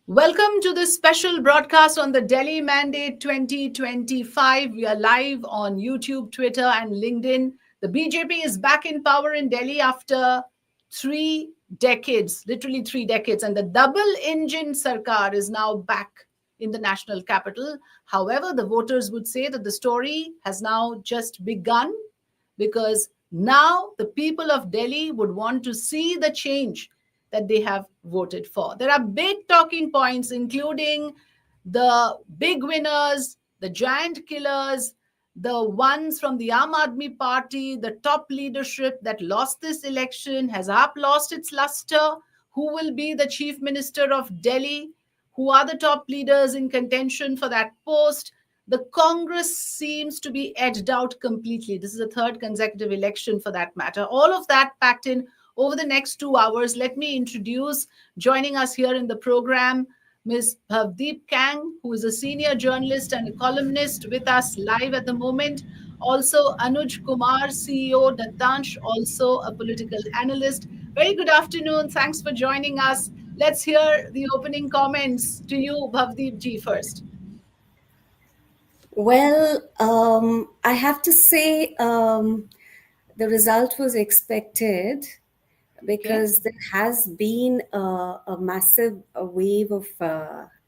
Welcome to this special broadcast on the Delhi Mandate 2025. We are live on YouTube, Twitter, and LinkedIn. The BJP is back in power in Delhi after 3 decades, literally 3 decades, and the double engine Sarkar is now back in the national capital. However, the voters would say that the story has now just begun because now the people of Delhi would want to see the change that they have voted for. There are big talking points, including the big winners, the giant killers, the ones from the Aam Aadmi Party, the top leadership that lost this election. Has AAP lost its luster? Who will be the chief minister of Delhi? Who are the top leaders in contention for that post? The Congress seems to be edged out completely. This is the third consecutive election for that matter. All of that packed in over the next 2 hours. Let me introduce, joining us here in the program, Ms. Bhavdeep Kang, who is a senior journalist and a columnist with us live at the moment. Also, Anuj Kumar, CEO, Datansh, also a political analyst. Very good afternoon. Thanks for joining us. Let's hear the opening comments to you, Bhavdeep ji, first. Well, I have to say the result was expected because there has been a massive wave of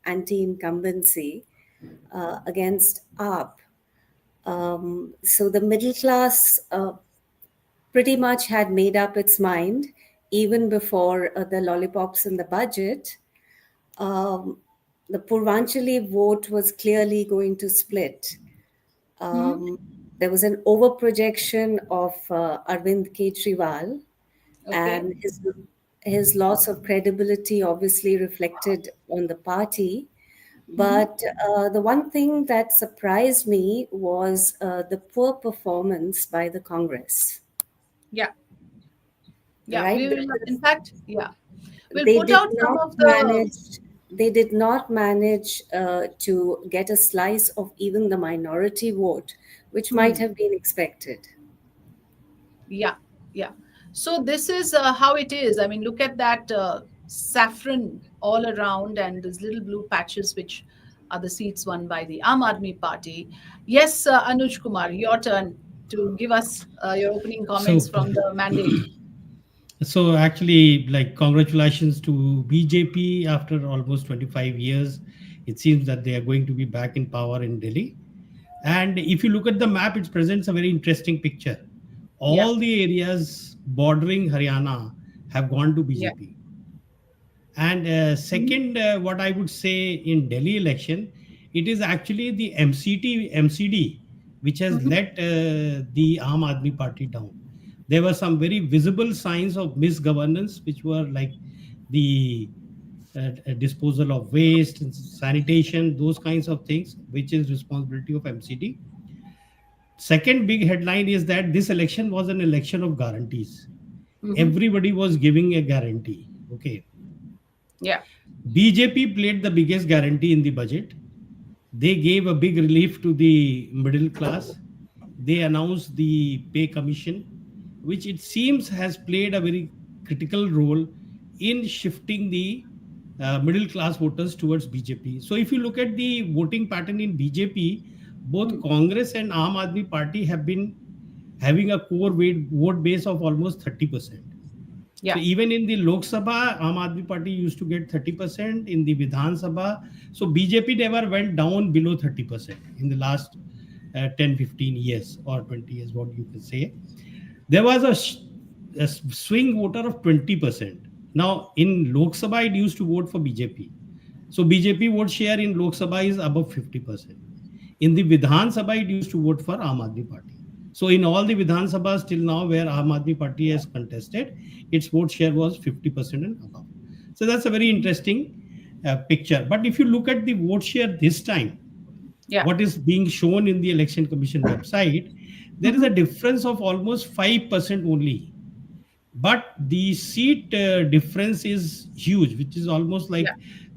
anti-incumbency against AAP. So the middle class pretty much had made up its mind even before the lollipops in the budget. The Purvanchali vote was clearly going to split. There was an over-projection of Arvind Kejriwal, and his loss of credibility obviously reflected on the party. But the one thing that surprised me was the poor performance by the Congress. Yeah. Yeah. Right? We will, in fact, yeah. We'll They put did out some not of the. manage. They did not manage to get a slice of even the minority vote, which might have been expected. Yeah, yeah. So this is how it is. I mean, look at that saffron all around and these little blue patches, which are the seats won by the Aam Aadmi Party. Yes, Anuj Kumar, your turn to give us your opening comments So, from the mandate. so actually, like congratulations to BJP after almost 25 years. It seems that they are going to be back in power in Delhi. And if you look at the map, it presents a very interesting picture. Yeah, All the areas bordering Haryana have gone to yeah. BJP. And second, what I would say in Delhi election, it is actually the MCD, which has let the Aam Aadmi Party down. There were some very visible signs of misgovernance, which were like the disposal of waste and sanitation, those kinds of things, which is responsibility of MCD. Second big headline is that this election was an election of guarantees. Everybody was giving a guarantee. Okay. Yeah. BJP played the biggest guarantee in the budget. They gave a big relief to the middle class. They announced the pay commission, which it seems has played a very critical role in shifting the middle class voters towards BJP. So if you look at the voting pattern in BJP, both Congress and Aam Aadmi Party have been having a core vote base of almost 30%. Yeah. So even in the Lok Sabha, Aam Aadmi Party used to get 30% in the Vidhan Sabha. So BJP never went down below 30% in the last 10, 15 years or 20 years, what you can say. There was a swing voter of 20%. Now in Lok Sabha, it used to vote for BJP. So BJP vote share in Lok Sabha is above 50%. In the Vidhan Sabha, it used to vote for Aam Aadmi Party. So in all the Vidhan Sabhas till now where Aam Aadmi Party has contested, its vote share was 50% and above. So that's a very interesting picture. But if you look at the vote share this time, what is being shown in the Election Commission website, there is a difference of almost 5% only. But the seat difference is huge, which is almost like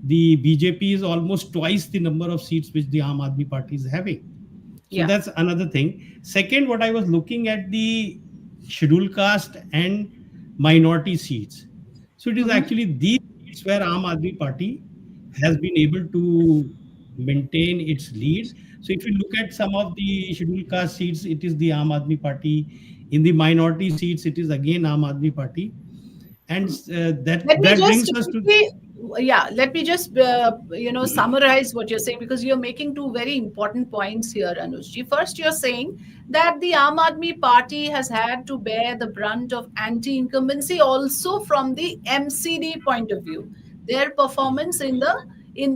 the BJP is almost twice the number of seats which the Aam Aadmi Party is having. So that's another thing. Second, what I was looking at the scheduled caste and minority seats. So it is actually these seats where Aam Aadmi Party has been able to maintain its lead. So if you look at some of the scheduled caste seats, it is the Aam Aadmi Party. In the minority seats, it is again Aam Aadmi Party, and Hmm. that Let me that just brings us to. quickly, yeah, let me just, summarize what you're saying, because you're making two very important points here, Anushji. First, you're saying that the Aam Aadmi Party has had to bear the brunt of anti-incumbency also from the MCD point of view. Their performance in the in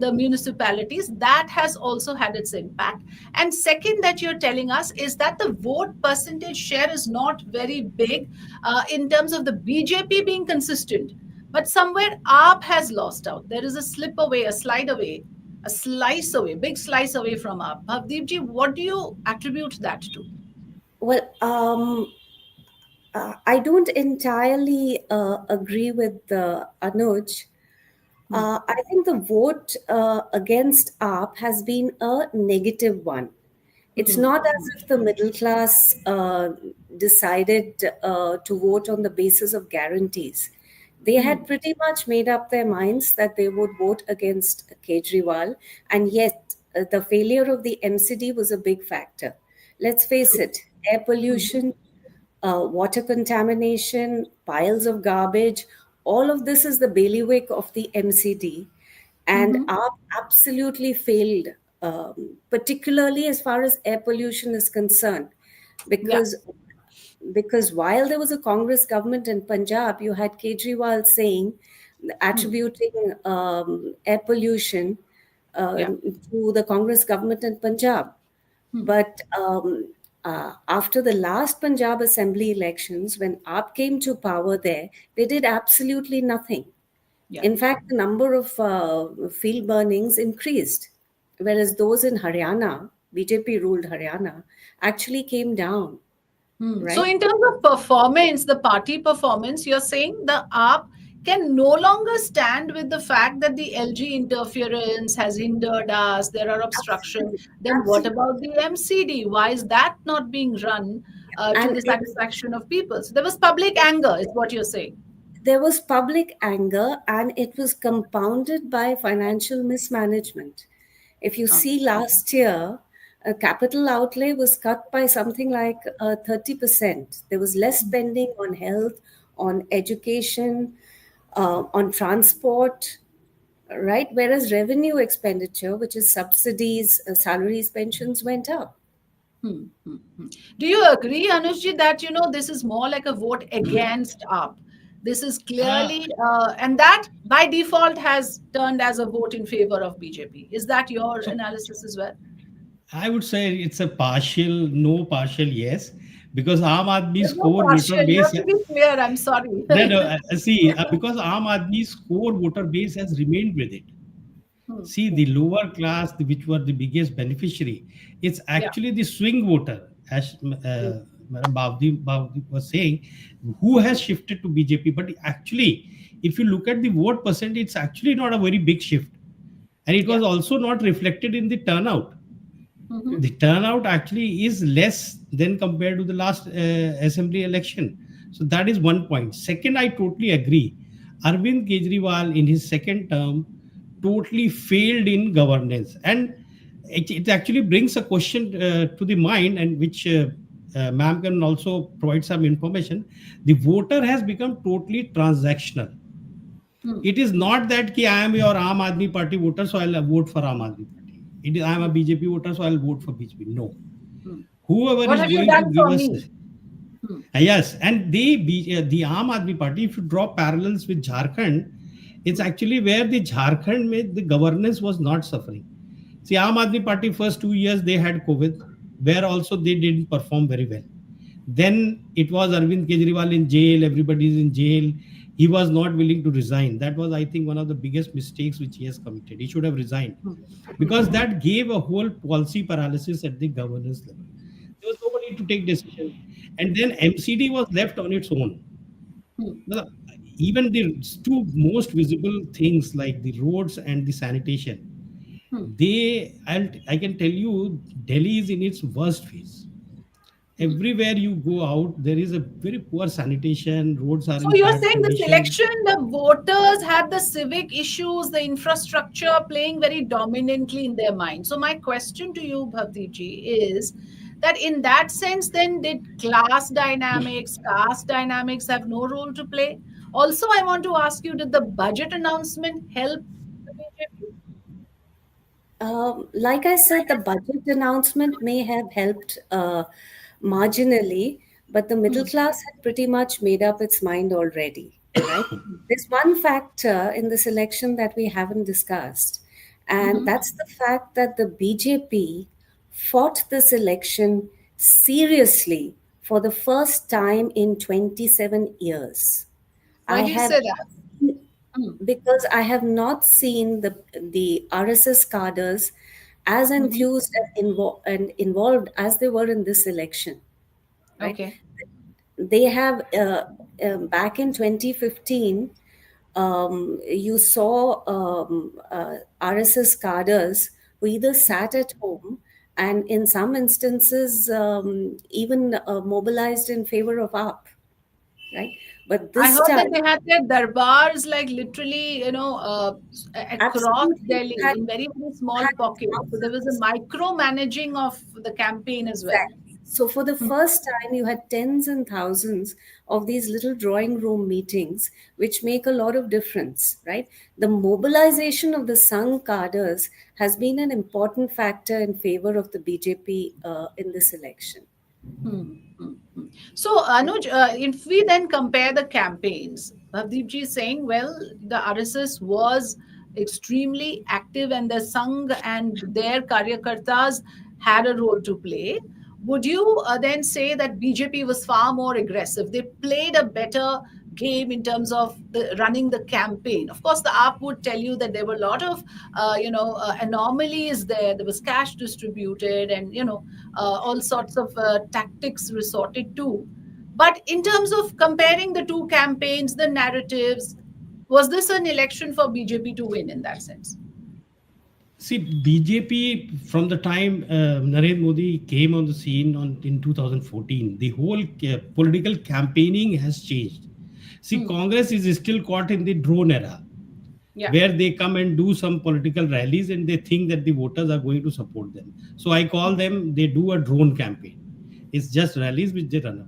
the municipalities, that has also had its impact. And second, that you're telling us is that the vote percentage share is not very big in terms of the BJP being consistent, but somewhere AAP has lost out. There is a slip away, a slide away, a slice away, big slice away from AAP. Bhavdeep, what do you attribute that to? Well, I don't entirely agree with Anuj. Hmm. I think the vote against AAP has been a negative one. It's Hmm. not as if the middle class decided to vote on the basis of guarantees. They Hmm. had pretty much made up their minds that they would vote against Kejriwal, and yet the failure of the MCD was a big factor. Let's face True. it, air Hmm. pollution, water contamination, piles of garbage, all of this is the bailiwick of the MCD, and Hmm. AAP absolutely failed, particularly as far as air pollution is concerned, Yeah. because while there was a Congress government in Punjab, you had Kejriwal saying, Hmm. attributing air pollution Yeah. to the Congress government in Punjab. Hmm. But after the last Punjab Assembly elections, when AAP came to power there, they did absolutely nothing. Yeah. In fact, the number of field burnings increased, whereas those in Haryana, BJP ruled Haryana, actually came down, Hmm. So, right? in terms of performance, the party performance, you're saying the AAP can no longer stand with the fact that the LG interference has hindered us, there are obstructions. Absolutely. Then, what Absolutely. about the MCD? Why is that not being run to And the satisfaction of people? So, there was public anger, is what you're saying. there was public anger, and it was compounded by financial mismanagement. If you Okay. see last year, capital outlay was cut by something like 30%. There was less spending on health, on education, on transport, right? Whereas revenue expenditure, which is subsidies, salaries, pensions, went up. Hmm, hmm, hmm. Do you agree, Anushji, that this is more like a vote against up? This is Uh, clearly, and that by default has turned as a vote in favor of BJP. Is that your so analysis as well? I would say it's a partial no, partial yes, because Aam Aadmi's There's no core voter partial. You base. have to be clear. I'm sorry. Then see, because Aam Aadmi's core voter base has remained with it. Hmm. See, the lower class, which were the biggest beneficiary, it's Yeah. actually the swing voter, as Hmm. Madam Bhavdeep was saying, who has shifted to BJP. But actually, if you look at the vote percent, it's actually not a very big shift. And it Yeah. was also not reflected in the turnout. Hmm. The turnout actually is less than compared to the last assembly election. So that is one point. Second, I totally agree. Arvind Kejriwal in his second term totally failed in governance, and it actually brings a question to the mind, and which ma'am can also provide some information. The voter has become totally transactional. Hmm. It is Hmm. not that ki I am your Aam Aadmi Party voter, so I'll vote for Aam Aadmi Party. It is I am a Hmm. BJP voter, so I'll vote for BJP. No, Hmm. whoever What is have you going to done give for us. me? Hmm. Yes, and the Aam Aadmi Party, if you draw parallels with Jharkhand, it's Hmm. actually where the Jharkhand में the governance was not suffering. See, Aam Aadmi Party first 2 years they had COVID, where also they didn't perform very well. Then it was Arvind Kejriwal in jail, everybody is in jail. He was not willing to resign. That was, I think, one of the biggest mistakes which he has committed. He should have resigned, Hmm. Hmm. because that gave a whole policy paralysis at the governance level. There was nobody to take decisions. And then MCD was left on its own. Hmm. Well, even the two most visible things like the roads and the sanitation, Hmm. I can tell you, Delhi is in its worst phase. everywhere you go out, there is a very poor sanitation, roads are So in you're bad saying the condition. selection, the voters had the civic issues, the infrastructure playing very dominantly in their mind. So my question to you, Bhavdeepji, is that in that sense, then did class dynamics, caste dynamics have no role to play? Also, I want to ask you, did the budget announcement help the BJP? Like I said, the budget announcement may have helped marginally, but the middle Hmm. class had pretty much made up its mind already, right? There's one factor in this election that we haven't discussed, and Hmm. that's the fact that the BJP fought this election seriously for the first time in 27 years. Why I do you have say that? Hmm. because I have not seen the RSS cadres as Hmm. enthused and involved as they were in this election, right? Okay. They have back in 2015, you saw RSS cadres who either sat at home and in some instances even mobilized in favor of AAP, right? But I this heard that time, they had their darbars like literally, across absolutely Delhi in very, very small had pockets. So there was a thousands. micromanaging of the campaign as well. Exactly. So for the Hmm. first time, you had tens and thousands of these little drawing room meetings, which make a lot of difference, right? The mobilization of the Sangh cadres has been an important factor in favor of the BJP in this election. Hmm, hmm, hmm. So, Anuj, if we then compare the campaigns, Bhavdeep ji is saying, well, the RSS was extremely active and the Sangh and their Karyakartas had a role to play. Would you then say that BJP was far more aggressive? They played a better game in terms of running the campaign. Of course, the app would tell you that there were a lot of, anomalies there. There was cash distributed and, all sorts of tactics resorted to. But in terms of comparing the two campaigns, the narratives, was this an election for BJP to win in that sense? See, BJP from the time Narendra Modi came on the scene in 2014, the whole political campaigning has changed. See, Hmm. Congress is still caught in the drone era, Yeah. where they come and do some political rallies and they think that the voters are going to support them. So I call them, they do a drone campaign. It's just rallies which they run away.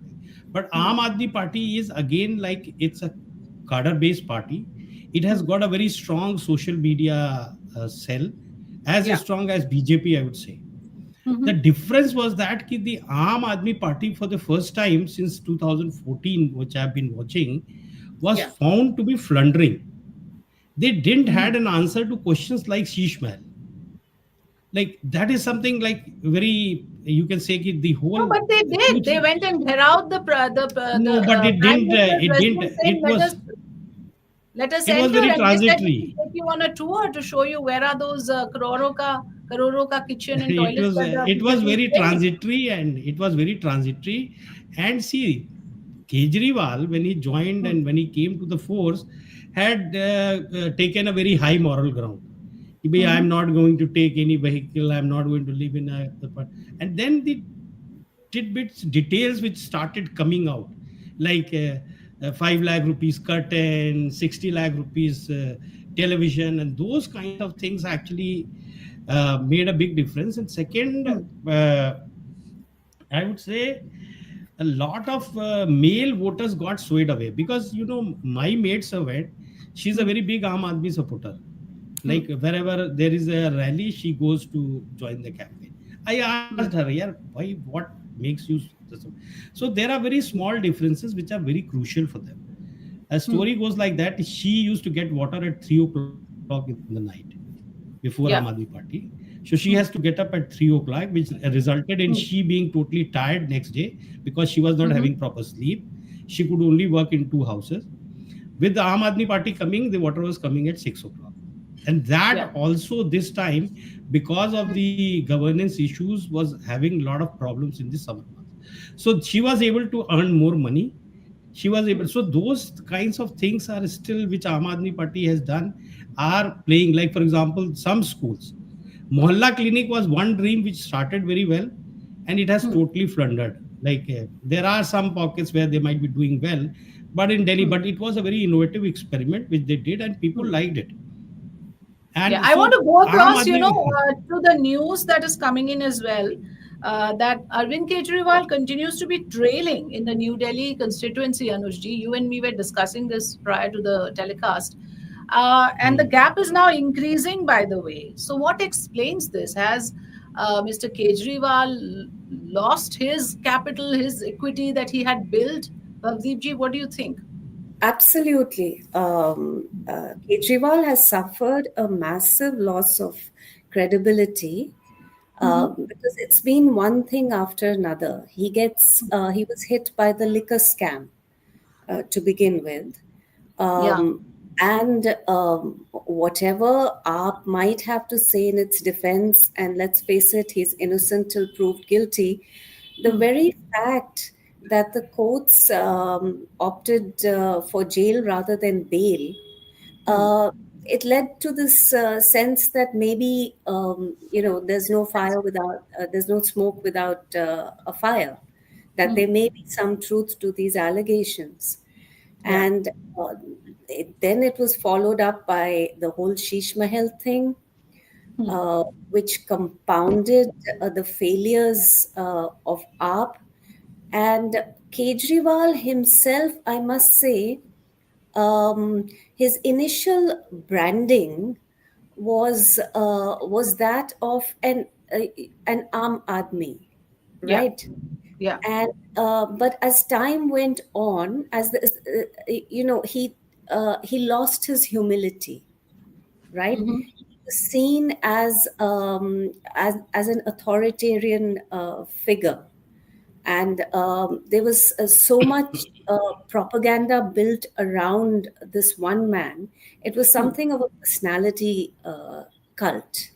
But Hmm. Aam Aadmi Party is again like it's a cadre based party. It has Hmm. got a very strong social media cell, as Yeah. strong as BJP, I would say. The Hmm. difference was that the Aam Aadmi Party, for the first time since 2014, which I've been watching, was Yeah. found to be flundering. They didn't Hmm. had an answer to questions like Sheesh Mahal. Like that is something like very, you can say the No, whole but they two did. They three. went and heraused the No, but it prime didn't. minister's It didn't. residence, saying, let us It was enter, very and they said, let me transitory. take you on a tour to show you where are those crore ka kitchen and It toilets was. that the It was BJP is very saying. transitory, and it was very transitory. And see, Kejriwal, when he joined Hmm. and when he came to the force, had taken a very high moral ground. I'm Mhm. not going to take any vehicle. I'm not going to live in a. And then the tidbits, details which started coming out, like 5 lakh rupees cut and 60 lakh rupees television, and those kinds of things actually made a big difference. And second, Hmm. uh, I would say a lot of male voters got swayed away because my maid servant, she's a Hmm. very big Aam Aadmi supporter. Hmm. Like wherever there is a rally, she goes to join the campaign. I asked her, yeah, why? What makes you? So there are very small differences which are very crucial for them. A Hmm. story goes like that: she used to get water at 3 o'clock in the night before Aam Aadmi Yeah. Party. So she has to get Hmm. up at 3 o'clock, which resulted in she Hmm. being totally tired next day because she was not having Mhm. proper sleep. She could only work in two houses. With the Aam Aadmi Party coming, the water was coming at 6 o'clock. And Yeah. that also this time, because of the governance issues, was having a lot of problems in the summer months. So she was able to earn more money. She was able. Hmm. So those kinds of things are still which Aam Aadmi Party has done are playing. Like for example, some schools, Mohalla clinic was one dream which started very well, and it has Hmm. totally floundered. Like there are some pockets where they might be doing well, but in Delhi, Hmm. but it was a very innovative experiment which they did, and people Hmm. liked it. Yeah, And I want so to go Aam across, Aadmi, to the news that is coming in as well. That Arvind Kejriwal continues to be trailing in the New Delhi constituency. Anujji, you and me were discussing this prior to the telecast, and the Hmm. gap is now increasing. By the way, so what explains this? Has Mr. Kejriwal lost his capital, his equity that he had built? Bhavdeep ji, what do you think? Absolutely. Kejriwal has suffered a massive loss of credibility Hmm. because it's been one thing after another. He was hit by the liquor scam to begin with. Yeah. Um, and whatever AAP might have to say in its defense, and let's face it, he's innocent till proved guilty, the Hmm. very fact that the courts opted for jail rather than bail, Hmm. uh, it led to this sense that maybe there's no fire without there's no smoke without a fire, that Hmm. there may be some truth to these allegations. Yeah. And uh, then it was followed up by the whole Sheesh Mahal thing, Hmm. which compounded the failures of AAP. And Kejriwal himself, I must say, his initial branding was that of an Aam Aadmi, Yeah. right? Yeah. And but as time went on, he lost his humility, right? Hmm. He was seen as an authoritarian figure, and there was so much propaganda built around this one man. It was Hmm. something of a personality cult.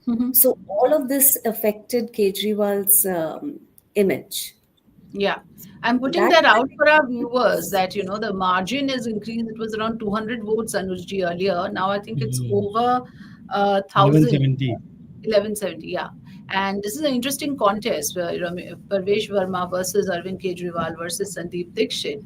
Hmm. So all of this affected Kejriwal's image. Yeah. I'm putting That that I out think for our viewers was that, the margin is increased. It was around 200 votes, Anujji, earlier. Now I think it's hmm, over 1,000, 1170. 1170. Yeah. And this is an interesting contest where, Parvesh Verma versus Arvind Kejriwal versus Sandeep Dixit.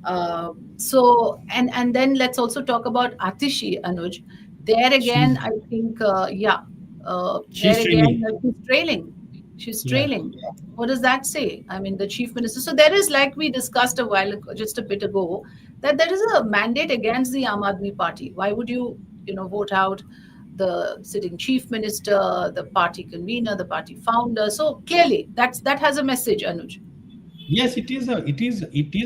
And then let's also talk about Atishi, Anuj. There again, She's I think, there she's again, trailing. she's trailing. She's Yeah. trailing. What does that say? I mean, the chief minister. So there is, like we discussed a while ago, just a bit ago, that there is a mandate against the Aam Aadmi Party. Why would you, vote out the sitting chief minister, the party convener, the party founder? So clearly, that has a message, Anuj. Yes, it is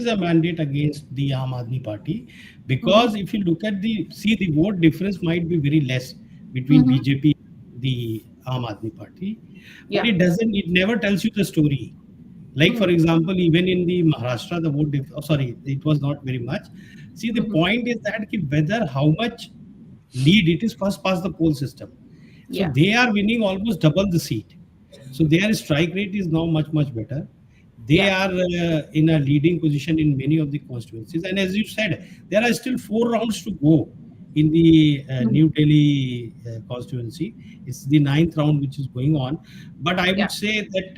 a mandate against the Aam Aadmi Party, Mm-hmm. because if you look at the vote difference might be very less between Mm-hmm. BJP and the Aam Aadmi Party, but Yeah. it never tells you the story. Like for Mm-hmm. example, even in the Maharashtra, the sorry, it was not very much. See, the Mm-hmm. point is that whether how much lead it is first past the poll system. So Yeah. they are winning almost double the seat. So their strike rate is now much better. They Yeah. are in a leading position in many of the constituencies. And as you said, there are still 4 rounds to go in the Mm-hmm. New Delhi constituency. It's the ninth round which is going on. But I Yeah. would say that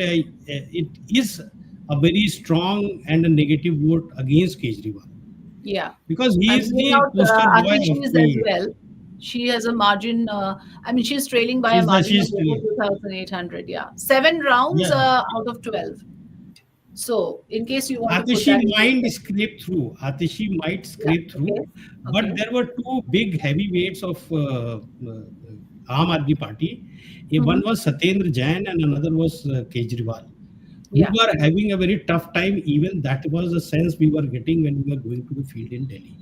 it is a very strong and a negative vote against Kejriwal, Yeah. because he I'm is bringing the out poster boy of Atishi's as the. well. She has a margin. I mean, she's trailing by a margin of She's over still. 2,800. Yeah. 7 rounds Yeah. out of 12. So, in case you want to put Atishi that into might perspective. scrape through. Atishi might Yeah. scrape through, Okay. but Okay. there were two big heavyweights of Aam Aadmi Party. One Mm-hmm. was Satyendra Jain and another was Kejriwal, who Yeah. were having a very tough time. Even that was the sense we were getting when we were going to the field in Delhi.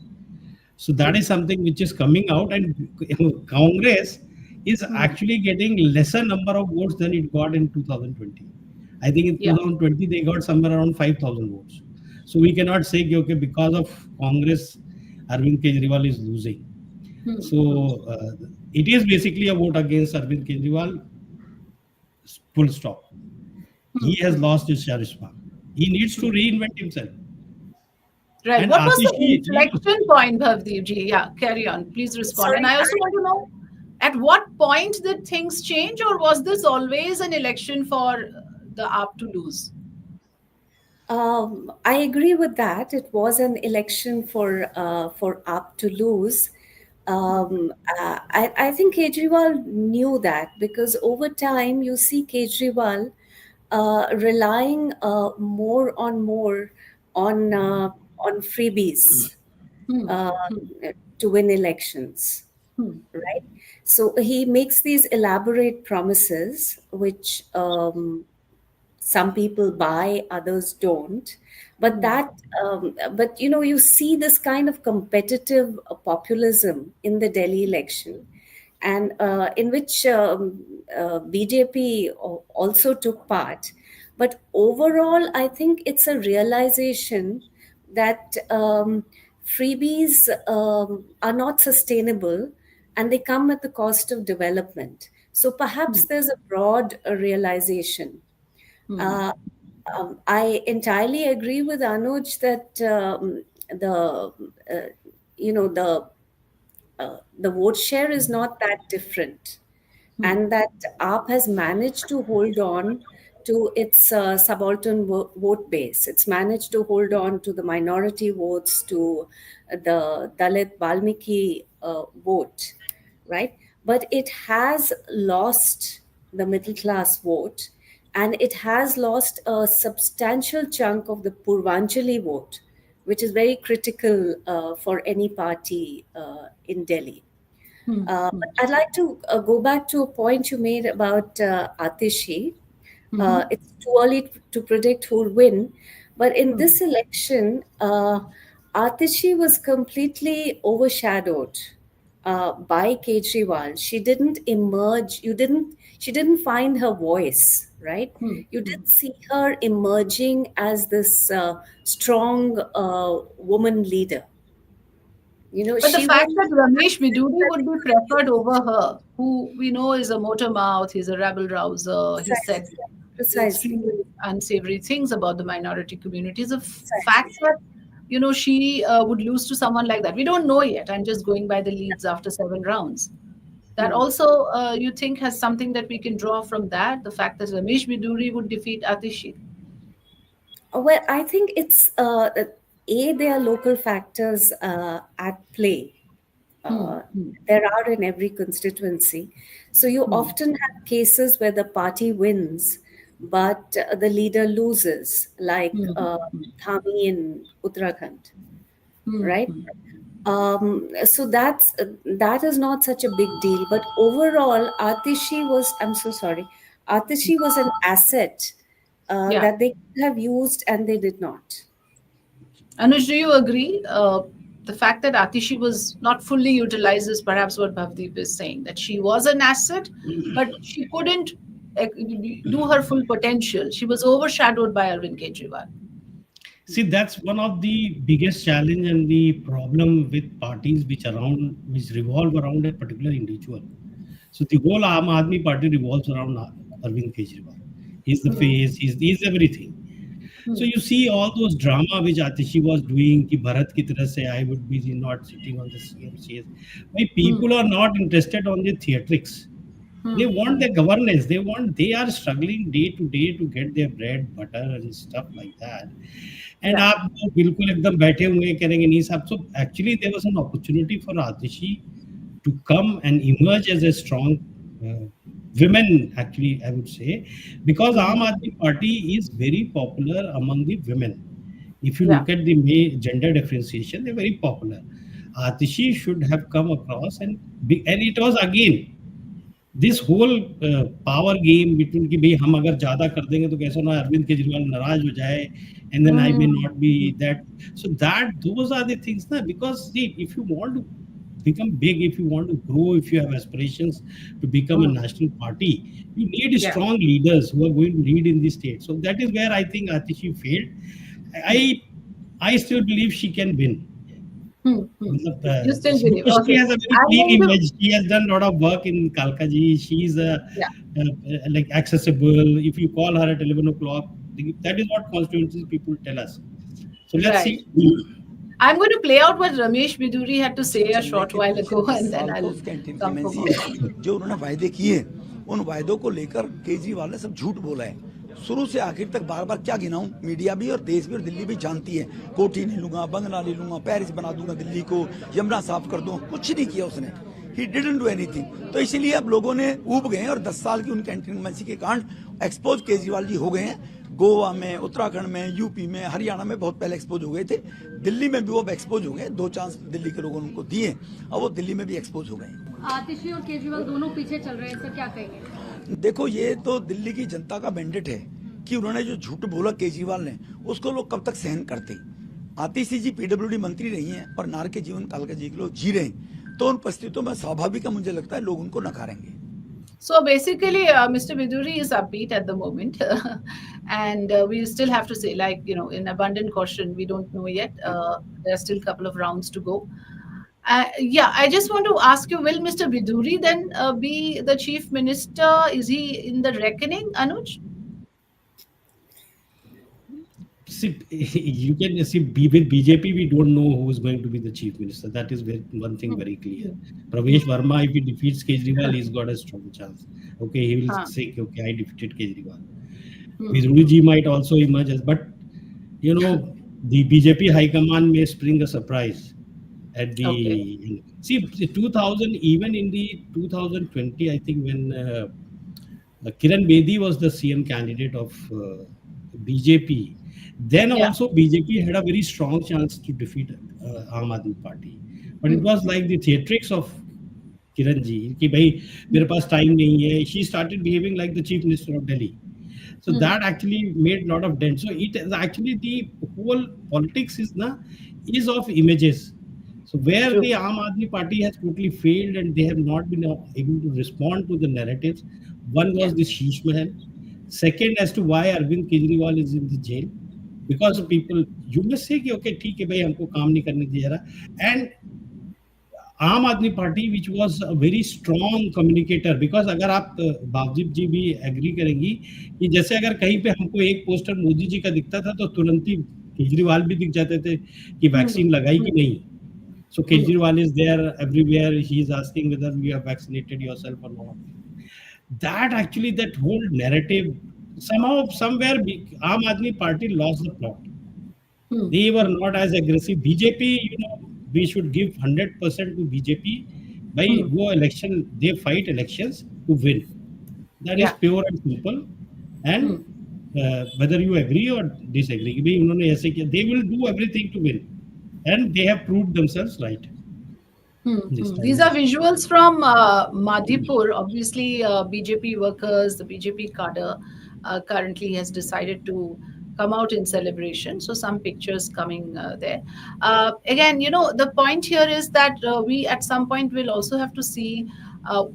So that Hmm. is something which is coming out, and Congress is Hmm. actually getting lesser number of votes than it got in 2020. I think in Yeah. 2020 they got somewhere around 5,000 votes. So we cannot say okay, because of Congress, Arvind Kejriwal is losing. Hmm. Hmm. So it is basically a vote against Arvind Kejriwal. Full stop. Hmm. He has Hmm. lost his charisma. He needs to Hmm. reinvent himself. Right. And What was the Atishi, inflection point, Bhavdeep ji? Yeah. Carry on. Please respond. And sorry. I also want to know, at what point did things change, or was this always an election for the AAP to lose? I agree with that. It was an election for AAP to lose. I think Kejriwal knew that, because over time you see Kejriwal relying more on freebies Hmm. uh, Hmm. to win elections, Hmm. right? So he makes these elaborate promises, which some people buy, others don't. But Hmm. but you see this kind of competitive populism in the Delhi election, and in which BJP also took part. But overall, I think it's a realization that freebies are not sustainable, and they come at the cost of development. So Hmm. perhaps there's a broad realization. Hmm. uh, I entirely agree with Anuj that the uh, you know the vote share is not that different, Hmm. and that AAP has managed to hold on to its subaltern vote base. It's managed to hold on to the minority votes, to the Dalit Valmiki vote, right? But it has lost the middle class vote, and it has lost a substantial chunk of the Purvanchali vote, which is very critical for any party in Delhi. Hmm. But I'd like to go back to a point you made about Atishi. Hmm. It's too early to predict who'll win, but in Hmm. this election, Atishi was completely overshadowed by Kejriwal. She didn't emerge. She didn't find her voice, right? Hmm. You Hmm. didn't see her emerging as this strong woman leader. But the She was fact that Ramesh Viduri would be preferred over her, who we know is a motor mouth, he's a rabble rouser, he said precisely, precisely. extremely unsavory things about the minority community, is a fact Precisely. that she would lose to someone like that. We don't know yet. I'm just going by the leads after 7 rounds. That Hmm. also, you think, has something that we can draw from that, the fact that Ramesh Viduri would defeat Atishi. Well, I think it's there are local factors at play. Hmm. Uh, Hmm. there are in every constituency. So you Hmm. often have cases where the party wins, but the leader loses, like Hmm. Thami in Uttarakhand, Hmm. right? Hmm. So that is not such a big deal. But overall, I'm so sorry, Atishi was an asset Yeah. that they could have used, and they did not. Anuj, do you agree? The fact that Atishi was not fully utilized is perhaps what Bhavdeep is saying, that she was an asset, but she couldn't do her full potential. She was overshadowed by Arvind Kejriwal. See, that's one of the biggest challenge and the problem with parties which revolve around a particular individual. So the whole Aam Aadmi party revolves around Arvind Kejriwal. He's the Hmm. face. He's everything. So Hmm. you see all those drama which Atishi was doing, कि Bharat की तरह से I would be not sitting on the CM chairs. Why Hmm. people are not interested on the theatrics. They Hmm. want Hmm. the governance. They are struggling day to day to get their bread, butter, and stuff like that. And Yeah. आप वो बिल्कुल एकदम बैठे हुए करेंगे नहीं साहब. So actually there was an opportunity for Atishi to come and emerge as a strong uh, women, actually I would say, because Hmm. Aam Aadmi Party is very popular among the women. If you Yeah. look at the gender differentiation, they're very popular. Atishi should have come across and it was again this whole power game between कि भाई हम अगर ज्यादा कर देंगे तो कैसे ना अरविंद केजरीवाल नाराज हो जाए and then I may Hmm. Not be that so that those are the things ना because see if you want to become big, if you want to grow, if you have aspirations to become a Hmm. national party, you need Yeah. strong leaders who are going to lead in the state. So that is where I think Atishi failed. i Hmm. I still believe she can win. Hmm. Hmm. You still believe? Because she Okay. has a very I'm clean going to. image. She has done a lot of work in Kalkaji. She's Yeah. like accessible. If you call her at 11 o'clock, that is what constituencies people tell us. So let's Right. see. I'm going to play out what Ramesh Biduri had to say a चलने short के while पीछे ago, 10 and then साल तो I'll उसके anti come for इंप्लीमेंसी more. है जो उन्होंने वायदे किए उन वायदों को लेकर केजरीवाल ने सब झूठ बोला है शुरू से आखिर तक बार बार क्या गिनाऊं, मीडिया भी और देश भी और दिल्ली भी जानती है, कोठी नहीं लूंगा, बंगला नहीं लूंगा, पेरिस बना दूंगा दिल्ली को, यमुना साफ कर दूंगा, कुछ नहीं किया उसने। He didn't do anything. तो इसीलिए अब लोगों ने ऊब गए और 10 साल की उनकी एंटीमेसी के कारण एक्सपोज केजरीवाल जी हो गए हैं। गोवा में, उत्तराखंड में, यूपी में, हरियाणा में बहुत पहले एक्सपोज हो गए थे, दिल्ली में भी वो एक्सपोज हो गए। 2 चांस दिल्ली के लोगों ने उनको दिए और वो दिल्ली में भी एक्सपोज हो गए। आतिशी और केजरीवाल दोनों पीछे चल रहे हैं, सर क्या कहेंगे? देखो, ये तो दिल्ली की जनता का मैंडेट है कि उन्होंने जो झूठ बोला केजरीवाल ने, उसको लोग कब तक सहन करते। आतिशी जी पीडब्ल्यूडी मंत्री रही हैं और नार के जीवन काल का जी रहे हैं, तो उन परिस्थितियों में स्वाभाविक है, मुझे लगता है लोग उनको नकारेंगे। So basically, Mr. Viduri is upbeat at the moment, and we still have to say, like, in abundant caution, we don't know yet. There are still a couple of rounds to go. Yeah, I just want to ask you, will Mr. Viduri then be the chief minister? Is he in the reckoning, Anuj? See, you can see with BJP, we don't know who is going to be the chief minister. That is one thing very clear. Pravesh Verma, if he defeats Kejriwal, he's got a strong chance. Okay, he will say, okay, I defeated Kejriwal. Viduri ji might also emerge as, but the BJP High Command may spring a surprise at the see 2000, even in the 2020, I think when Kiran Bedi was the CM candidate of BJP. Then also BJP had a very strong chance to defeat Aam Aadmi Party, but it was like the theatrics of Kiran ji कि भाई मेरे पास time नहीं है. She started behaving like the chief minister of Delhi, so that actually made a lot of dent. So it is actually the whole politics is of images. So where the Aam Aadmi Party has totally failed and they have not been able to respond to the narratives. One was the Sheesh Mahal. Second, as to why Arvind Kejriwal is in the jail. Because people, you must say, okay, ठीक है भाई हमको काम नहीं करने दिया रहा. And आम आदमी party which was a very strong communicator, because अगर आप भावदीप जी भी एग्री करेंगी कि जैसे अगर कहीं पे हमको एक पोस्टर मोदी जी का दिखता था तो तुरंत ही केजरीवाल भी दिख जाते थे कि वैक्सीन लगाई कि नहीं. So Kejriwal is there everywhere. He is asking whether you have vaccinated yourself or not. That actually, that whole narrative, somehow, somewhere, Aam Aadmi Party lost the plot. They were not as aggressive. BJP, we should give 100% to BJP. By go election, they fight elections to win. That is pure and simple. And whether you agree or disagree, they will do everything to win. And they have proved themselves right. These are visuals from Madhipur. Obviously, BJP workers, the BJP cadre currently has decided to come out in celebration. So some pictures coming there. Again, the point here is that we at some point will also have to see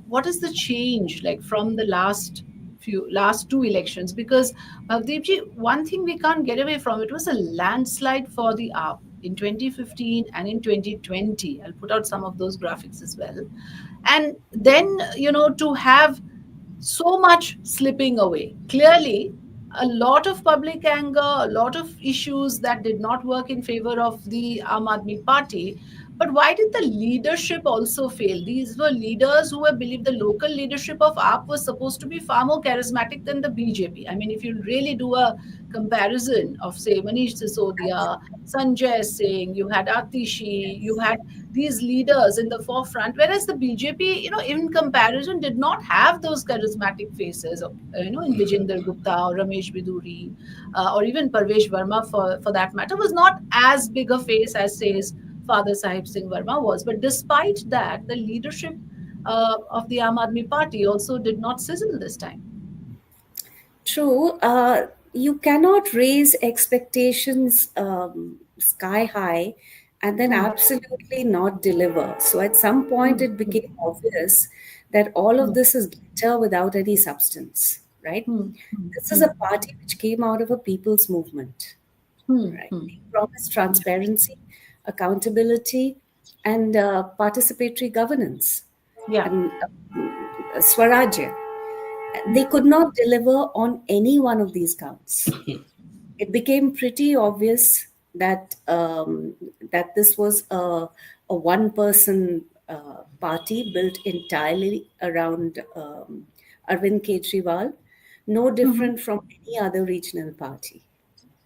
what is the change like from the last 2 elections, because Bhavdeepji, one thing we can't get away from, it was a landslide for the AAP in 2015 and in 2020. I'll put out some of those graphics as well. And then, to have so much slipping away, clearly a lot of public anger, a lot of issues that did not work in favor of the Aam Aadmi Party. But why did the leadership also fail? These were leaders who were believed, the local leadership of AAP was supposed to be far more charismatic than the BJP. I mean, if you really do a comparison of, say, Manish Sisodia, Sanjay Singh, you had Atishi, you had these leaders in the forefront, whereas the BJP, in comparison, did not have those charismatic faces of, in Vijender Gupta or Ramesh Biduri, or even Parvesh Verma for that matter, was not as big a face as, say, Father Sahib Singh Verma was. But despite that, the leadership of the Aam Aadmi Party also did not sizzle this time. True. You cannot raise expectations sky high and then absolutely not deliver. So at some point, it became obvious that all of this is glitter without any substance, right? This is a party which came out of a people's movement, right? They promised transparency, accountability, and participatory governance, and Swarajya. They could not deliver on any one of these counts. It became pretty obvious that that this was a one-person party built entirely around Arvind Kejriwal, no Mhm. different from any other regional party,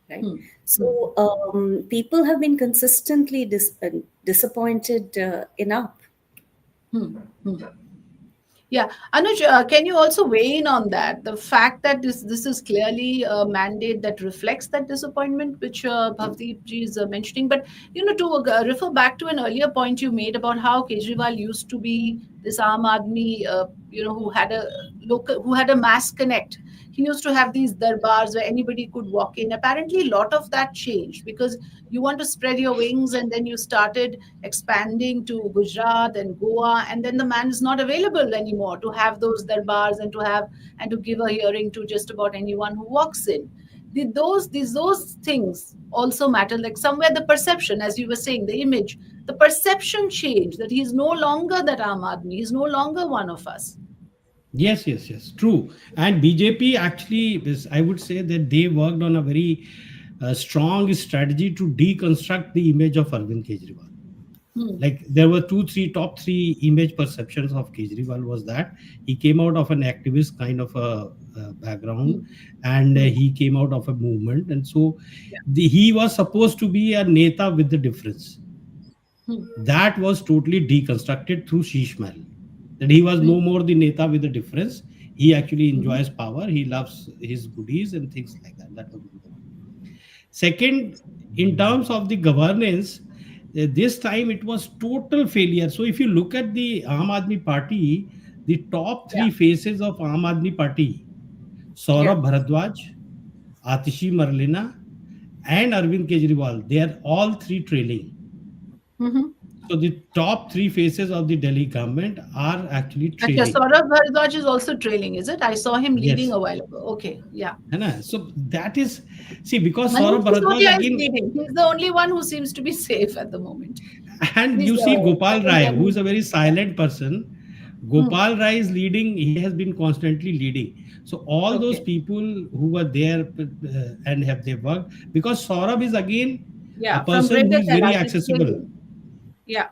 right? Hmm. Hmm. So people have been consistently disappointed enough. Hmm. Hmm. Yeah, Anuj, can you also weigh in on that? The fact that this is clearly a mandate that reflects that disappointment, which Bhavdeep ji is mentioning. But to refer back to an earlier point you made about how Kejriwal used to be this Aam Aadmi, who had a mass connect. He used to have these darbars where anybody could walk in. Apparently, a lot of that changed because you want to spread your wings, and then you started expanding to Gujarat and Goa, and then the man is not available anymore to have those darbars and to give a hearing to just about anyone who walks in. Those things also matter. Like somewhere the perception, as you were saying, the image, the perception changed that he's no longer that Aam Aadmi, he's no longer one of us. Yes, yes, yes, true. And BJP actually, I would say that they worked on a very strong strategy to deconstruct the image of Arvind Kejriwal. Hmm. Like there were top three image perceptions of Kejriwal was that he came out of an activist kind of a background, Hmm. and Hmm. he came out of a movement, and so Yeah. he was supposed to be a neta with the difference. Hmm. That was totally deconstructed through Sheesh Mahal. That he was Hmm. no more the neta with the difference. He actually Hmm. enjoys power. He loves his goodies and things like that. That was number one. Second, in terms of the governance, this time it was total failure. So if you look at the Aam Aadmi Party, the top Yeah. three faces of Aam Aadmi Party, Yeah. Saurabh Bharadwaj, Atishi Marlena, and Arvind Kejriwal, they are all three trailing. Mm-hmm. So the top three faces of the Delhi government are actually Acha, trailing. Saurabh Bharadwaj is also trailing, is it? I saw him leading Yes. a while ago. Okay, yeah. है ना? So that is, see, because Saurabh Manish Bharadwaj Sisodia is again, leading. He's the only one who seems to be safe at the moment. and He's you see the Gopal second Rai, who is running. a very Yeah. silent person. Hmm. Gopal Rai is leading, he has been constantly leading. So all those Okay. people who were there and have they worked, because Saurabh is again a Yeah. From person who Greater is very Kailash, he's accessible. trailing. Yeah.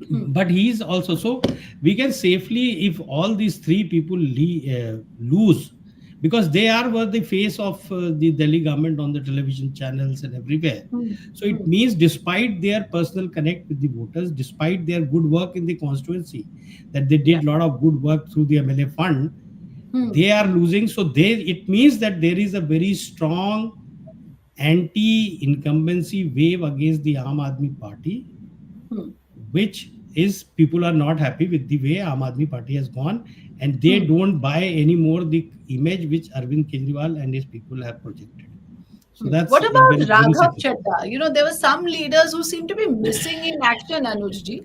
Hmm. But he's also, so we can safely, if all these three people lose, because they are were the face of the Delhi government on the television channels and everywhere. Hmm. So it Hmm. means despite their personal connect with the voters, despite their good work in the constituency, that they Yeah. did a lot of good work through the MLA fund, Hmm. they are Hmm. losing. So they, it means that there is a very strong anti-incumbency wave against the Aam Aadmi Party, Hmm. which is people are not happy with the way Aam Aadmi Party has gone, and they Hmm. don't buy anymore the image which Arvind Kejriwal and his people have projected. So Hmm. that's What a very, about very Raghav significant. Chadda? There were some leaders who seem to be missing in action, Anuj ji.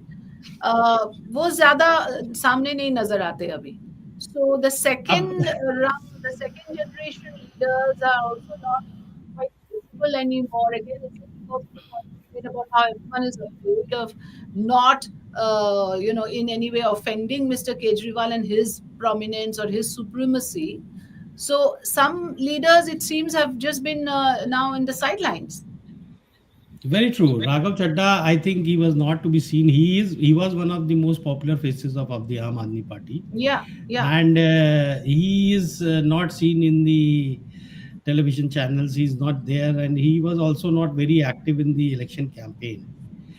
वो ज्यादा सामने नहीं नजर आते अभी. So the Ab, second round, the second generation leaders are also not quite visible anymore. Again, it's because the point you made about how everyone is afraid of not, in any way offending Mr. Kejriwal and his prominence or his supremacy. So some leaders, it seems, have just been now in the sidelines. very true. Raghav Chadda, I think he was not to be seen. He was one of the most popular faces of the Aam Aadmi Party, Yeah, yeah. and he is not seen in the television channels. He's not there, and he was also not very active in the election campaign.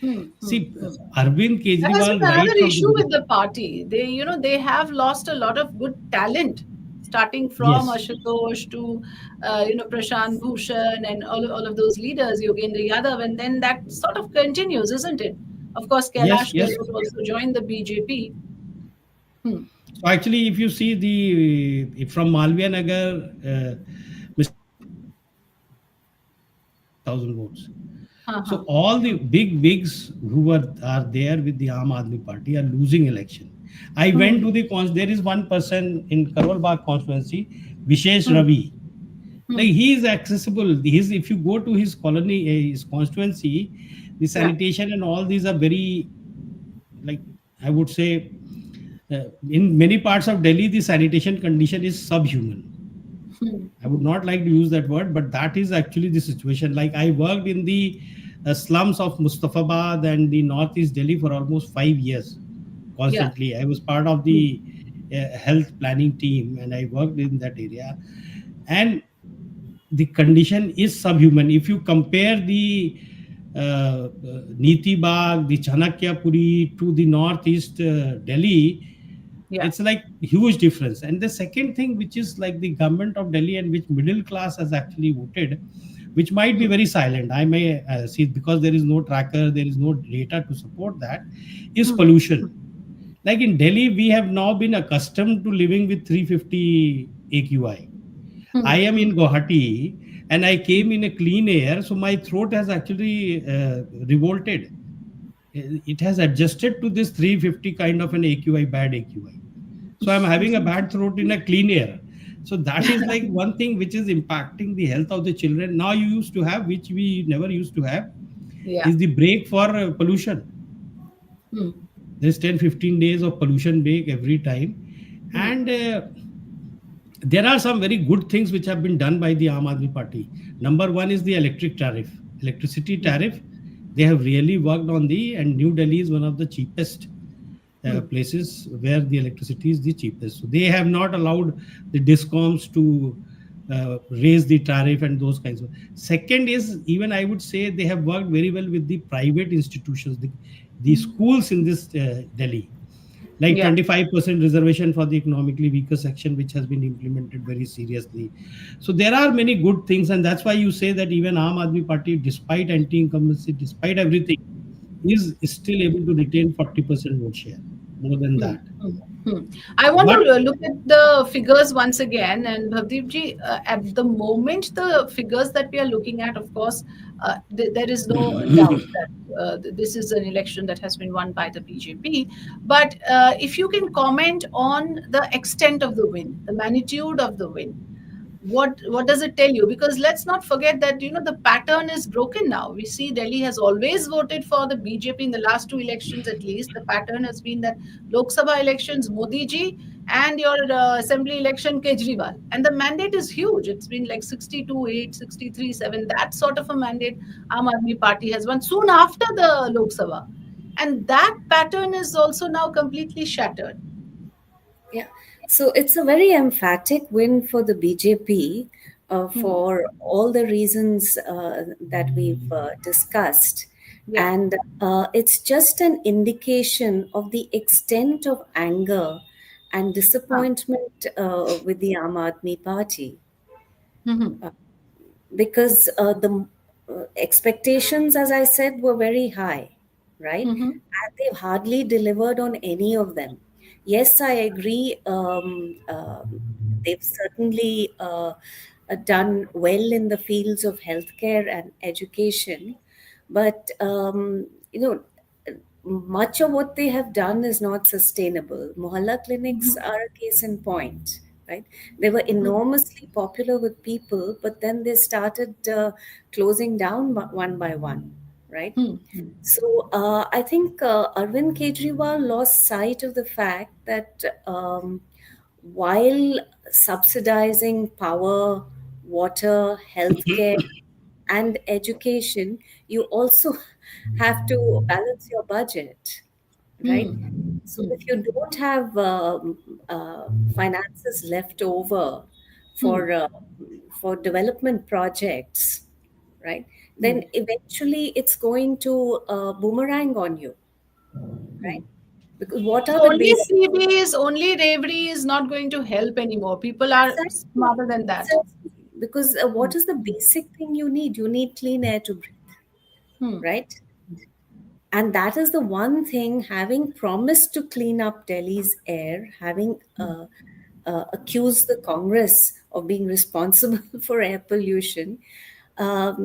Hmm, hmm, See, hmm. Arvind That has Kejriwal, been right another from the issue with beginning. the party. They have lost a lot of good talent, starting from Yes, Ashutosh to, Prashant Bhushan and all of those leaders, Yogendra Yadav, and then that sort of continues, isn't it? Of course, yes, Kailash yes. Gahlot also joined the BJP. Hmm. So actually, if you see the from Malviya Nagar, Mr. Kejriwal has got more than 1,000 votes. So Uh-huh. all the big wigs who are there with the Aam Aadmi Party are losing election. I went Hmm. to the there is one person in Karol Bagh constituency, Vishesh Hmm. Ravi. Like Hmm. he is accessible. His, if you go to his colony, his constituency, the Yeah. sanitation and all these are very, like, I would say, in many parts of Delhi, the sanitation condition is subhuman. Hmm. I would not like to use that word, but that is actually the situation. Like I worked in the slums of Mustafabad and the Northeast Delhi for almost 5 years Yeah. constantly. I was part of Hmm. the health planning team and I worked in that area. and the condition is subhuman. If you compare the Niti Bagh, the Chanakyapuri to the northeast Delhi, Yeah. it's like huge difference. And the second thing, which is like the government of Delhi and which middle class has actually voted, which might be very silent, I may see, because there is no tracker, there is no data to support that, is Hmm. pollution. Like in Delhi, we have now been accustomed to living with 350 AQI. I am in Guwahati and I came in a clean air, so my throat has actually revolted. It has adjusted to this 350 kind of an AQI, bad AQI. So I'm having a bad throat in a clean air. So that is like one thing which is impacting the health of the children. Now you used to have, which we never used to have, Yeah. is the break for pollution. Hmm. There's 10-15 days of pollution break every time. And there are some very good things which have been done by the Aam Aadmi Party. Number one is the electricity tariff. They have really worked on and New Delhi is one of the cheapest places where the electricity is the cheapest. So they have not allowed the discoms to raise the tariff and those kinds of. Second is, even I would say, they have worked very well with the private institutions, the schools in this Delhi, like Yeah. 25% reservation for the economically weaker section, which has been implemented very seriously. So there are many good things, and that's why you say that even Aam Aadmi Party, despite anti-incumbency, despite everything, is still able to retain 40% vote share, more than Hmm. that. Hmm. Hmm. I want But to look at the figures once again. And Bhavdeep ji, at the moment, the figures that we are looking at, of course, there is no doubt that this is an election that has been won by the BJP. But if you can comment on the extent of the win, the magnitude of the win, what does it tell you? Because let's not forget that the pattern is broken now. We see Delhi has always voted for the BJP in the last two elections. At least the pattern has been that Lok Sabha elections Modi ji, and your assembly election Kejriwal, and the mandate is huge. It's been like 62-8, 63-7, that sort of a mandate Aam Aadmi Party has won soon after the Lok Sabha, and that pattern is also now completely shattered. Yeah. So it's a very emphatic win for the BJP Hmm. for all the reasons that we've discussed. Yeah. And it's just an indication of the extent of anger and Huh. disappointment with the Aam Aadmi Party. Mhm. Because the expectations, as I said, were very high, right? Mhm. And they've hardly delivered on any of them. Yes, I agree. They've certainly done well in the fields of healthcare and education, but much of what they have done is not sustainable. Mohalla clinics Mhm. are a case in point, right? They were enormously popular with people, but then they started closing down one by one, right? Hmm. Hmm. So I think Arvind Kejriwal lost sight of the fact that while subsidizing power, water, healthcare, and education, you also have to balance your budget, right? Hmm. So Hmm. if you don't have finances left over Hmm. for uh, for development projects, right, Hmm. then eventually it's going to boomerang on you, Hmm. right? Because what are So the only basic CBs, only Reverie is not going to help anymore. People are exactly, smarter than that. exactly, because Hmm. what is the basic thing you need? You need clean air to breathe, Hmm. right? And that is the one thing, having promised to clean up Delhi's air, having accused the Congress of being responsible for air pollution,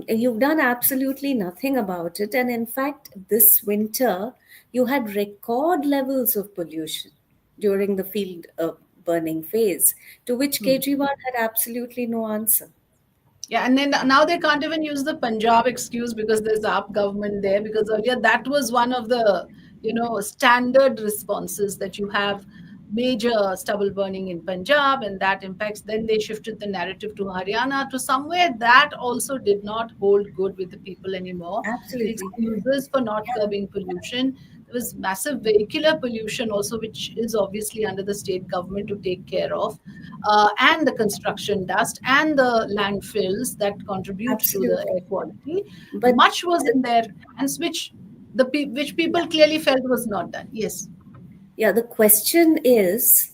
you've done absolutely nothing about it. And in fact, this winter, you had record levels of pollution during the field burning phase, to which Hmm. Kejriwal had absolutely no answer. Yeah, and then now they can't even use the Punjab excuse because there's AAP government there. Because earlier that was one of the standard responses, that you have major stubble burning in Punjab and that impacts. Then they shifted the narrative to Haryana, to somewhere that also did not hold good with the people anymore. The Absolutely. excuses for not Yeah. curbing pollution, There was massive vehicular pollution also, which is obviously under the state government to take care of, and the construction dust and the landfills that contribute to the air Absolutely. quality. But Much was in their hands, which which people clearly felt was not done. Yes. yeah, the question is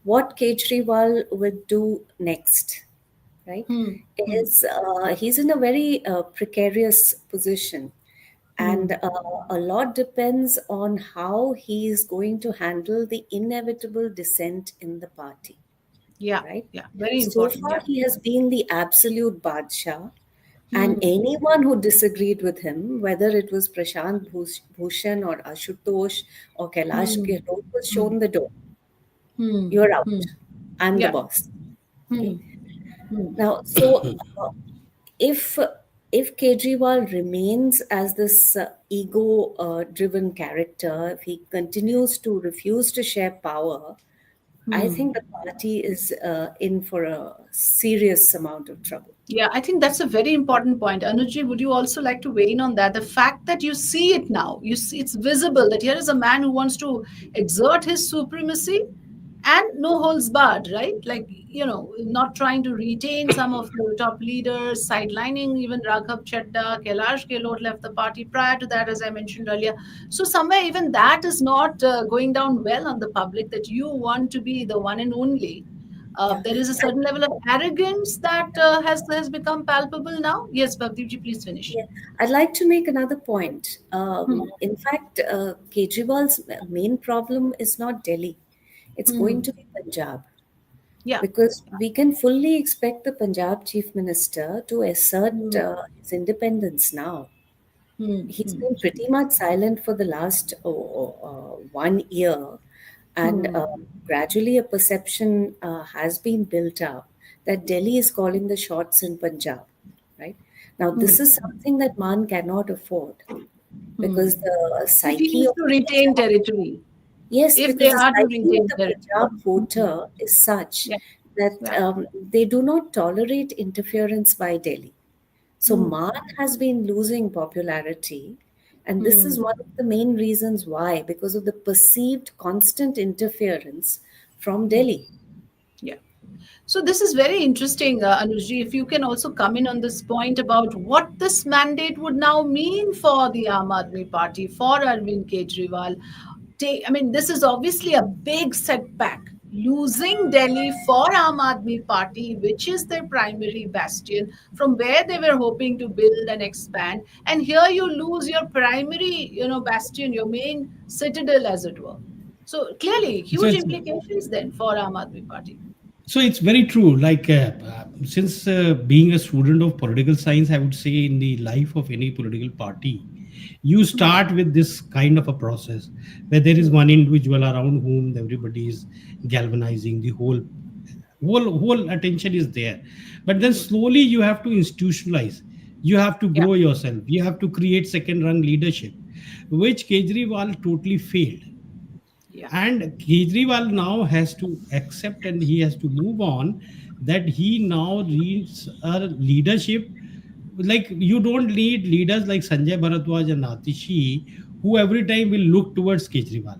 what Kejriwal would do next, right? Hmm. Hmm. Is he's in a very precarious position, Hmm. and a lot depends on how he is going to handle the inevitable dissent in the party, Yeah. right? Yeah. Very So important. far, Yeah. he has been the absolute Badshah, and Hmm. anyone who disagreed with him, whether it was Prashant Bhushan or Ashutosh or Kailash Hmm. Gehlot, was Hmm. shown the door. Hmm. You're out. Hmm. I'm the Yeah. boss. Hmm. Okay. Hmm. Now, so if if Kejriwal remains as this ego-driven character, if he continues to refuse to share power, I Hmm. think the party is in for a serious amount of trouble. Yeah, I think that's a very important point. Anuji, would you also like to weigh in on that? The fact that you see it now, you see it's visible that here is a man who wants to exert his supremacy and no holds barred, right? Like, not trying to retain some of the top leaders, sidelining even Raghav Chadda, Kailash Gehlot left the party prior to that, as I mentioned earlier. So somewhere even that is not going down well on the public, that you want to be the one and only. Yeah. There is a certain level of arrogance that has become palpable now. Yes, Bhavdeep please finish. Yeah, I'd like to make another point. Hmm. In fact, Kejriwal's main problem is not Delhi. It's going Hmm. to be Punjab, Yeah. because we can fully expect the Punjab chief minister to assert Hmm. his independence now. Hmm. He's Hmm. been pretty much silent for the last 1 year, and Hmm. gradually a perception has been built up that Delhi is calling the shots in Punjab. Right now, Hmm. this is something that Man cannot afford, Hmm. because the If he psyche needs of to the retain Punjab, territory, yes, if they because the are to psyche of retain the territory. Punjab Hmm. voter is such Yeah. that Yeah. they do not tolerate interference by Delhi. So Hmm. Maan has been losing popularity, and this Hmm. is one of the main reasons why, because of the perceived constant interference from Hmm. Delhi. Yeah. So this is very interesting, Anuji. If you can also come in on this point about what this mandate would now mean for the Aam Aadmi Party, for Arvind Kejriwal. I mean, this is obviously a big setback. Losing Delhi for Aam Aadmi Party, which is their primary bastion, from where they were hoping to build and expand, and here you lose your primary, bastion, your main citadel, as it were. So clearly, So huge it's implications then for Aam Aadmi Party. so it's very true. Like since being a student of political science, I would say in the life of any political party, you Hmm. start with this kind of a process where there is Hmm. one individual around whom everybody is galvanizing. The whole attention is there, but then Hmm. slowly you have to institutionalize. You have to Yeah. grow yourself. You have to create second rung leadership, which Kejriwal totally failed. Yeah. And Kejriwal now has to accept and he has to move on, that he now needs a leadership. Like, you don't need leaders like Sanjay Bharadwaj and Atishi who every time will look towards Kejriwal.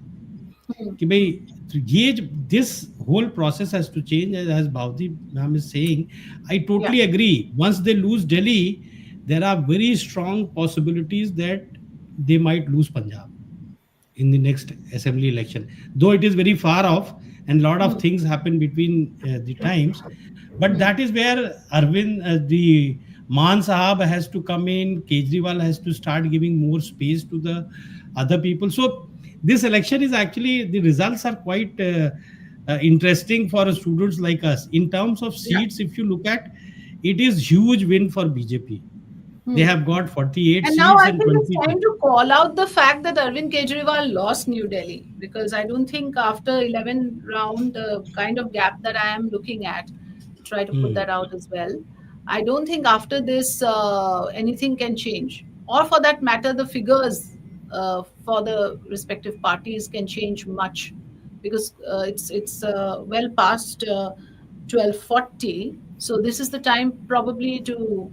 Hmm. कि भाई, this whole process has to change, as Bhavdeep ma'am is saying. I Yeah. totally agree. Once they lose Delhi, there are very strong possibilities that they might lose Punjab in the next assembly election, though it is very far off and lot of Hmm. things happen between the times. But Hmm. that is where Arvind, the Man Sahab has to come in. Kejriwal has to start giving more space to the other people. So this election is actually, the results are quite interesting for students like us. In terms of Yeah. seats, if you look at, it is huge win for BJP. They Hmm. have got 48 And now seats I and think it's 22. time to call out the fact that Arvind Kejriwal lost New Delhi, because I don't think after 11 round, the kind of gap that I am looking at, to try to put Hmm. that out as well. I don't think after this anything can change, or for that matter, the figures for the respective parties can change much, because it's well past 12:40. So this is the time probably to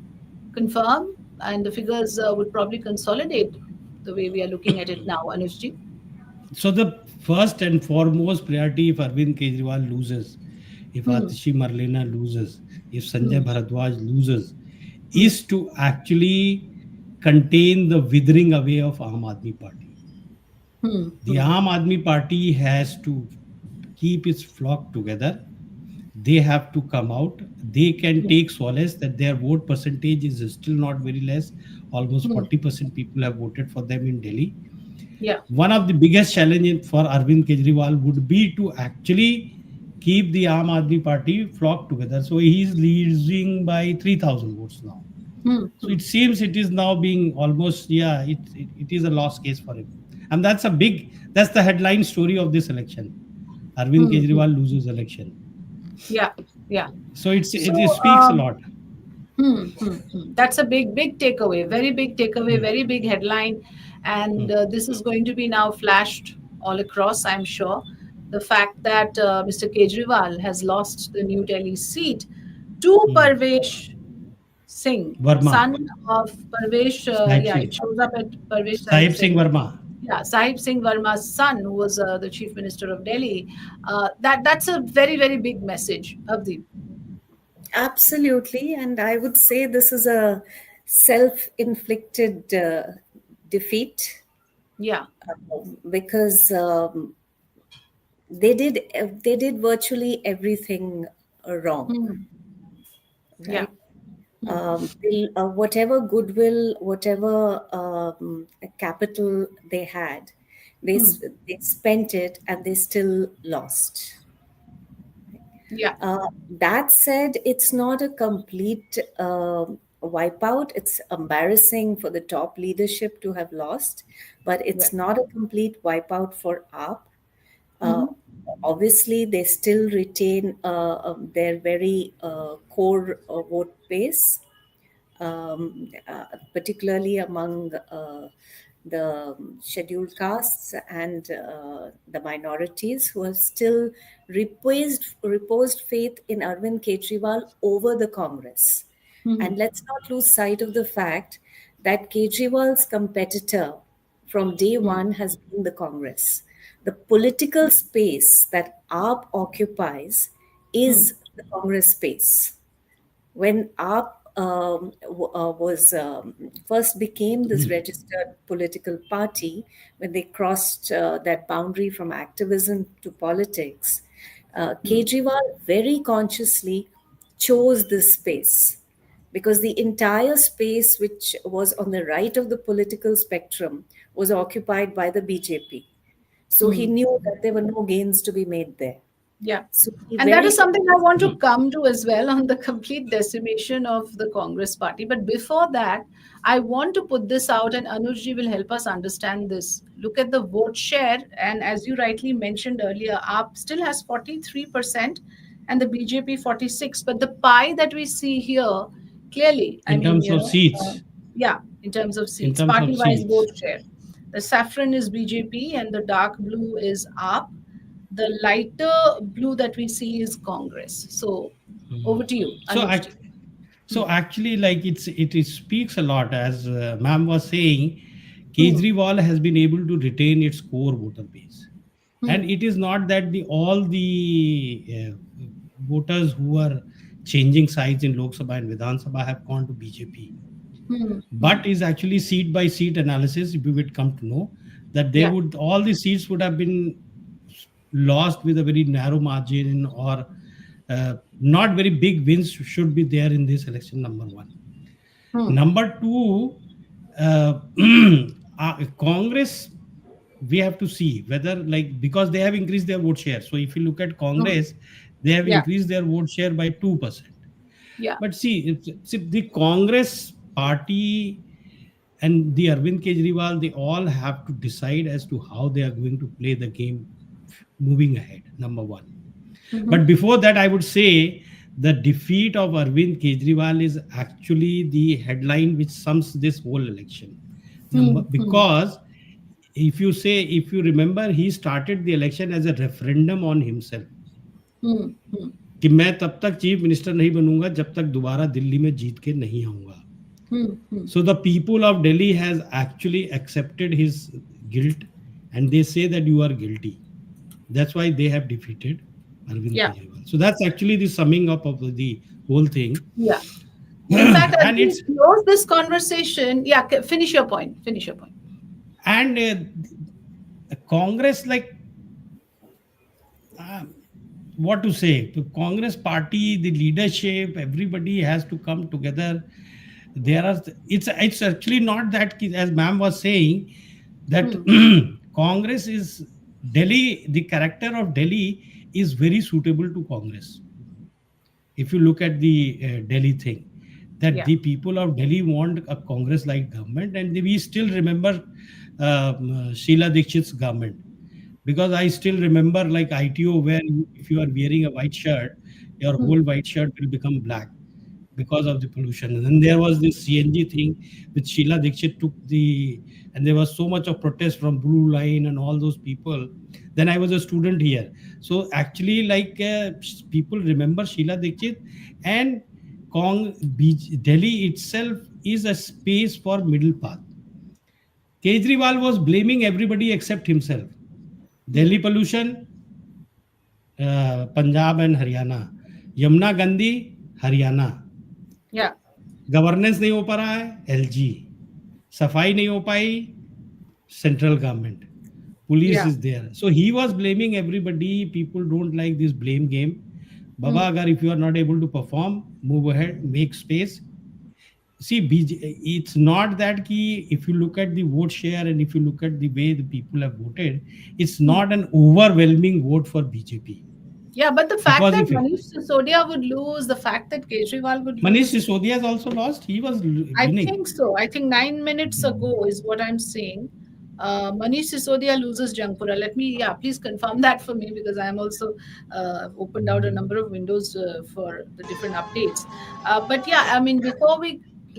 confirm, and the figures would probably consolidate the way we are looking at it now, Anushji? So the first and foremost priority, if Arvind Kejriwal loses, if Hmm. Atishi Marlena loses, if Sanjay Hmm. Bharadwaj loses, Hmm. is to actually contain the withering away of Aam Aadmi Party. Hmm. The Hmm. Aam Aadmi Party has to keep its flock together. They have to come out. They can Hmm. take solace that their vote percentage is still not very less. Almost Hmm. 40% people have voted for them in Delhi. Yeah. One of the biggest challenges for Arvind Kejriwal would be to actually keep the Aam Aadmi Party flock together. So he is losing by 3,000 votes now. Hmm. So Hmm. it seems it is now being almost, yeah, it is a lost case for him. And that's the headline story of this election. Arvind Hmm. Hmm. Kejriwal loses election. Yeah. Yeah. So So, it speaks a lot. That's a big takeaway, very big takeaway, Hmm, very big headline. hmm, And this is going to be now flashed all across, I'm sure. The fact that Mr. Kejriwal has lost the New Delhi seat to hmm. Parvesh Singh, Verma, son of Parvesh. Sahib Yeah, it Singh, shows up at Parvesh Sahib Sahib Singh Singh. Verma. Yeah, Sahib Singh Verma's son, who was the chief minister of Delhi. That's a very big message of the. Absolutely. And I would say this is a self inflicted defeat Yeah. because they did virtually everything wrong, Hmm. Yeah. right? Whatever goodwill, whatever capital they had, Hmm. they spent it and they still lost. Yeah. That said, it's not a complete wipeout. It's embarrassing for the top leadership to have lost, but it's Right. not a complete wipeout for AAP. Uh, Mm-hmm. Obviously, they still retain their very core vote base, particularly among the scheduled castes and the minorities who have still reposed faith in Arvind Kejriwal over the Congress. Mm-hmm. And let's not lose sight of the fact that Kejriwal's competitor from day one has been the Congress. The political space that AAP occupies Hmm. is the Congress space. When AAP was first became this registered political party, when they crossed that boundary from activism to politics, Kejriwal very consciously chose this space because the entire space which was on the right of the political spectrum was occupied by the BJP. So he Hmm. knew that there were no gains to be made there. Yeah. So he And that very is something I want to Hmm. come to as well on the complete decimation of the Congress party. But before that, I want to put this out, and Anujji will help us understand this. Look at the vote share. And as you rightly mentioned earlier, AAP still has 43% and the BJP 46. But the pie that we see here, clearly, I In mean, terms of seats, yeah, in terms of in seats, terms of party wise seats. vote share. The saffron is BJP and the dark blue is AAP. The lighter blue that we see is Congress. So over to you, So Anuj. act, so actually, like it speaks a lot, as ma'am was saying. Hmm. Kejriwal has been able to retain its core voter base, Hmm. and it is not that the all the voters who are changing sides in Lok Sabha and Vidhan Sabha have gone to BJP, Hmm. Hmm. but is actually seat by seat analysis. We would come to know that there Yeah. would all the seats would have been lost with a very narrow margin, or not very big wins should be there in this election. Number one. Hmm. Number two, Congress, we have to see whether, like, because they have increased their vote share. So if you look at Hmm. Congress, they have Yeah. increased their vote share by 2%. Yeah. But see, see, the Congress party and the Arvind Kejriwal, they all have to decide as to how they are going to play the game moving ahead. Number one. Mm-hmm. But before that, I would say the defeat of Arvind Kejriwal is actually the headline which sums this whole election. Hmm. Hmm. Because if you remember, he started the election as a referendum on himself. Hmm. Hmm. कि मैं तब तक chief minister नहीं बनूंगा जब तक दोबारा दिल्ली में जीत के नहीं आऊंगा. Hmm. Hmm. So the people of Delhi has actually accepted his guilt, and they say that you are guilty. That's why they have defeated Arvind Yeah. Kejriwal. So that's actually the summing up of the whole thing. Yeah. In fact, as And we it's close this conversation, yeah, finish your point. Finish your point. and Congress, like, uh, what to say, the Congress party, the leadership, everybody has to come together. There are, it's actually not that, as ma'am was saying, that Hmm. Congress is Delhi, the character of Delhi is very suitable to Congress. If you look at the Delhi thing, that Yeah. the people of Delhi want a Congress like government, and we still remember Sheila Dikshit's government, because I still remember, like, ITO, where if you are wearing a white shirt, your Hmm. whole white shirt will become black because of the pollution. And then there was this CNG thing which Sheila Dikshit took and there was so much of protest from Blue Line and all those people. Then I was a student here. So actually, like, people remember Sheila Dikshit, and Delhi itself is a space for middle path. Kejriwal was blaming everybody except himself. Hmm. Delhi pollution, Punjab and Haryana. Yamuna Gandhi, Haryana. Yeah. Governance नहीं हो पा रहा है, LG. सफाई नहीं हो पाई, central government. Police Yeah. is there. So he was blaming everybody. People don't like this blame game. Baba, Hmm. agar if you are not able to perform, move ahead, make space. See, it's not that ki, if you look at the vote share and if you look at the way the people have voted, it's Hmm. not an overwhelming vote for BJP. Yeah, but the fact Because that if Manish Sisodia would lose, the fact that Kejriwal would Manish lose, Sisodia has also lost, he was I winning. think so. I think 9 minutes ago is what I'm saying. Manish Sisodia loses Jangpura. Let me, yeah, please confirm that for me, because I am also opened out a number of windows for the different updates. But yeah, I mean, before we,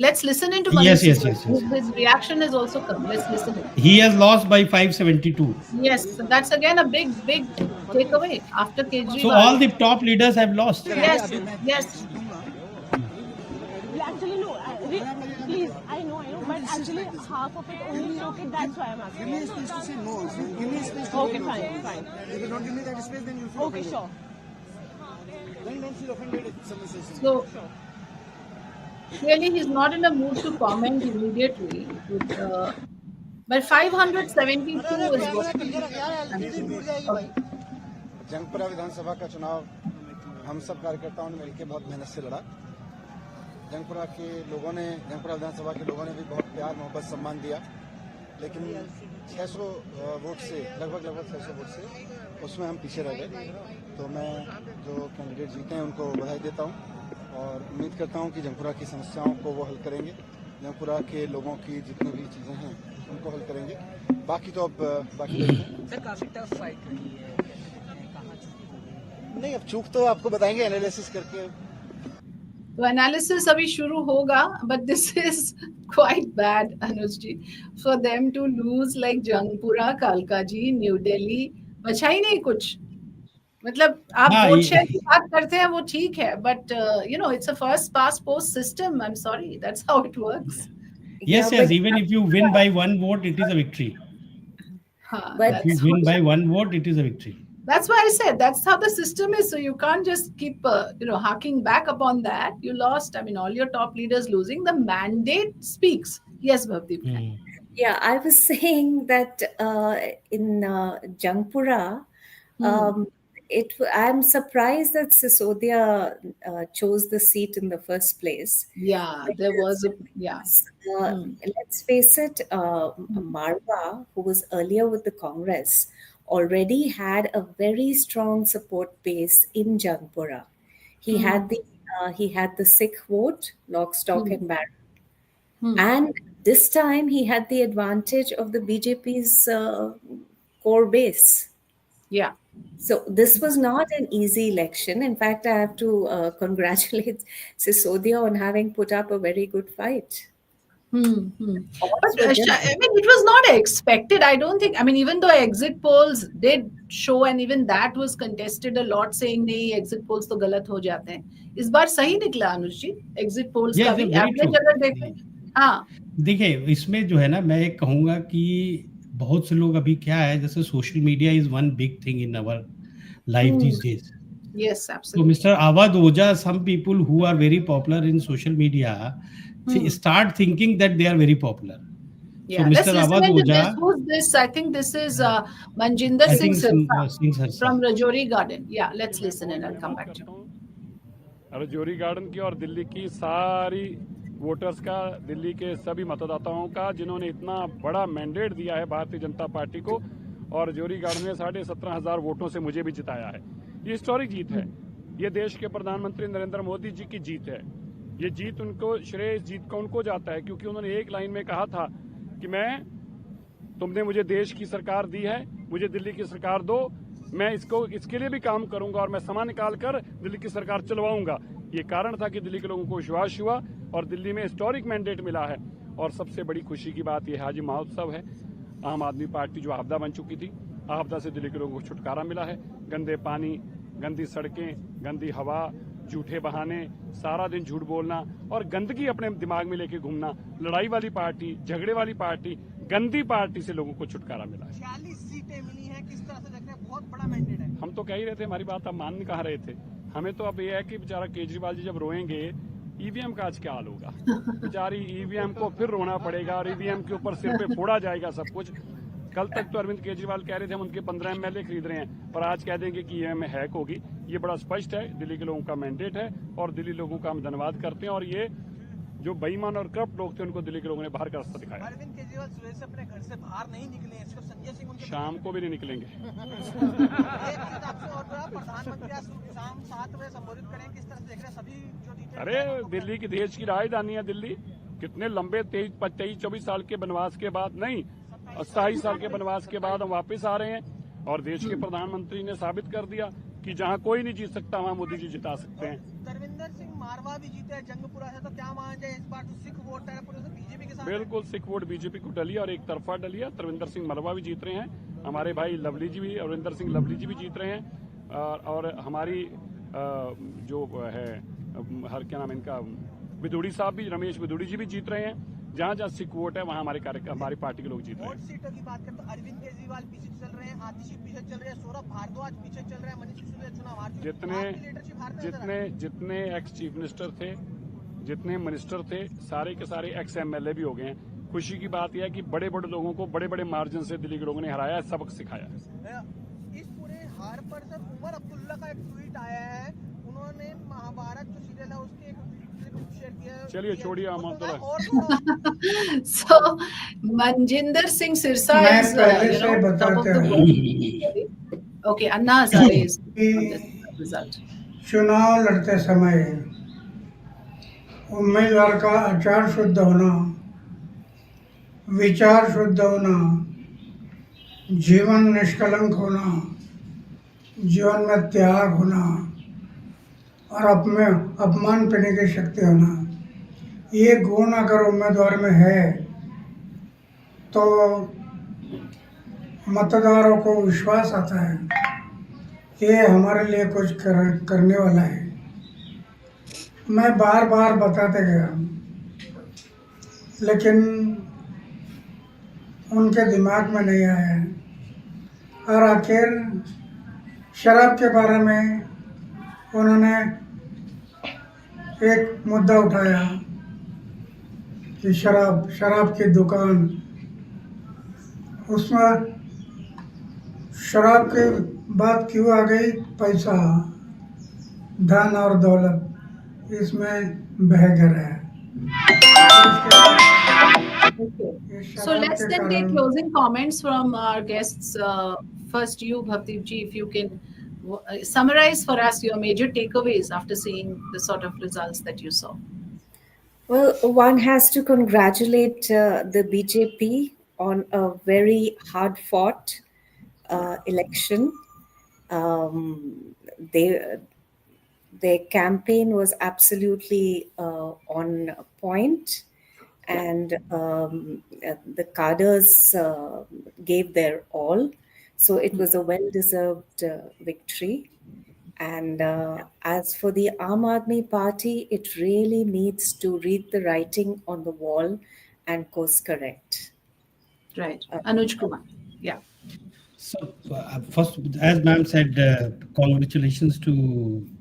let's listen into Yes, Manish yes, Sisodia. yes, yes. His reaction has also come. Let's listen in. He has lost by 572. Yes, so that's again a big, big takeaway after So Kejriwal. all the top leaders have lost. Yes, yes. Actually, no. Please, I know, but actually half of it only took it. That's why I'm asking. Give me a space to say no. Give me a space to Okay, say no. fine. If you don't give me that space, then you'll feel Okay, offended. sure. Then don't feel offended if someone says something. So clearly, he's not in a mood to comment immediately. But 572 is what I'm saying. Okay. Jangpura विधानसभा का चुनाव हम सब कार्यकर्ताओं ने मिलकर बहुत मेहनत से लड़ा. जंगपुरा के लोगों ने, जंगपुरा विधानसभा के लोगों ने भी बहुत प्यार मोहब्बत सम्मान दिया, लेकिन 600 वोट से, लगभग 600 वोट से उसमें हम पीछे रह गए. तो मैं जो कैंडिडेट जीते हैं उनको बधाई देता हूं और उम्मीद करता हूं कि जंगपुरा की समस्याओं को वो हल करेंगे. जंगपुरा के लोगों की जितनी भी चीज़ें हैं उनको हल करेंगे. बाकी तो अब बाकी काफी टफ फाइट रही है. नहीं, अब चूक तो आपको बताएंगे एनालिसिस करके. तो एनालिसिस अभी शुरू होगा, but this is quite bad Anuj ji, for them to lose like Jangpura, कालका जी, न्यू दिल्ली. बचा ही नहीं कुछ. मतलब आप हाँ, वोट ये- शेयर की बात करते हैं, वो ठीक है, but you know it's a first pass post system. I am sorry, that's how it works. Yes, Yeah, yes. but- Even if you win by one vote, it is a victory. हाँ, But- If you that's win what- by one vote, it is a victory. That's why I said that's how the system is. So you can't just keep, harking back upon that. You lost. I mean, all your top leaders losing. The mandate speaks. Yes, Bhavdeep. Hmm. Yeah, I was saying that in Jangpura, um, I'm surprised that Sisodia chose the seat in the first place. Yeah, there was a yeah. Let's face it, Marwa, who was earlier with the Congress, already had a very strong support base in Jangpura. He had the Sikh vote, lock, stock, and barrel. And this time he had the advantage of the BJP's core base. Yeah. So this was not an easy election. In fact, I have to congratulate Sisodia on having put up a very good fight. But I mean, it was not expected. I don't think. I mean, even though exit polls did show, and even that was contested a lot, saying नहीं exit polls तो गलत हो जाते हैं. इस बार सही निकला अनुज जी. Exit polls Yes, का भी very average true. अगर देखें. हाँ देखिए इसमें जो है ना, मैं एक कहूँगा कि बहुत से लोग अभी क्या है, जैसे social media is one big thing in our life Hmm. these days. Yes, So absolutely. Mr. Awad Oja, some people who are very popular in social media start thinking that they are very popular. So Yeah, let's Mr. listen Awad into Oja, this. Who's this? I think this is Manjinder I Singh think Sirsa Singh Sarsa. from Rajouri Garden. Yeah, let's listen and I'll come back to you. Rajouri garden की और दिल्ली की सारी voters का, दिल्ली के सभी मतदाताओं का जिन्होंने इतना बड़ा मैंडेट दिया है भारतीय जनता पार्टी को, और रजौरी गार्डन में 17,500 वोटों से मुझे भी जिताया है। ये हिस्टोरिक जीत है, ये देश के प्रधानमंत्री नरेंद्र मोदी जी की जीत है। ये जीत उनको, श्रेय इस जीत का उनको जाता है, क्योंकि उन्होंने एक लाइन में कहा था कि तुमने मुझे देश की सरकार दी है, मुझे दिल्ली की सरकार दो, मैं इसके लिए भी काम करूंगा और मैं समय निकाल कर दिल्ली की सरकार चलवाऊंगा। ये कारण था कि दिल्ली के लोगों को विश्वास हुआ और दिल्ली में हिस्टोरिक मैंडेट मिला है। और सबसे बड़ी खुशी की बात यह आज महोत्सव है। आम आदमी पार्टी जो आपदा बन चुकी थी, आपदा से दिल्ली के लोगों को छुटकारा मिला है। गंदे पानी, गंदी सड़कें, गंदी हवा, झूठे बहाने, सारा दिन झूठ बोलना और गंदगी अपने दिमाग में लेके घूमना, लड़ाई वाली पार्टी, झगड़े वाली पार्टी, गंदी पार्टी से लोगों को छुटकारा मिला है। 46 सीटें मिली हैं, किस तरह से देख रहे हैं? बहुत बड़ा मैंडेट है। हम तो कह ही रहे थे, हमारी बात आप मान नहीं कहा रहे थे। हमें तो अब ये है कि बेचारा केजरीवाल जी जब रोएंगे, ईवीएम का आज क्या हाल होगा। बेचारी ईवीएम को फिर रोना पड़ेगा और ईवीएम के ऊपर सिर पे फोड़ा जाएगा सब कुछ। कल तक तो अरविंद केजरीवाल कह रहे थे हम उनके 15 एमएलए खरीद रहे हैं, पर आज कह देंगे कि ईवीएम में हैक होगी। ये बड़ा स्पष्ट है, दिल्ली के लोगों का मैंडेट है और दिल्ली लोगों का हम धन्यवाद करते हैं। और ये जो बेईमान और करप्ट लोग थे, उनको दिल्ली के लोगों ने बाहर का रास्ता दिखाया। अरविंद केजरीवाल सुबह से अपने घर से बाहर नहीं निकले हैं, सिर्फ संजय सिंह उनके शाम को भी नहीं निकलेंगे। एक चीज आपसे और बड़ा, प्रधानमंत्री आज शाम 7 बजे संबोधित करें, किस तरह से देख रहे हैं सभी जो डिटेल? अरे दिल्ली की देश की राजधानी है दिल्ली। कितने लंबे 23-24 साल के वनवास के बाद, नहीं 27 साल के वनवास के बाद हम वापस आ रहे हैं और देश के प्रधानमंत्री ने साबित कर दिया कि जहां कोई नहीं जीत सकता वहां मोदी जी जिता सकते हैं। धर्मेंद्र सिंह मारवा भी जीते हैं जंगपुरा से, तो क्या माना जाए इस बार जो सिख वोट है पूरे बीजेपी के साथ? बिल्कुल, सिख वोट बीजेपी को डली और एक तरफा डली है। धर्मेंद्र सिंह मरवा भी जीत रहे हैं, हमारे भाई लवली जी भी, अरविंदर सिंह लवली जी भी जीत रहे हैं और हमारी जो है क्या नाम इनका, विदुड़ी साहब भी, रमेश विदुड़ी जी भी जीत रहे हैं। जहाँ जहाँ सिख वोट है वहाँ हमारी पार्टी के लोग जीत रहे हैं। वोट सीटों की बात करें तो अरविंद केजरीवाल पीछे चल रहे हैं, आतिशी पीछे चल रहे हैं, सौरभ भारद्वाज पीछे चल रहे हैं, मनीष सिसोदिया चुनाव हार चुके हैं। जितने एक्स चीफ मिनिस्टर थे, जितने मिनिस्टर थे, सारे के सारे एक्स एमएलए भी हो गए हैं। खुशी की बात यह है कि बड़े बड़े लोगों को बड़े बड़े मार्जिन से दिल्ली के लोगों ने हराया है, सबक सिखाया है। इस पूरे हार पर सर उमर अब्दुल्ला का एक ट्वीट आया है, उन्होंने महाभारत जो सीरियल है उसके एक क्लिप शेयर किया है। चलिए छोड़िए So Manjinder Singh Sirsa is top of the world. Okay, Anna Hazare is on this result. चुनाव लड़ते समय उम्मीदवार का आचार शुद्ध होना, विचार शुद्ध होना, जीवन निष्कलंक होना, जीवन में त्याग होना और अपमान पीने की शक्ति होना, ये गुण अगर उम्मीदवार में है तो मतदारों को विश्वास आता है कि ये हमारे लिए कुछ करने वाला है। मैं बार बार बताते गया, लेकिन उनके दिमाग में नहीं आया और आखिर शराब के बारे में उन्होंने एक मुद्दा उठाया कि शराब की दुकान, उसमें शराब की बात क्यों आ गई? पैसा, धन और दौलत इसमें बह गया है। So let's then take closing comments from our guests. First, you, Bhavdeep ji, if you can summarize for us your major takeaways after seeing the sort of results that you saw. Well, one has to congratulate the BJP on a very hard-fought election. Their campaign was absolutely on point, and the cadres gave their all. So it was a well-deserved victory. And as for the Aam Aadmi Party, it really needs to read the writing on the wall and course correct. Right. Anuj Kumar. Yeah. So, first, as ma'am said, congratulations to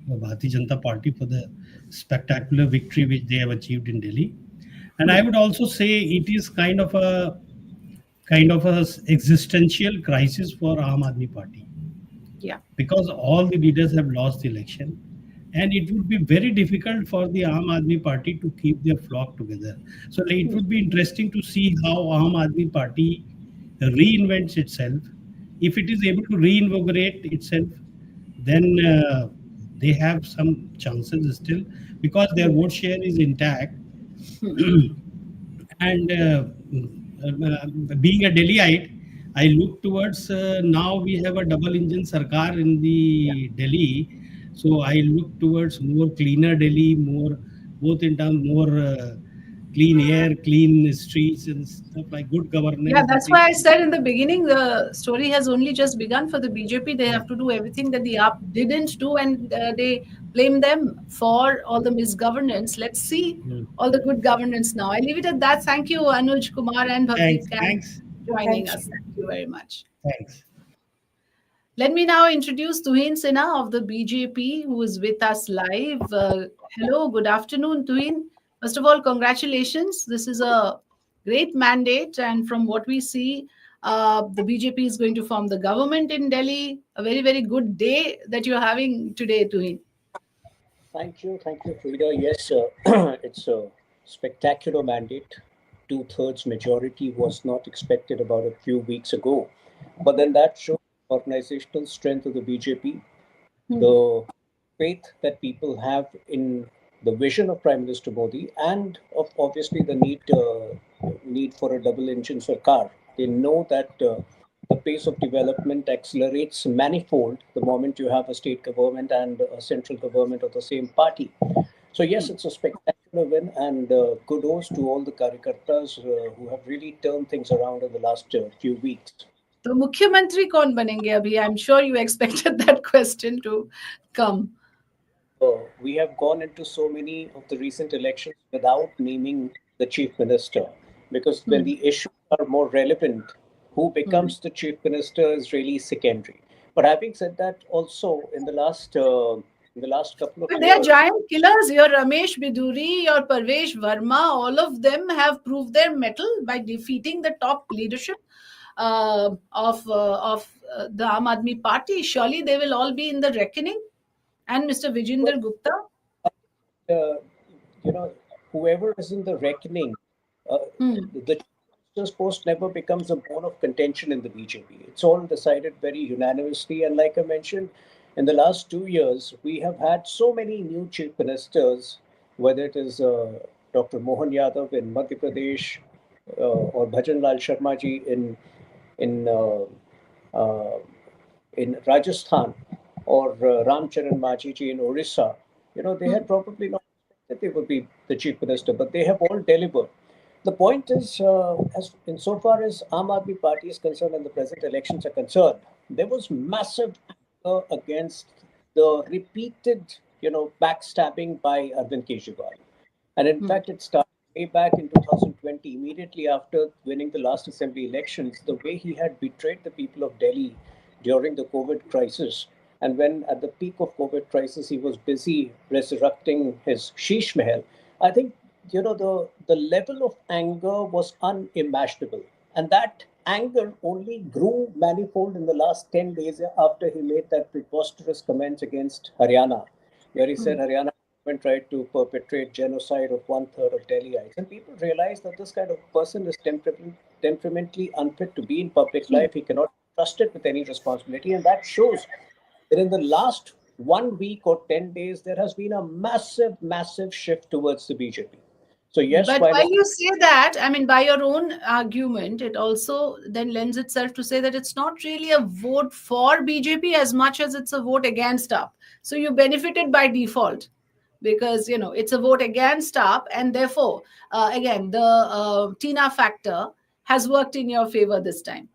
Bharatiya Janata Party for the spectacular victory which they have achieved in Delhi. And I would also say it is kind of a existential crisis for Aam Aadmi Party, Yeah. because all the leaders have lost the election, and it would be very difficult for the Aam Aadmi Party to keep their flock together. So it would be interesting to see how Aam Aadmi Party reinvents itself. If it is able to reinvigorate itself, then they have some chances still, because their vote share is intact. And being a Delhiite, I look towards, now we have a double engine sarkar in the Delhi. So I look towards more cleaner Delhi, more, both in terms more clean air, clean streets, and stuff like good Yeah, governance. The that's thing. why I said in the beginning the story has only just begun for the BJP. They have to do everything that the AAP didn't do, and they blame them for all the misgovernance. Let's see Mm. all the good governance now. I leave it at that. Thank you, Anuj Kumar and Bhavdeep Thanks, Kang, thanks, joining Thank us. you. Thank you very much. thanks. Let me now introduce Tuhin Sinha of the BJP, who is with us live. Hello, good afternoon, Tuhin. First of all, congratulations. This is a great mandate, and from what we see, the BJP is going to form the government in Delhi. A very, very good day that you're having today, Tuhin. Thank you, Frida. Yes, it's a spectacular mandate. Two-thirds majority was not expected about a few weeks ago. But then that shows organizational strength of the BJP, the faith that people have in the vision of Prime Minister Modi, and of obviously the need for a double-engine sarkar. They know that the pace of development accelerates manifold the moment you have a state government and a central government of the same party. So yes, it's a spectacular win, and kudos to all the Karyakartas who have really turned things around in the last few weeks. तो मुख्यमंत्री कौन बनेंगे अभी? I'm sure you expected that question to come. We have gone into so many of the recent elections without naming the chief minister, because when the issues are more relevant, who becomes the chief minister is really secondary. But having said that, also in the last couple of But years, they are giant killers. Your Ramesh Biduri, your Parvesh Verma, all of them have proved their mettle by defeating the top leadership of the Aam Aadmi Party. Surely they will all be in the reckoning. And Mr. Vijinder Gupta. uh, whoever is in the reckoning, the minister's post never becomes a bone of contention in the BJP. It's all decided very unanimously. And like I mentioned, in the last 2 years, we have had so many new chief ministers, whether it is Dr. Mohan Yadav in Madhya Pradesh or Bhajan Lal Sharma ji in uh, uh, in Rajasthan, or Ram Charan Maji ji in Orissa. They had probably not expected they would be the chief minister, but they have all delivered. The point is, as insofar as Aam Aadmi Party is concerned and the present elections are concerned, there was massive anger against the repeated, backstabbing by Arvind Kejriwal. And in fact, it started way back in 2020, immediately after winning the last assembly elections, the way he had betrayed the people of Delhi during the COVID crisis. And when at the peak of COVID crisis, he was busy resurrecting his Sheesh Mahal, I think, the level of anger was unimaginable. And that anger only grew manifold in the last 10 days after he made that preposterous comment against Haryana, where he said Haryana government tried to perpetrate genocide of one-third of Delhiites. And people realize that this kind of person is temperamentally unfit to be in public life. He cannot be trusted with any responsibility. And that shows that in the last 1 week or 10 days, there has been a massive, massive shift towards the BJP. So yes, But while while you say that, I mean, by your own argument, it also then lends itself to say that it's not really a vote for BJP as much as it's a vote against UP. So you benefited by default because, it's a vote against UP. And therefore, again, the Tina factor has worked in your favor this time.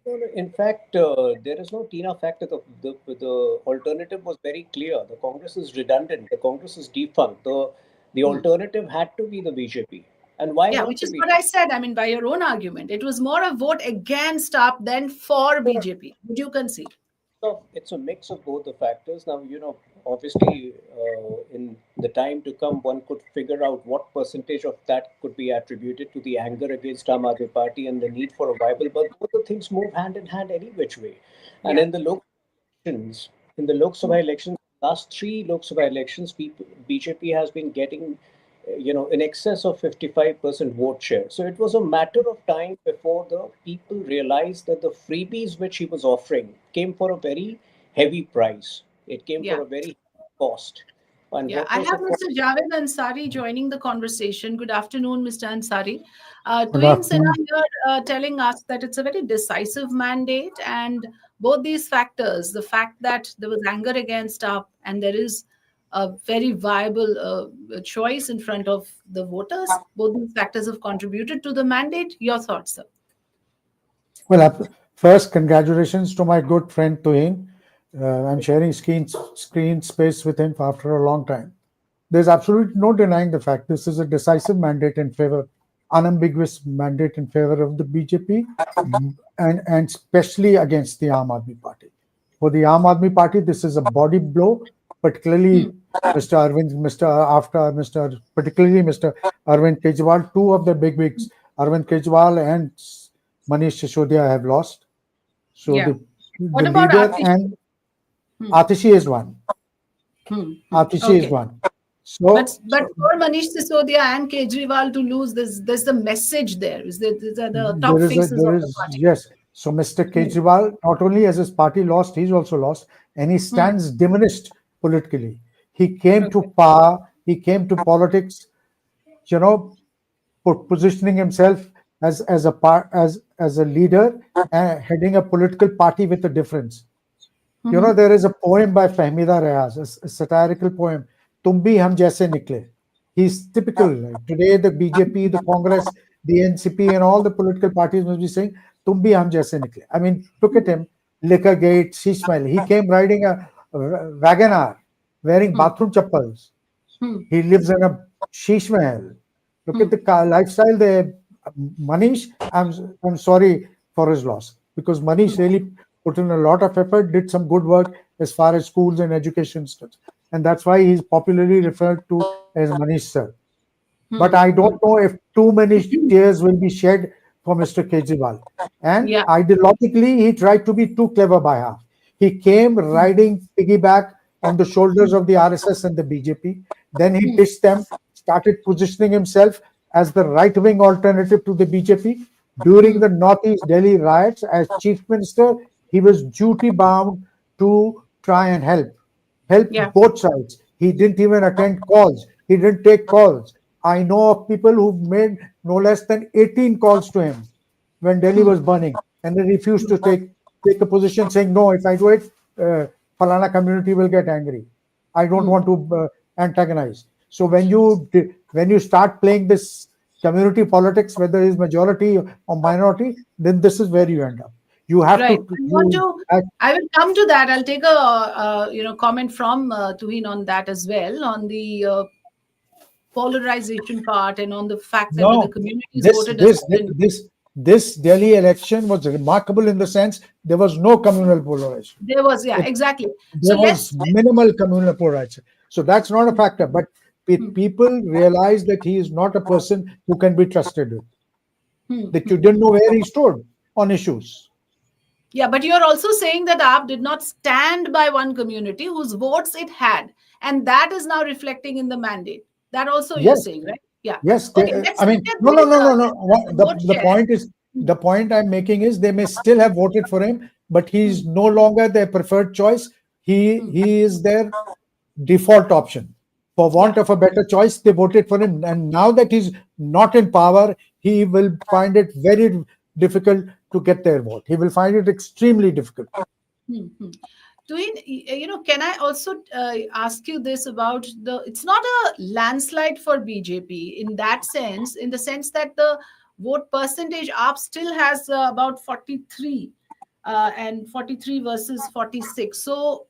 No, no, in fact, there is no Tina factor. The alternative was very clear. The Congress is redundant. The Congress is defunct. The alternative had to be the BJP. And why Yeah, not which the is what I said. I mean, by your own argument, it was more a vote against AAP than for BJP? BJP. Would you concede? So it's a mix of both the factors. Now, obviously, in the time to come, one could figure out what percentage of that could be attributed to the anger against Aam Aadmi Party and the need for a viable. But both the things move hand in hand any which way. And Yeah. in the local elections, in the Lok Sabha elections, last three Lok Sabha elections, BJP has been getting, in excess of 55% vote share. So it was a matter of time before the people realized that the freebies which he was offering came for a very heavy price. It came Yeah. for a very cost. And Yeah, what I was have the cost? Mr. Javed Ansari joining the conversation. Good afternoon, Mr. Ansari. Good Tuin Sinha afternoon. here telling us that it's a very decisive mandate, and both these factors, the fact that there was anger against UP and there is a very viable choice in front of the voters, both these factors have contributed to the mandate. Your thoughts, sir? Well, first, congratulations to my good friend Tuin. I'm sharing screen space with him after a long time. There's absolutely no denying the fact this is a decisive mandate in favor, unambiguous mandate in favor of the BJP, and especially against the Aam Aadmi Party. For the Aam Aadmi Party, this is a body blow, particularly particularly Mr. Arvind Kejriwal. Two of the big wigs, Arvind Kejriwal and Manish Sisodia, have lost. So Yeah. the What about leader Atish? and Atishi is one. Atishi is Okay. one. So, But for Manish Sisodia and Kejriwal to lose, there's the message there. These are the top faces of the party. yes. So Mr. Kejriwal, not only has his party lost, he's also lost, and he stands diminished politically. He came to power, he came to politics, positioning himself as a leader and heading a political party with a difference. There is a poem by Fahmida Riaz, a satirical poem, Tum bhi hum jaise nikle. He's typical. Like, today, the BJP, the Congress, the NCP, and all the political parties must be saying, Tum bhi hum jaise nikle. I mean, look at him, liquor gate, sheesh mahal. He came riding a Wagoner, wearing bathroom chappals. He lives in a sheesh mahal. Look at the lifestyle there. Manish, I'm sorry for his loss, because Manish really put in a lot of effort, did some good work as far as schools and education stuff. And that's why he's popularly referred to as Manish sir. But I don't know if too many tears will be shed for Mr. Kejriwal. And ideologically, he tried to be too clever by half. He came riding piggyback on the shoulders of the RSS and the BJP. Then he ditched them, started positioning himself as the right-wing alternative to the BJP. During the Northeast Delhi riots, as chief minister, he was duty-bound to try and help both sides. He didn't even attend calls. He didn't take calls. I know of people who've made no less than 18 calls to him when Delhi was burning, and they refused to take a position, saying, no, if I do it, Falana community will get angry. I don't want to antagonize. So when you start playing this community politics, whether it's majority or minority, then this is where you end up. You have Right. to. I will come to that. I'll take a comment from Tuhin on that as well, on the polarization part and on the fact that the communities voted this Delhi election was remarkable in the sense there was no communal polarization. There was, exactly. There was minimal communal polarization. So that's not a factor. But people realize that he is not a person who can be trusted with. That you didn't know where he stood on issues. Yeah, but you're also saying that AAP did not stand by one community whose votes it had. And that is now reflecting in the mandate. That also you're saying, right? Yeah. Yes. Okay, I mean, no. The point I'm making is they may still have voted for him, but he's no longer their preferred choice. He is their default option. For want of a better choice, they voted for him. And now that he's not in power, he will find it very difficult to get their vote. He will find it extremely difficult. Tuhin, can I also ask you this about it's not a landslide for BJP in that sense, in the sense that the vote percentage AAP still has about 43. and 43 versus 46. So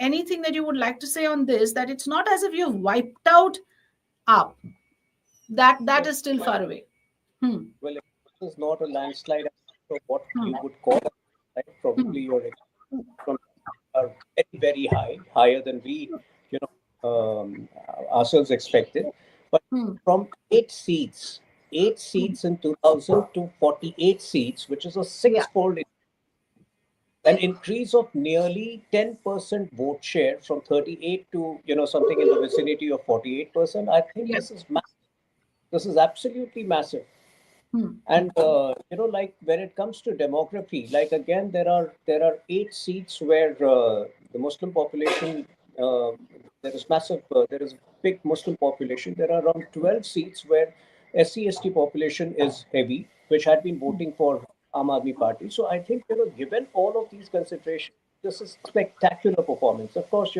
anything that you would like to say on this, that it's not as if you've wiped out up, that is still far away. Well, it is not a landslide of what you would call a landslide. Probably your expectations are very, very high, higher than we, ourselves expected. But from 8 seats in 2000 to 48 seats, which is a six-fold an increase of nearly 10% vote share from 38 to something in the vicinity of 48%. I think this is massive. This is absolutely massive. And like when it comes to demography, like again, there are 8 seats where the Muslim population there is massive. There is big Muslim population. There are around 12 seats where SC/ST population is heavy, which had been voting for Aam Aadmi Party. So I think given all of these considerations, this is spectacular performance. Of course,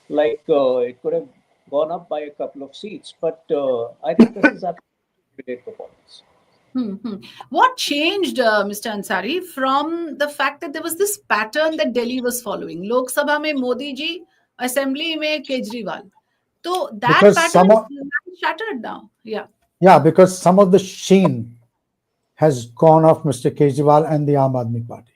like it could have gone up by a couple of seats, but I think this is absolutely great performance. What changed, Mr. Ansari, from the fact that there was this pattern that Delhi was following? Lok Sabha mein Modi ji, Assembly mein Kejriwal. So that Because pattern is shattered now. Yeah, because some of the sheen has gone off Mr. Kejriwal and the Aam Aadmi Party.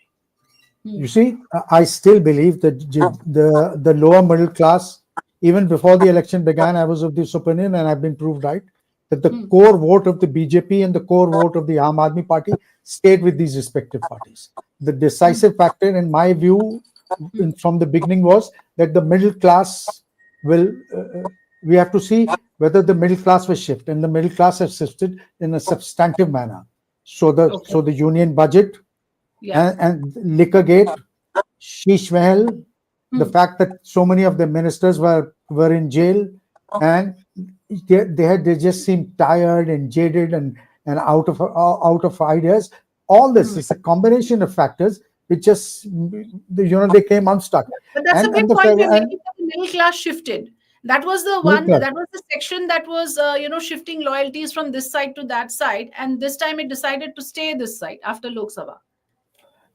You see, I still believe that the lower middle class, even before the election began, I was of this opinion, and I've been proved right, that the core vote of the BJP and the core vote of the Aam Aadmi Party stayed with these respective parties. The decisive factor, in my view, from the beginning was that the middle class will, we have to see whether the middle class will shift, and the middle class has shifted in a substantive manner. So the union budget and Liquorgate, Sheesh Mahal, the fact that so many of the ministers were in jail, and they just seemed tired and jaded and out of ideas. All this is a combination of factors which just they came unstuck. But that's a big point you're making. The middle class shifted. That was the one. That was the section that was shifting loyalties from this side to that side, and this time it decided to stay this side after Lok Sabha.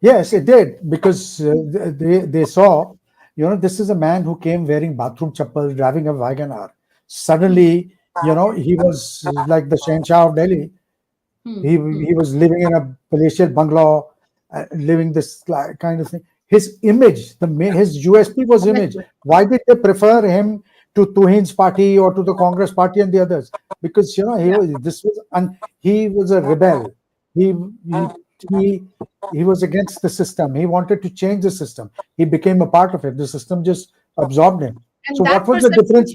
Yes, it did, because they saw, this is a man who came wearing bathroom chappal, driving a Wagon-R. Suddenly, he was like the Shahenshah of Delhi. He was living in a palatial bungalow, living this kind of thing. His image, his USP was image. Why did they prefer him to Tuhin's party or to the Congress party and the others? Because he was a rebel. He was against the system. He wanted to change the system. He became a part of it. The system just absorbed him. And so what was the difference?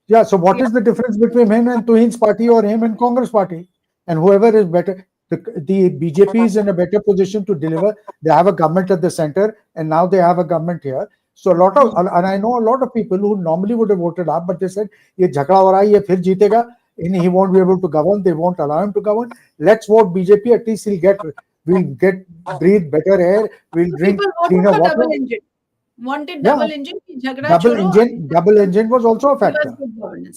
Yeah. So what is the difference between him and Tuhin's party or him and Congress party? And whoever is better, the BJP is in a better position to deliver. They have a government at the center, and now they have a government here. So and I know a lot of people who normally would have voted up, but they said, "Ye jhagda ho raha hai, ye phir jeetega, and he won't be able to govern. They won't allow him to govern. Let's vote BJP. At least we'll breathe better air. We'll drink cleaner water." Double engine. Wanted double engine. Double engine was also a factor.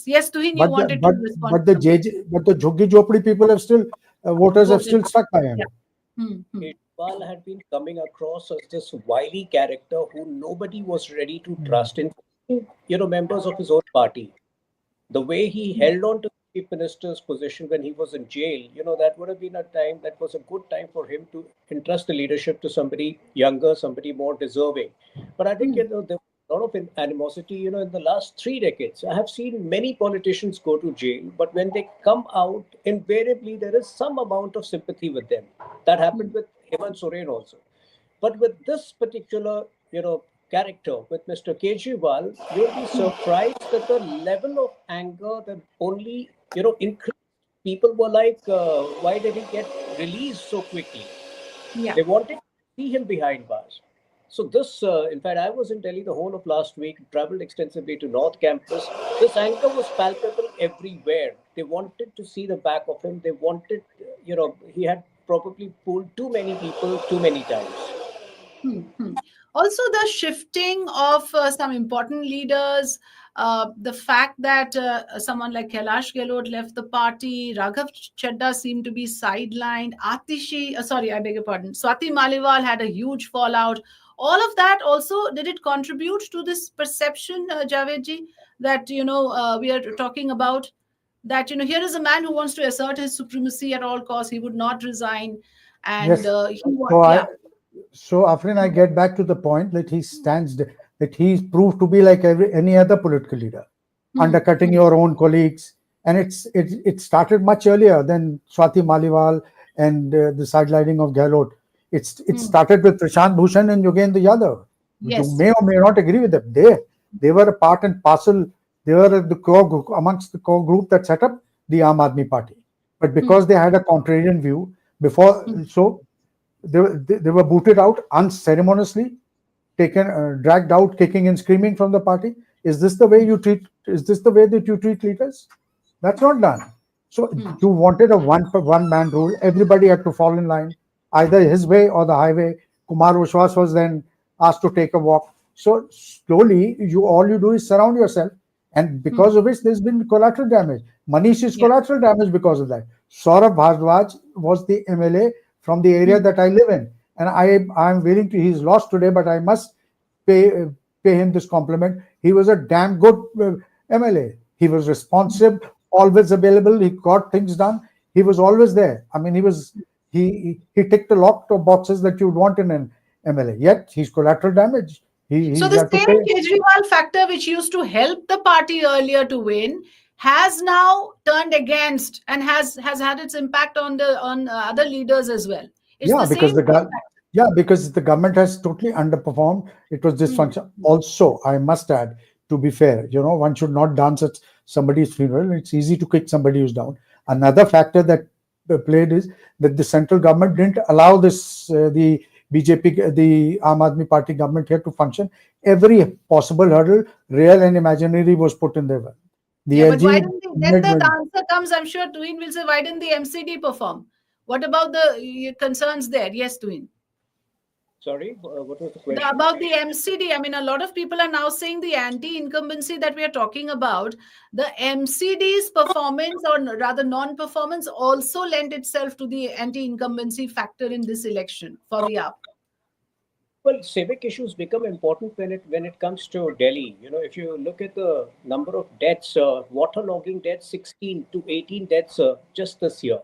Yes, Tuhin, you wanted to respond. But the Jhuggi Jhopdi people have still voters have still stuck by him. Kejriwal had been coming across as this wily character who nobody was ready to trust, including members of his own party. The way he held on to the chief minister's position when he was in jail, that would have been a time that was a good time for him to entrust the leadership to somebody younger, somebody more deserving. But I think there was a lot of animosity, in the last 3 decades. I have seen many politicians go to jail, but when they come out, invariably there is some amount of sympathy with them. That happened with Hemant Soren also. But with this particular, character, with Mr. Kejriwal, you'll be surprised that the level of anger that only, increased. People were like, why did he get released so quickly? They wanted to see him behind bars. So this, in fact, I was in Delhi the whole of last week, traveled extensively to North Campus. This anger was palpable everywhere. They wanted to see the back of him. They wanted, he had probably pulled too many people too many times. Also, the shifting of some important leaders, the fact that someone like Kailash Gehlot left the party, Raghav Chadda seemed to be sidelined, I beg your pardon, Swati Maliwal had a huge fallout. All of that also, did it contribute to this perception, Javed that, we are talking about? That, here is a man who wants to assert his supremacy at all costs. He would not resign. And Yes. So yeah. Afrin, I get back to the point that that he's proved to be like any other political leader, undercutting your own colleagues. And it started much earlier than Swati Maliwal and the sidelining of Gehlot. It started with Prashant Bhushan and Yogendra Yadav. Yes. You may or may not agree with them. They were a part and parcel. They were the core group, amongst the core group that set up the Aam Aadmi Party. But because they had a contrarian view before, so they were booted out unceremoniously, dragged out, kicking and screaming from the party. Is this the way you treat? Is this the way that you treat leaders? That's not done. So you wanted a one man rule. Everybody had to fall in line, either his way or the highway. Kumar Vishwas was then asked to take a walk. So slowly, all you do is surround yourself, and because of which there's been collateral damage. Manish is collateral damage because of that. Saurabh Bhardwaj was the MLA from the area that I live in, and I'm willing to. He's lost today, but I must pay him this compliment. He was a damn good MLA. He was responsive, always available. He got things done. He was always there. I mean, he ticked a lot of boxes that you'd want in an MLA. Yet he's collateral damage. So the same Kejriwal factor, which used to help the party earlier to win, has now turned against and has had its impact on other leaders as well. It's because the government has totally underperformed. It was dysfunction. Also, I must add, to be fair, one should not dance at somebody's funeral. It's easy to kick somebody who's down. Another factor that played is that the central government didn't allow the BJP, the Aam Aadmi Party government here to function. Every possible hurdle, real and imaginary, was put in their way. But why then the answer comes, I'm sure Tuhin will say, why didn't the MCD perform? What about the concerns there? Yes, Tuhin. Sorry, what was the question? About the MCD, I mean, a lot of people are now saying the anti-incumbency that we are talking about, the MCD's performance, or rather non-performance, also lent itself to the anti-incumbency factor in this election for the AAP. Well, civic issues become important when it comes to Delhi. If you look at the number of deaths, waterlogging deaths, 16 to 18 deaths just this year.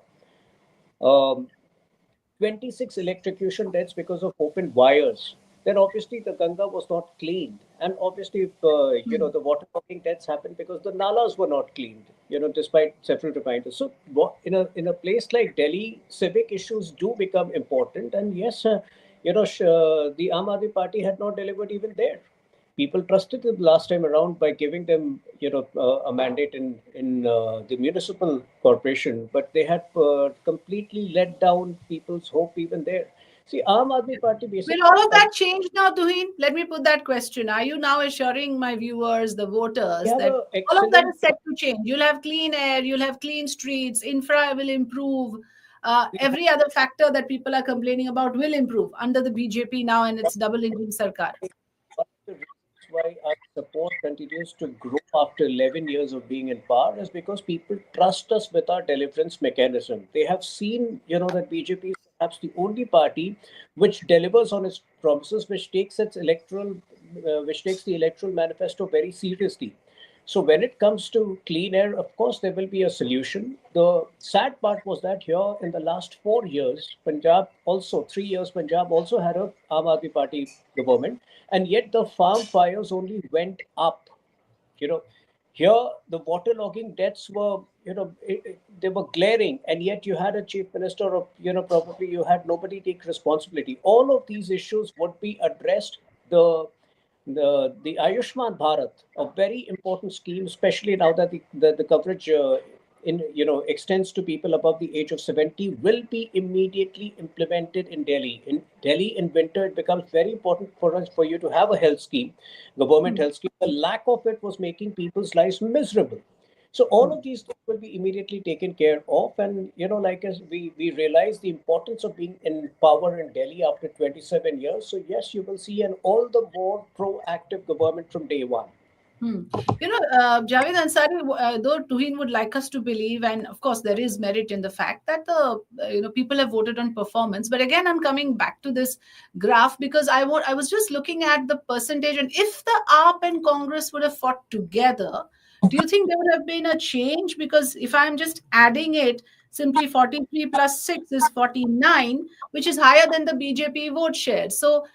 26 electrocution deaths because of open wires. Then obviously the Ganga was not cleaned, and obviously the waterlogging deaths happened because the nalas were not cleaned. Despite several reminders. So in a place like Delhi, civic issues do become important, and yes. The Aam Aadmi Party had not delivered even there. People trusted them last time around by giving them, a mandate in the municipal corporation, but they had completely let down people's hope even there. See, Aam Aadmi Party basically. Will all of that change now, Tuhin? Let me put that question. Are you now assuring my viewers, the voters, that all of that is set to change? You'll have clean air, you'll have clean streets, infra will improve. Every other factor that people are complaining about will improve under the BJP now and its double engine sarkar. One of the reasons why our support continues to grow after 11 years of being in power is because people trust us with our deliverance mechanism. They have seen, that BJP is perhaps the only party which delivers on its promises, which takes the electoral manifesto very seriously. So when it comes to clean air, of course, there will be a solution. The sad part was that here in the last 4 years, 3 years, Punjab also had a Aam Aadmi Party government, and yet the farm fires only went up. Here the waterlogging deaths were, they were glaring, and yet you had a chief minister of, probably you had nobody take responsibility. All of these issues would be addressed. The Ayushman Bharat, a very important scheme, especially now that the coverage extends to people above the age of 70, will be immediately implemented in Delhi. In Delhi, in winter, it becomes very important for you to have a health scheme, government health scheme. The lack of it was making people's lives miserable. So all of these things will be immediately taken care of. And, like as we realize the importance of being in power in Delhi after 27 years. So yes, you will see an all the more proactive government from day one. Javed Ansari, though Tuhin would like us to believe, and of course there is merit in the fact that the people have voted on performance. But again, I'm coming back to this graph because I was just looking at the percentage, and if the AAP and Congress would have fought together, do you think there would have been a change? Because if I'm just adding it, simply 43 plus 6 is 49, which is higher than the BJP vote share. So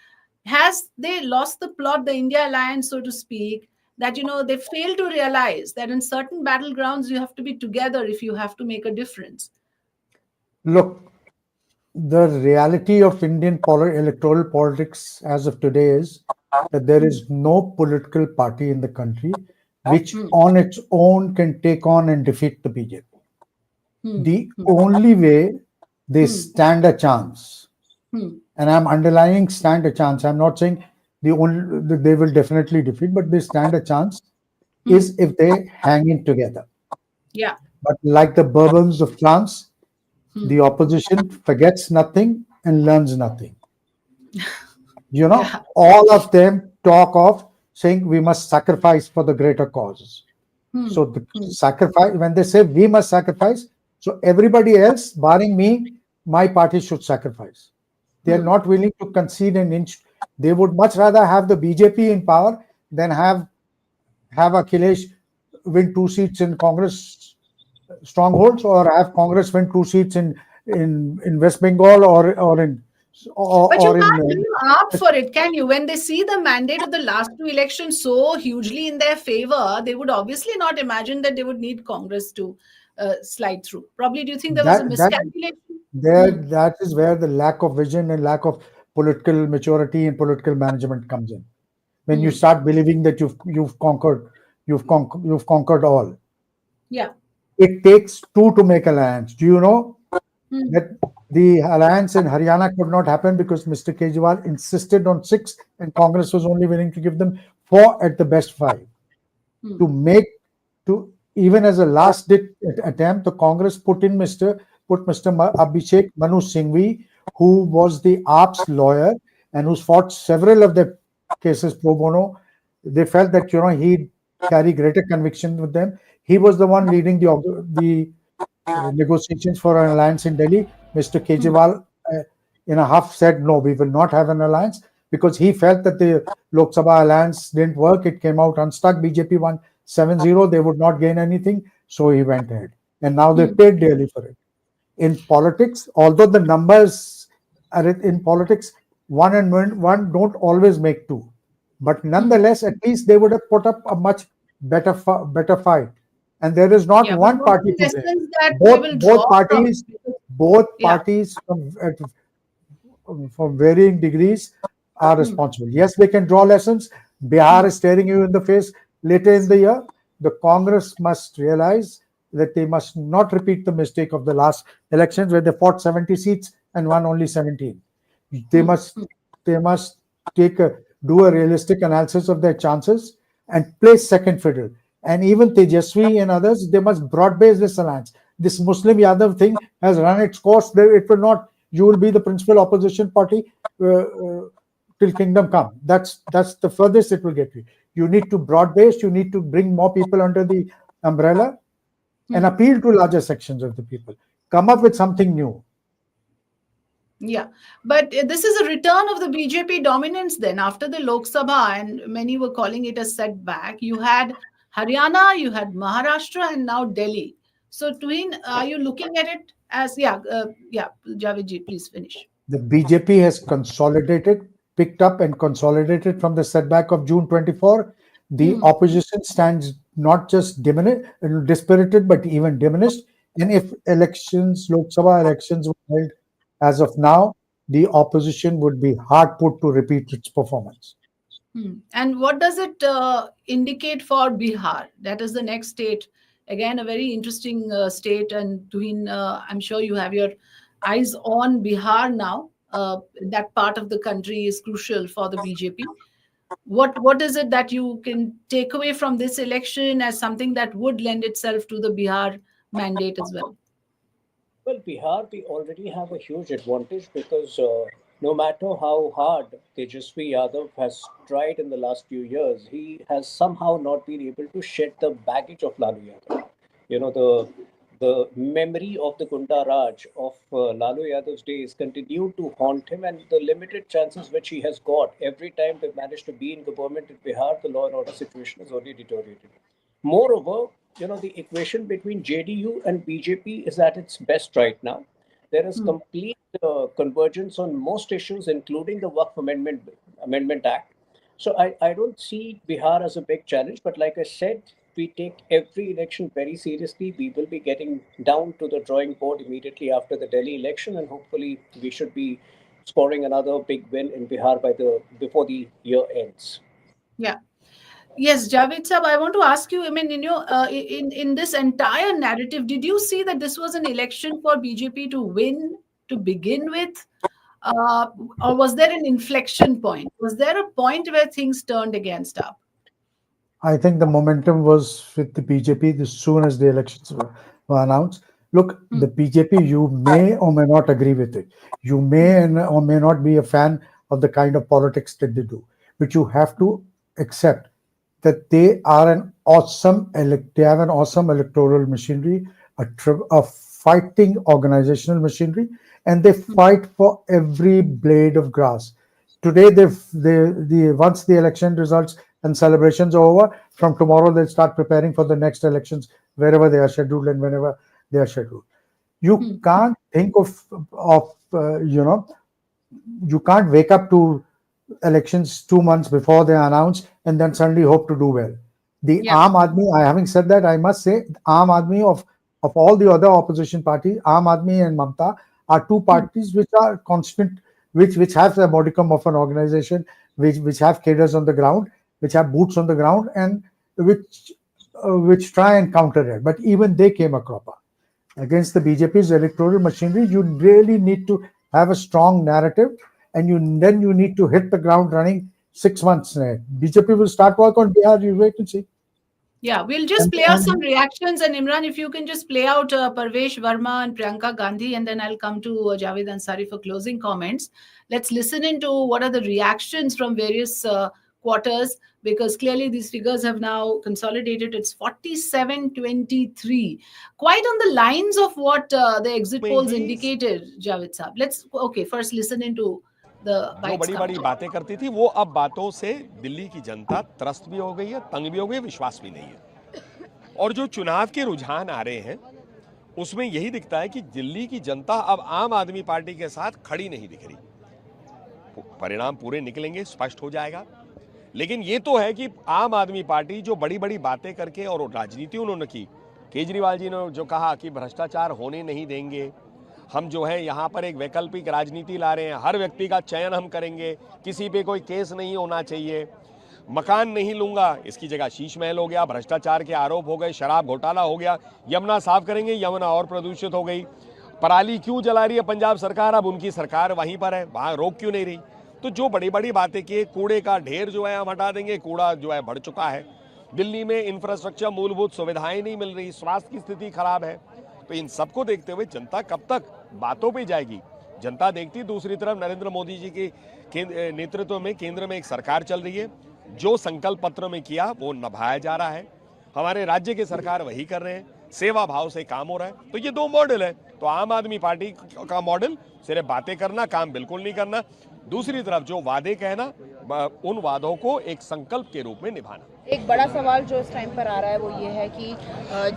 has they lost the plot, the India alliance, so to speak, that they fail to realize that in certain battlegrounds you have to be together if you have to make a difference? Look, the reality of Indian electoral politics as of today is that there is no political party in the country which on its own can take on and defeat the BJP. The only way they stand a chance, and I'm underlining stand a chance, I'm not saying they will definitely defeat, but they stand a chance is if they hang in together. Yeah. But like the Bourbons of France, the opposition forgets nothing and learns nothing. All of them talk of saying we must sacrifice for the greater causes. So the sacrifice, when they say we must sacrifice, so everybody else, barring me, my party should sacrifice. They are not willing to concede an inch. They would much rather have the BJP in power than have Akhilesh win 2 seats in Congress strongholds, or have Congress win 2 seats in West Bengal or in. But you can't opt for it, can you? When they see the mandate of the last 2 elections so hugely in their favor, they would obviously not imagine that they would need Congress to slide through. Probably, do you think there was a miscalculation? That is where the lack of vision and lack of political maturity and political management comes in. When you start believing that you've conquered all. Yeah. It takes 2 to make alliance. Do you know that the alliance in Haryana could not happen because Mr. Kejriwal insisted on 6 and Congress was only willing to give them 4 at the best 5. Even as a last attempt, the Congress put Mr. Abhishek Manu Singhvi, who was the AAP's lawyer and who's fought several of the cases pro bono. They felt that he'd carry greater conviction with them. He was the one leading the negotiations for an alliance in Delhi. Mr. Kejriwal, in a huff, said no, we will not have an alliance because he felt that the Lok Sabha alliance didn't work. It came out unstuck. BJP won 7-0. They would not gain anything, so he went ahead. And now they paid dearly for it. In politics, although the numbers are in politics, 1 and 1 don't always make 2. But nonetheless, at least they would have put up a much better fight. And there is not one party today. Both parties from varying degrees are responsible. Yes, they can draw lessons. Bihar is staring you in the face later in the year. The Congress must realize that they must not repeat the mistake of the last elections where they fought 70 seats and won only 17. They must do a realistic analysis of their chances and play second fiddle. And even Tejasvi and others, they must broad base this alliance. This Muslim Yadav thing has run its course. It will not. You will be the principal opposition party till kingdom come. That's the furthest it will get you. You need to broad base. You need to bring more people under the umbrella and appeal to larger sections of the people. Come up with something new. Yeah, but this is a return of the BJP dominance then after the Lok Sabha, and many were calling it a setback. You had Haryana, you had Maharashtra, and now Delhi. So, Twin, are you looking at it as, Javedji, please finish. The BJP has picked up and consolidated from the setback of June 24. The opposition stands not just dispirited, but even diminished. And if Lok Sabha elections were held as of now, the opposition would be hard put to repeat its performance. And what does it indicate for Bihar? That is the next state. Again, a very interesting state. And Tuhin, I'm sure you have your eyes on Bihar now. That part of the country is crucial for the BJP. What is it that you can take away from this election as something that would lend itself to the Bihar mandate as well? Well, Bihar, we already have a huge advantage because no matter how hard Tejasvi Yadav has tried in the last few years, he has somehow not been able to shed the baggage of Lalu Yadav. You know, the memory of the Gunda Raj of Lalu Yadav's days continue to haunt him, and the limited chances which he has got every time they've managed to be in government in Bihar, the law and order situation has only deteriorated. Moreover, the equation between JDU and BJP is at its best right now. There is complete convergence on most issues, including the Waqf Amendment Act. So I don't see Bihar as a big challenge, but like I said, we take every election very seriously. We will be getting down to the drawing board immediately after the Delhi election, and hopefully we should be scoring another big win in Bihar before the year ends. Yeah. Yes, Javed Sab, I want to ask you, I mean, in this entire narrative, did you see that this was an election for BJP to win to begin with? Or was there an inflection point? Was there a point where things turned against up? I think the momentum was with the BJP as soon as the elections were announced. Look, the BJP, you may or may not agree with it. You may or may not be a fan of the kind of politics that they do. But you have to accept that they are an awesome electoral machinery, a fighting organizational machinery, and they fight for every blade of grass. Today, once the election results and celebrations are over, from tomorrow they'll start preparing for the next elections wherever they are scheduled and whenever they are scheduled. You can't think you can't wake up to elections 2 months before they are announced and then suddenly hope to do well. The Aam Aadmi, having said that, I must say, Aam Aadmi of all the other opposition parties, Aam Aadmi and Mamta are two parties which are constant, which have a modicum of an organization, which have cadres on the ground, which have boots on the ground, and which try and counter it. But even they came a cropper. Against the BJP's electoral machinery, you really need to have a strong narrative, and then you need to hit the ground running 6 months. BJP will start work on Bihar. You wait and see. Yeah, we'll just play out some reactions. And Imran, if you can just play out Parvesh Verma and Priyanka Gandhi, and then I'll come to Javed Ansari for closing comments. Let's listen into what are the reactions from various quarters, because clearly these figures have now consolidated. It's 47-23, quite on the lines of what the exit polls indicated, Javed Saab. First listen into जो बड़ी बड़ी बातें करती थी वो अब बातों से दिल्ली की जनता त्रस्त भी हो गई है, तंग भी हो गई है, विश्वास भी नहीं है। और जो चुनाव के रुझान आ रहे हैं उसमें यही दिखता है कि दिल्ली की जनता अब आम आदमी पार्टी के साथ खड़ी नहीं दिख रही। परिणाम पूरे निकलेंगे, स्पष्ट हो जाएगा, लेकिन ये तो है कि आम आदमी पार्टी जो बड़ी बड़ी बातें करके और राजनीति उन्होंने की, केजरीवाल जी ने जो कहा कि भ्रष्टाचार होने नहीं देंगे, हम जो है यहाँ पर एक वैकल्पिक राजनीति ला रहे हैं, हर व्यक्ति का चयन हम करेंगे, किसी पे कोई केस नहीं होना चाहिए, मकान नहीं लूंगा, इसकी जगह शीश महल हो गया, भ्रष्टाचार के आरोप हो गए, शराब घोटाला हो गया, यमुना साफ करेंगे, यमुना और प्रदूषित हो गई, पराली क्यों जला रही है पंजाब सरकार, अब उनकी सरकार वहीं पर है, वहाँ रोक क्यों नहीं रही। तो जो बड़ी बड़ी बातें किए, कूड़े का ढेर जो है हम हटा देंगे, कूड़ा जो है बढ़ चुका है, दिल्ली में इंफ्रास्ट्रक्चर मूलभूत सुविधाएं नहीं मिल रही, स्वास्थ्य की स्थिति खराब है। तो इन सबको देखते हुए जनता कब तक बातों पे जाएगी। जनता देखती, दूसरी तरफ नरेंद्र मोदी जी के नेतृत्व में केंद्र में एक सरकार चल रही है, जो संकल्प पत्र में किया वो निभाया जा रहा है, हमारे राज्य के सरकार वही कर रहे हैं, सेवा भाव से काम हो रहा है। तो ये दो मॉडल है। तो आम आदमी पार्टी का मॉडल सिर्फ बातें करना, काम बिल्कुल नहीं करना, दूसरी तरफ जो वादे कहना, उन वादों को एक संकल्प के रूप में निभाना। एक बड़ा सवाल जो इस टाइम पर आ रहा है वो ये है कि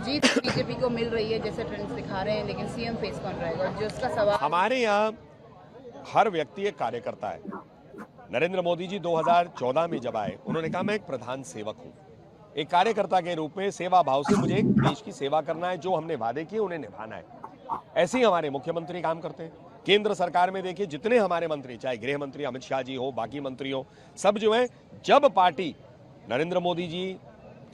जीत बीजेपी को मिल रही है जैसे ट्रेंड्स दिखा रहे हैं, लेकिन सीएम फेस कौन रहेगा, जो इसका सवाल। हमारे यहाँ हर व्यक्ति एक कार्यकर्ता है। नरेंद्र मोदी जी 2014 में जब आए, उन्होंने कहा मैं एक प्रधान सेवक हूँ, एक कार्यकर्ता के रूप में सेवा भाव से मुझे एक देश की सेवा करना है, जो हमने वादे किए उन्हें निभाना है। ऐसे ही हमारे मुख्यमंत्री काम करते हैं। केंद्र सरकार में देखिए जितने हमारे मंत्री, चाहे गृह मंत्री अमित शाह जी हो, बाकी मंत्री हो, सब जो है, जब पार्टी नरेंद्र मोदी जी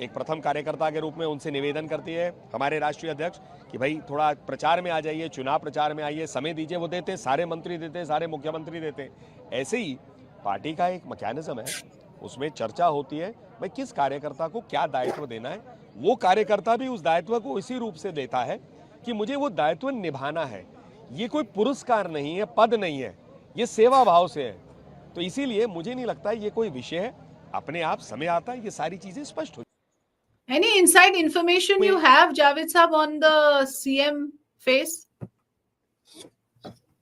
एक प्रथम कार्यकर्ता के रूप में उनसे निवेदन करती है, हमारे राष्ट्रीय अध्यक्ष, कि भाई थोड़ा प्रचार में आ जाइए, चुनाव प्रचार में आइए, समय दीजिए, वो देते, सारे मंत्री देते, सारे मुख्यमंत्री देते। ऐसे ही पार्टी का एक मैकेनिज्म है उसमें चर्चा होती है भाई किस कार्यकर्ता को क्या दायित्व देना है। वो कार्यकर्ता भी उस दायित्व को इसी रूप से देता है कि मुझे वो दायित्व निभाना है। ये कोई पुरस्कार नहीं है, पद नहीं है, ये सेवा भाव से है। तो इसीलिए मुझे नहीं लगता ये कोई विषय है, अपने आप समय आता है ये सारी चीजें स्पष्ट हो। Any inside information you have, Javed Saab, on the CM face?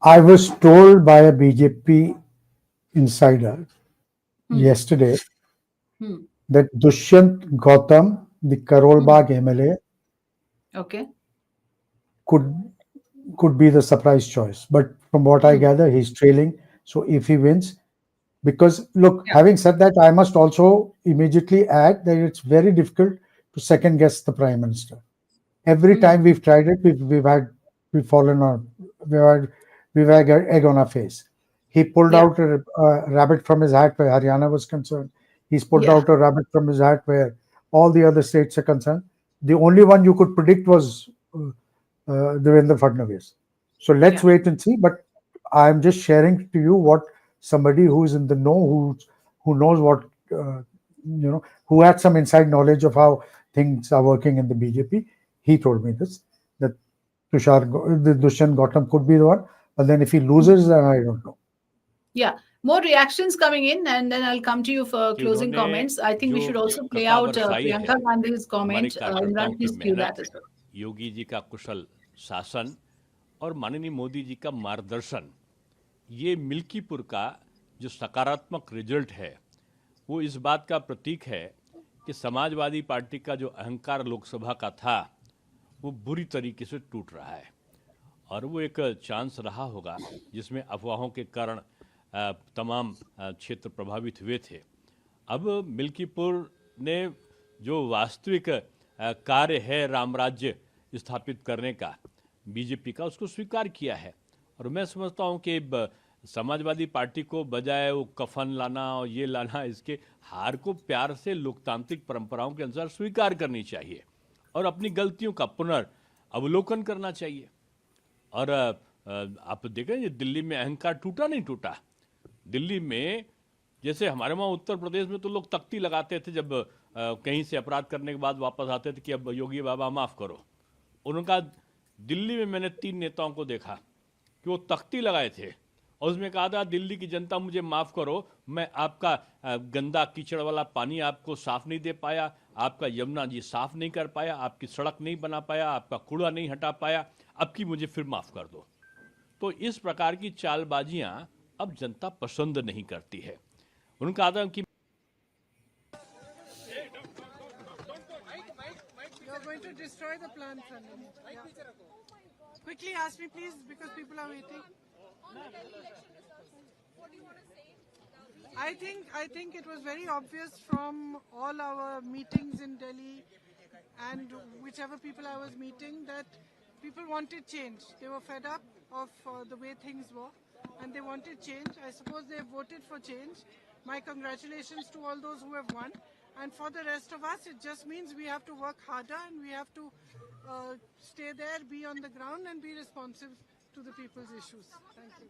I was told by a BJP insider yesterday that Dushyant Gautam, the Karol Bagh MLA, Okay. could be the surprise choice. But from what I gather, he's trailing. So if he wins, because look, having said that, I must also immediately add that it's very difficult to second guess the Prime Minister. Every time we've tried it, we've fallen on, we've had egg on our face. He pulled out a rabbit from his hat where Haryana was concerned. He's pulled out a rabbit from his hat where all the other states are concerned. The only one you could predict was Devendra Fadnavis. So let's wait and see. But I'm just sharing to you what somebody who's in the know, who knows what, who had some inside knowledge of how things are working in the BJP. He told me this, that Dushyant Gautam could be the one. But then if he loses, then I don't know. Yeah. More reactions coming in, and then I'll come to you for closing comments. I think we should also play out Priyanka Gandhi's comment. Imran, please cue that as well. Yogi ji का कुशल शासन और माननीय मोदी जी का मार्गदर्शन, ये मिल्कीपुर का जो सकारात्मक रिजल्ट है वो इस बात का प्रतीक है कि समाजवादी पार्टी का जो अहंकार लोकसभा का था वो बुरी तरीके से टूट रहा है और वो एक चांस रहा होगा जिसमें अफवाहों के कारण तमाम क्षेत्र प्रभावित हुए थे। अब मिल्कीपुर ने जो वास्तविक कार्य है राम राज्य स्थापित करने का बीजेपी का, उसको स्वीकार किया है और मैं समझता हूँ कि समाजवादी पार्टी को बजाय वो कफन लाना और ये लाना, इसके हार को प्यार से लोकतांत्रिक परंपराओं के अनुसार स्वीकार करनी चाहिए और अपनी गलतियों का पुनर्अवलोकन करना चाहिए। और आप देखें दिल्ली में अहंकार टूटा नहीं टूटा। दिल्ली में जैसे हमारे वहाँ उत्तर प्रदेश में तो लोग तख्ती लगाते थे जब कहीं से अपराध करने के बाद वापस आते थे कि अब योगी बाबा माफ़ करो। उनका दिल्ली में मैंने 3 नेताओं को देखा कि वो तख्ती लगाए थे और उसमें कहा था दिल्ली की जनता मुझे माफ़ करो, मैं आपका गंदा कीचड़ वाला पानी आपको साफ़ नहीं दे पाया, आपका यमुना जी साफ़ नहीं कर पाया, आपकी सड़क नहीं बना पाया, आपका कूड़ा नहीं हटा पाया, अब की मुझे फिर माफ़ कर दो। तो इस प्रकार की चालबाजियाँ अब जनता पसंद नहीं करती है। उनका आदम कि going to destroy the plant. Quickly ask me, please, because people are waiting. I think it was very obvious from all our meetings in Delhi and whichever people I was meeting that people wanted change. They were fed up of the way things were and they wanted change. I suppose they voted for change. My congratulations to all those who have won. And for the rest of us, it just means we have to work harder and we have to stay there, be on the ground and be responsive to the people's issues. Thank you.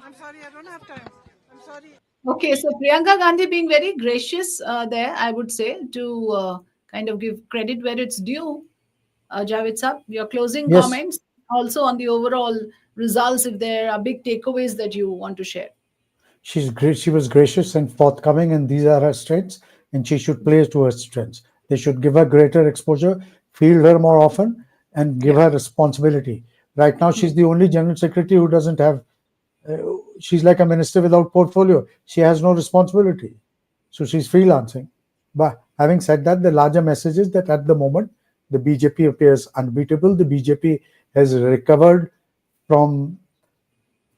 I'm sorry, I don't have time. I'm sorry. Okay, so Priyanka Gandhi being very gracious there, I would say, to kind of give credit where it's due. Javed Saab, your closing comments also on the overall results, if there are big takeaways that you want to share. She's great. She was gracious and forthcoming, and these are her strengths, and she should play to her strengths. They should give her greater exposure, field her more often, and give her responsibility. Right now, she's the only general secretary who doesn't have, she's like a minister without portfolio. She has no responsibility. So she's freelancing. But having said that, the larger message is that at the moment, the BJP appears unbeatable. The BJP has recovered from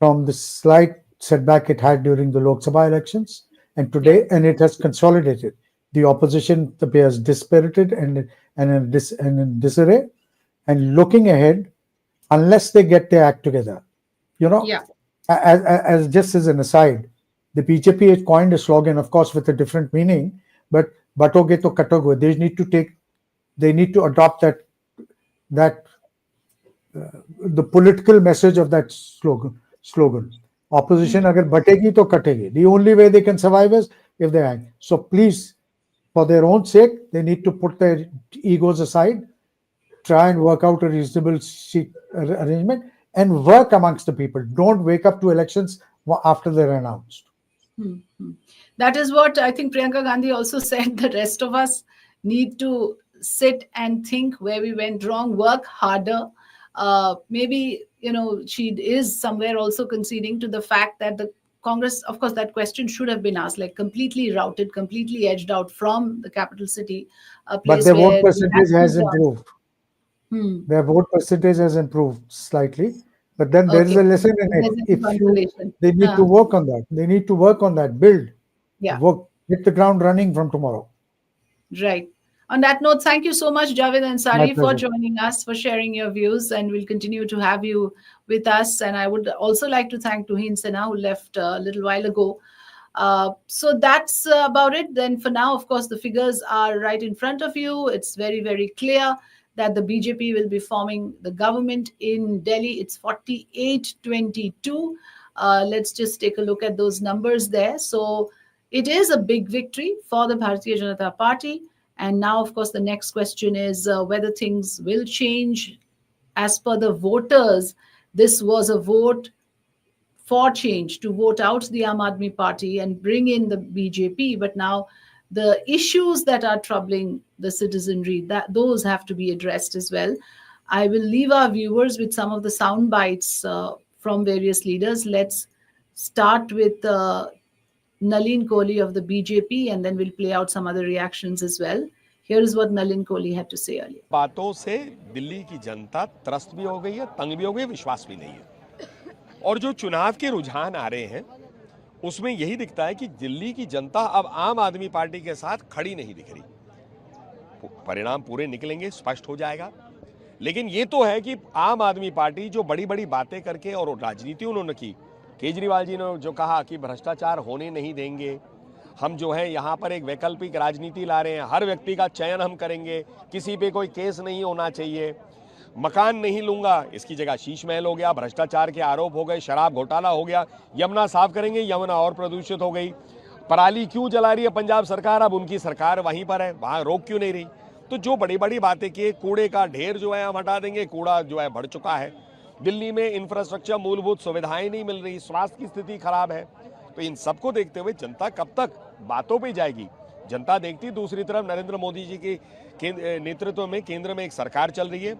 the slight setback it had during the Lok Sabha elections, and today, and it has consolidated. The opposition appears dispirited and in disarray, and looking ahead, unless they get their act together, as just as an aside, the BJP has coined a slogan, of course, with a different meaning, but "Batoge to katoge." They need to adopt the political message of that slogan. Opposition agar bategi to kategi. The only way they can survive is if they hang. So please, for their own sake, they need to put their egos aside, try and work out a reasonable seat arrangement, and work amongst the people. Don't wake up to elections after they're announced. That is what I think Priyanka Gandhi also said. The rest of us need to sit and think where we went wrong, work harder. Maybe, she is somewhere also conceding to the fact that the Congress, of course, that question should have been asked, like completely routed, completely edged out from the capital city, a place But their vote where percentage has improved. Their vote percentage has improved slightly. But then there is a lesson in it. They need to work on that. They need to work on that, build, work, hit the ground running from tomorrow. Right. On that note, thank you so much, Javed Ansari, for pleasure. joining us, for sharing your views, and we'll continue to have you with us. And I would also like to thank Tuhin Sinha, who left a little while ago. So that's about it. Then for now, of course, the figures are right in front of you. It's very, very clear that the BJP will be forming the government in Delhi. It's 48-22. Let's just take a look at those numbers there. So it is a big victory for the Bharatiya Janata Party. And now, of course, the next question is whether things will change. As per the voters, this was a vote for change, to vote out the Aam Aadmi Party and bring in the BJP. But now the issues that are troubling the citizenry, those have to be addressed as well. I will leave our viewers with some of the sound bites from various leaders. Let's start with Nalin Kohli of the BJP, and then we'll play out some other reactions as well. Here is what Nalin Kohli had to say earlier. बातों से दिल्ली की जनता त्रस्त भी हो गई है, तंग भी हो गई, विश्वास भी नहीं है। और जो चुनाव के रुझान आ रहे हैं उसमें यही दिखता है कि दिल्ली की जनता अब आम आदमी पार्टी के साथ खड़ी नहीं दिख रही। परिणाम पूरे निकलेंगे, स्पष्ट हो जाएगा। लेकिन ये तो है कि आम आदमी पार्टी जो बड़ी बड़ी बातें करके और राजनीति उन्होंने की, केजरीवाल जी ने जो कहा कि भ्रष्टाचार होने नहीं देंगे, हम जो है यहाँ पर एक वैकल्पिक राजनीति ला रहे हैं, हर व्यक्ति का चयन हम करेंगे, किसी पे कोई केस नहीं होना चाहिए, मकान नहीं लूंगा, इसकी जगह शीश महल हो गया, भ्रष्टाचार के आरोप हो गए, शराब घोटाला हो गया, यमुना साफ करेंगे, यमुना और प्रदूषित हो गई, पराली क्यों जला रही है पंजाब सरकार, अब उनकी सरकार वहीं पर है, वहां रोक क्यों नहीं रही। तो जो बड़ी बड़ी बातें किए, कूड़े का ढेर जो है हम हटा देंगे, कूड़ा जो है बढ़ चुका है, दिल्ली में इंफ्रास्ट्रक्चर मूलभूत सुविधाएं नहीं मिल रही, स्वास्थ्य की स्थिति खराब है। तो इन सबको देखते हुए जनता कब तक बातों पे जाएगी। जनता देखती, दूसरी तरफ नरेंद्र मोदी जी के नेतृत्व में केंद्र में एक सरकार चल रही है,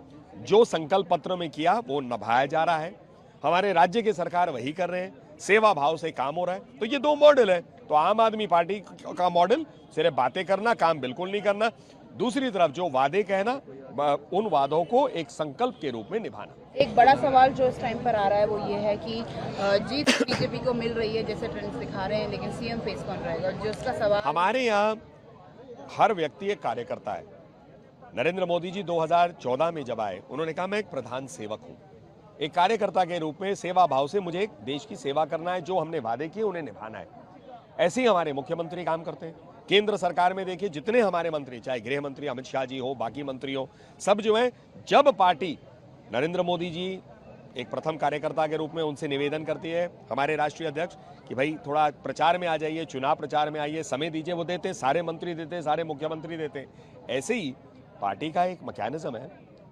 जो संकल्प पत्र में किया वो निभाया जा रहा है, हमारे राज्य की सरकार वही कर रहे हैं, सेवा भाव से काम हो रहा है। तो ये दो मॉडल है। तो आम आदमी पार्टी का मॉडल सिर्फ बातें करना, काम बिल्कुल नहीं करना, दूसरी तरफ जो वादे कहना, उन वादों को एक संकल्प के रूप में निभाना। एक बड़ा सवाल जो इस टाइम पर आ रहा है वो ये है कि जीत बीजेपी को मिल रही है जैसे ट्रेंड्स दिखा रहे हैं, लेकिन सीएम फेस कौन रहेगा, जो इसका सवाल। हमारे यहाँ हर व्यक्ति एक कार्यकर्ता है। नरेंद्र मोदी जी 2014 में जब आए, उन्होंने कहा मैं एक प्रधान सेवक हूँ, एक कार्यकर्ता के रूप में सेवा भाव से मुझे एक देश की सेवा करना है, जो हमने वादे किए उन्हें निभाना है। ऐसे ही हमारे मुख्यमंत्री काम करते हैं। केंद्र सरकार में देखिए जितने हमारे मंत्री, चाहे गृह मंत्री अमित शाह जी हो, बाकी मंत्री हो, सब जो है, जब पार्टी नरेंद्र मोदी जी एक प्रथम कार्यकर्ता के रूप में उनसे निवेदन करती है, हमारे राष्ट्रीय अध्यक्ष, कि भाई थोड़ा प्रचार में आ जाइए, चुनाव प्रचार में आइए, समय दीजिए, वो देते, सारे मंत्री देते, सारे मुख्यमंत्री देते। ऐसे ही पार्टी का एक मैकेनिज्म है,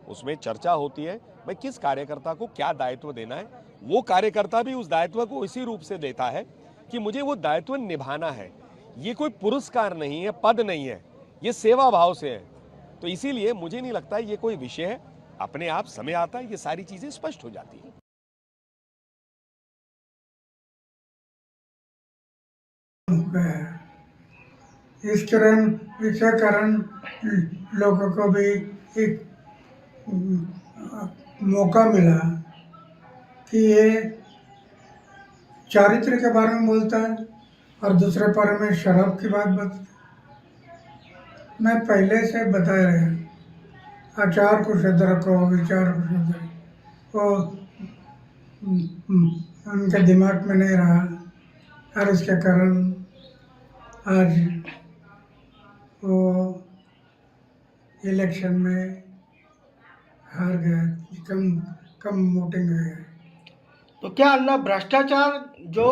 उसमें चर्चा होती है भाई किस कार्यकर्ता को क्या दायित्व देना है। वो कार्यकर्ता भी उस दायित्व को इसी रूप से देता है कि मुझे वो दायित्व निभाना है। ये कोई पुरस्कार नहीं है, पद नहीं है, ये सेवा भाव से है। तो इसीलिए मुझे नहीं लगता ये कोई विषय है, अपने आप समय आता है, ये सारी चीजें स्पष्ट हो जाती है। इसके कारण लोगों को भी एक मौका मिला कि ये चारित्र के बारे में बोलता है और दूसरे बारे में शराब की बात बता। मैं पहले से बता रहा, आचार को शुद्ध रखो, विचार को शुद्ध रखो, वो उनके दिमाग में नहीं रहा और उसके कारण आज वो इलेक्शन में हार गए, कम वोटिंग है। तो क्या अल्लाह भ्रष्टाचार जो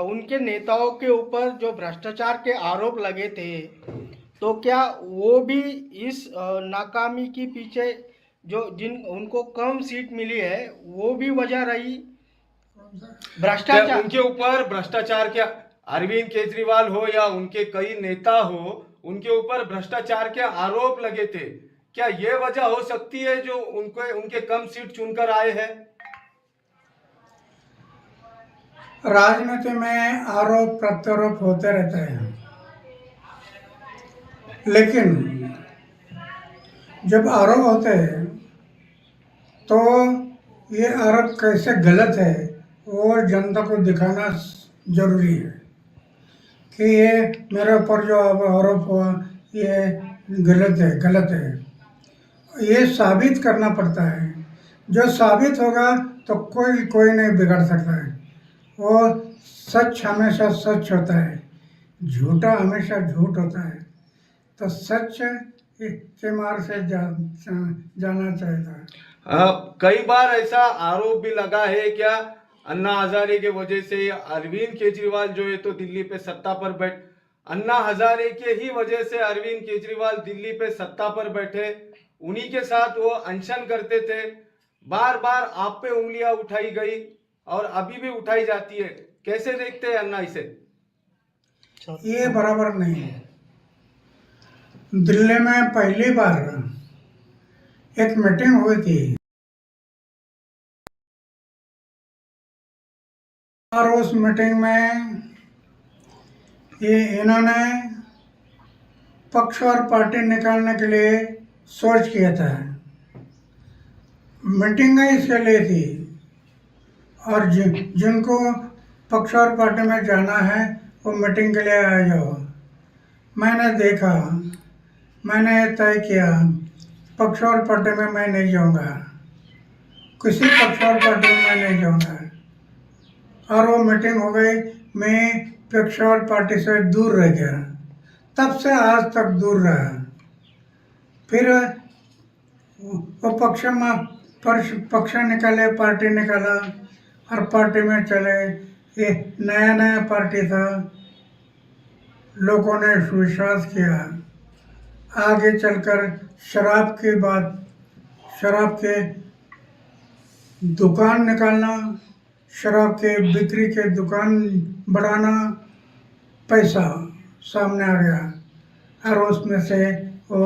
उनके नेताओं के ऊपर जो भ्रष्टाचार के आरोप लगे थे, तो क्या वो भी इस नाकामी के पीछे जो जिन उनको कम सीट मिली है वो भी वजह रही? भ्रष्टाचार उनके ऊपर भ्रष्टाचार के अरविंद केजरीवाल हो या उनके कई नेता हो, उनके ऊपर भ्रष्टाचार के आरोप लगे थे, क्या ये वजह हो सकती है जो उनके कम सीट चुनकर आए हैं? राजनीति में आरोप प्रत्यारोप होते रहते हैं, लेकिन जब आरोप होते हैं तो ये आरोप कैसे गलत है वो जनता को दिखाना जरूरी है कि ये मेरे ऊपर जो आरोप हुआ ये गलत है, ये साबित करना पड़ता है। जो साबित होगा तो कोई नहीं बिगाड़ सकता है। वो सच हमेशा सच होता है, झूठा हमेशा झूठ होता है। तो सच के मार्ग से जाना चाहिए। कई बार ऐसा आरोप भी लगा है क्या अन्ना हजारे के वजह से अरविंद केजरीवाल जो है तो दिल्ली पे सत्ता पर अन्ना हजारे के ही वजह से अरविंद केजरीवाल दिल्ली पे सत्ता पर बैठे, उन्हीं के साथ वो अनशन करते थे, बार बार आप पे उंगलियां उठाई गई और अभी भी उठाई जाती है, कैसे देखते हैं अन्ना इसे? ये बराबर नहीं है। दिल्ली में पहली बार एक मीटिंग हुई थी और उस मीटिंग में इन्होंने पक्ष और पार्टी निकालने के लिए सोच किया था। मीटिंग इसके लिए थी और जिनको पक्ष और पार्टी में जाना है वो मीटिंग के लिए आ जाओ। मैंने देखा, मैंने तय किया पक्ष और पार्टी में मैं नहीं जाऊंगा, किसी पक्ष और पार्टी में मैं नहीं जाऊंगा। और वो मीटिंग हो गई, मैं पक्ष और पार्टी से दूर रह गया, तब से आज तक दूर रहा। फिर वो पक्ष निकाले, पार्टी निकाला और पार्टी में चले। ये नया पार्टी था, लोगों ने विश्वास किया। आगे चलकर शराब के दुकान निकालना, शराब के बिक्री के दुकान बढ़ाना, पैसा सामने आ गया और उसमें से वो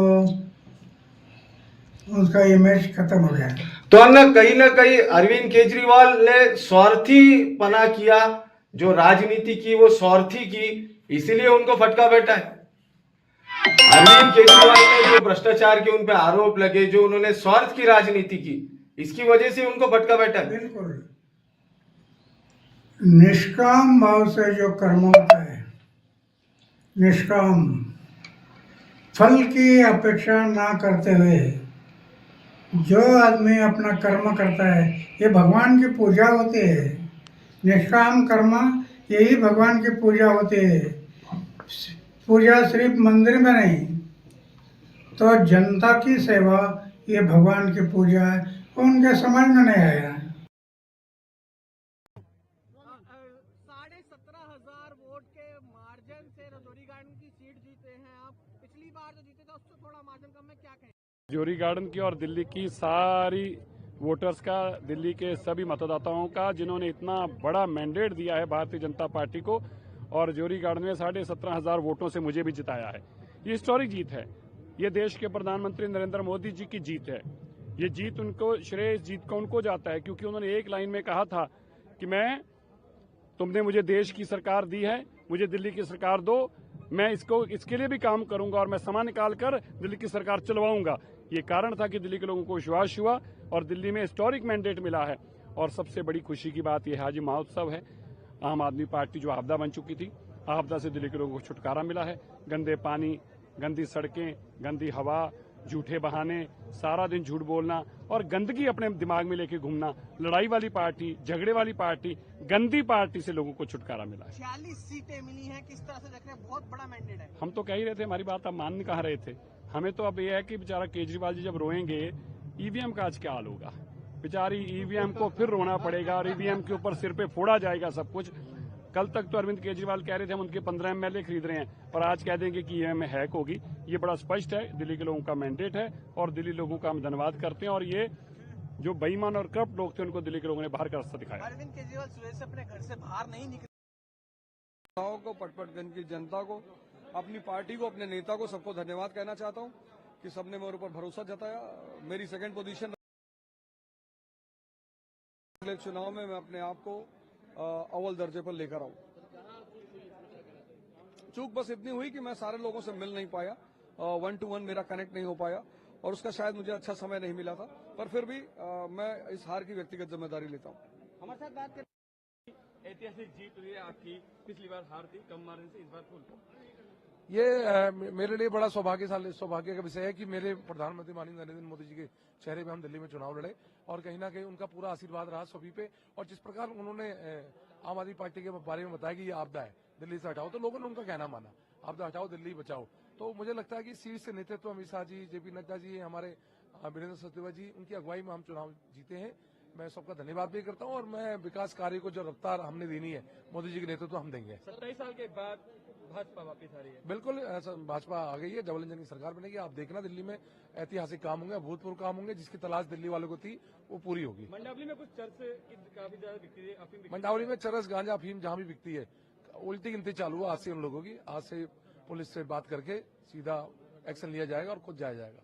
उसका इमेज खत्म हो गया। तो अन्ना कहीं ना कहीं अरविंद केजरीवाल ने स्वार्थी पना किया, जो राजनीति की वो स्वार्थी की, इसीलिए उनको फटका बैठा है। अरविंद केजरीवाल ने जो भ्रष्टाचार के उन पे आरोप लगे, जो उन्होंने स्वार्थ की राजनीति की, इसकी वजह से उनको भटका बैठा है। बिल्कुल निष्काम भाव से जो कर्म होता है, निष्काम फल की अपेक्षा ना करते हुए जो आदमी अपना कर्म करता है, ये भगवान की पूजा होती है। निष्काम कर्म यही भगवान की पूजा होती है। पूजा सिर्फ मंदिर में नहीं, तो जनता की सेवा ये भगवान की पूजा है। उनके समझ में नहीं आया। 17,500 वोट के मार्जिन से रजौरी गार्डन की सीट जीते हैं आप। पिछली बार जो जीते थे उससे थोड़ा मार्जिन कम है, क्या कहें? रजौरी गार्डन की और दिल्ली की सारी वोटर्स का, दिल्ली के सभी मतदाताओं का, जिन्होंने इतना बड़ा मैंडेट दिया है भारतीय जनता पार्टी को, और रजौरी गार्डन में 17,500 वोटों से मुझे भी जिताया है। ये हिस्टोरिक जीत है, ये देश के प्रधानमंत्री नरेंद्र मोदी जी की जीत है। ये जीत उनको, श्रेय इस जीत को उनको जाता है, क्योंकि उन्होंने एक लाइन में कहा था कि तुमने मुझे देश की सरकार दी है, मुझे दिल्ली की सरकार दो, मैं इसके लिए भी काम करूंगा और मैं समय निकाल कर दिल्ली की सरकार चलवाऊंगा। ये कारण था कि दिल्ली के लोगों को विश्वास हुआ और दिल्ली में हिस्टोरिक मैंडेट मिला है। और सबसे बड़ी खुशी की बात यह आज महोत्सव है। आम आदमी पार्टी जो आपदा बन चुकी थी, आपदा से दिल्ली के लोगों को छुटकारा मिला है। गंदे पानी, गंदी सड़कें, गंदी हवा, झूठे बहाने, सारा दिन झूठ बोलना और गंदगी अपने दिमाग में लेके घूमना, लड़ाई वाली पार्टी, झगड़े वाली पार्टी, गंदी पार्टी से लोगों को छुटकारा मिला है। 46 सीटें मिली हैं, किस तरह से देख रहे हैं? बहुत बड़ा मैंडेट है। हम तो कह ही रहे थे, हमारी बात आप मान नहीं कहा रहे थे। हमें तो अब यह है कि बेचारा केजरीवाल जी जब रोएंगे, ईवीएम का आज क्या हाल होगा। बेचारी ईवीएम को फिर रोना पड़ेगा और ईवीएम के ऊपर सिर पे फोड़ा जाएगा सब कुछ। कल तक तो अरविंद केजरीवाल कह रहे थे हम उनके 15 एमएलए खरीद रहे हैं, और आज कह देंगे कि ये हमें हैक होगी। ये बड़ा स्पष्ट है, दिल्ली के लोगों का मैंडेट है और दिल्ली लोगों का हम धन्यवाद करते हैं। और ये जो बेईमान और करप्ट लोग थे उनको दिल्ली के लोगों ने बाहर का रास्ता दिखाया। अरविंद केजरीवाल सुबह से अपने घर से बाहर नहीं निकले। को, पटपटगंज की जनता को, अपनी पार्टी को, अपने नेता को, सबको धन्यवाद कहना चाहता हूं कि सबने मेरे ऊपर भरोसा जताया। मेरी सेकंड पोजीशन, अगले चुनाव में मैं अपने आप को अव्वल दर्जे पर लेकर आऊं। चूक बस इतनी हुई कि मैं सारे लोगों से मिल नहीं पाया, 1 to 1 मेरा कनेक्ट नहीं हो पाया, और उसका शायद मुझे अच्छा समय नहीं मिला था, पर फिर भी मैं इस हार की व्यक्तिगत जिम्मेदारी लेता हूं। हमारे साथ बात कर, ऐतिहासिक जीत हुई है आपकी, पिछली बार हार थी कम मार्जिन से, इस बार फुल। ये मेरे लिए बड़ा सौभाग्य का विषय है कि मेरे प्रधानमंत्री माननीय नरेंद्र मोदी जी के चेहरे पे हम दिल्ली में चुनाव लड़े, और कहीं ना कहीं उनका पूरा आशीर्वाद रहा सभी पे। और जिस प्रकार उन्होंने आम आदमी पार्टी के बारे में बताया कि ये आपदा है, दिल्ली से हटाओ, तो लोगों ने उनका कहना माना, आपदा हटाओ, दिल्ली बचाओ। तो मुझे लगता है कि शीर्ष नेतृत्व अमित शाह जी, जेपी नड्डा जी, हमारे वीरेंद्र सचदेवा जी, उनकी अगुवाई में हम चुनाव जीते हैं। मैं सबका धन्यवाद भी करता हूं, और मैं विकास कार्य को जो रफ्तार हमने देनी है, मोदी जी के नेतृत्व हम देंगे। 27 साल के बाद भाजपा वापस आ रही है। बिल्कुल, भाजपा आ गई है, डबल इंजन की सरकार बनेगी। आप देखना, दिल्ली में ऐतिहासिक काम होंगे, भूतपूर्व काम होंगे, जिसकी तलाश दिल्ली वालों को थी वो पूरी होगी। मंडावली में कुछ चर्च की काफी ज्यादा बिकती है, मंडावली में चरस, गांजा, अफीम जहां भी बिकती है, उल्टी गिनती चालू हुआ आज से उन लोगों की। आज से पुलिस से बात करके सीधा एक्शन लिया जाएगा और खुद जाया जाएगा।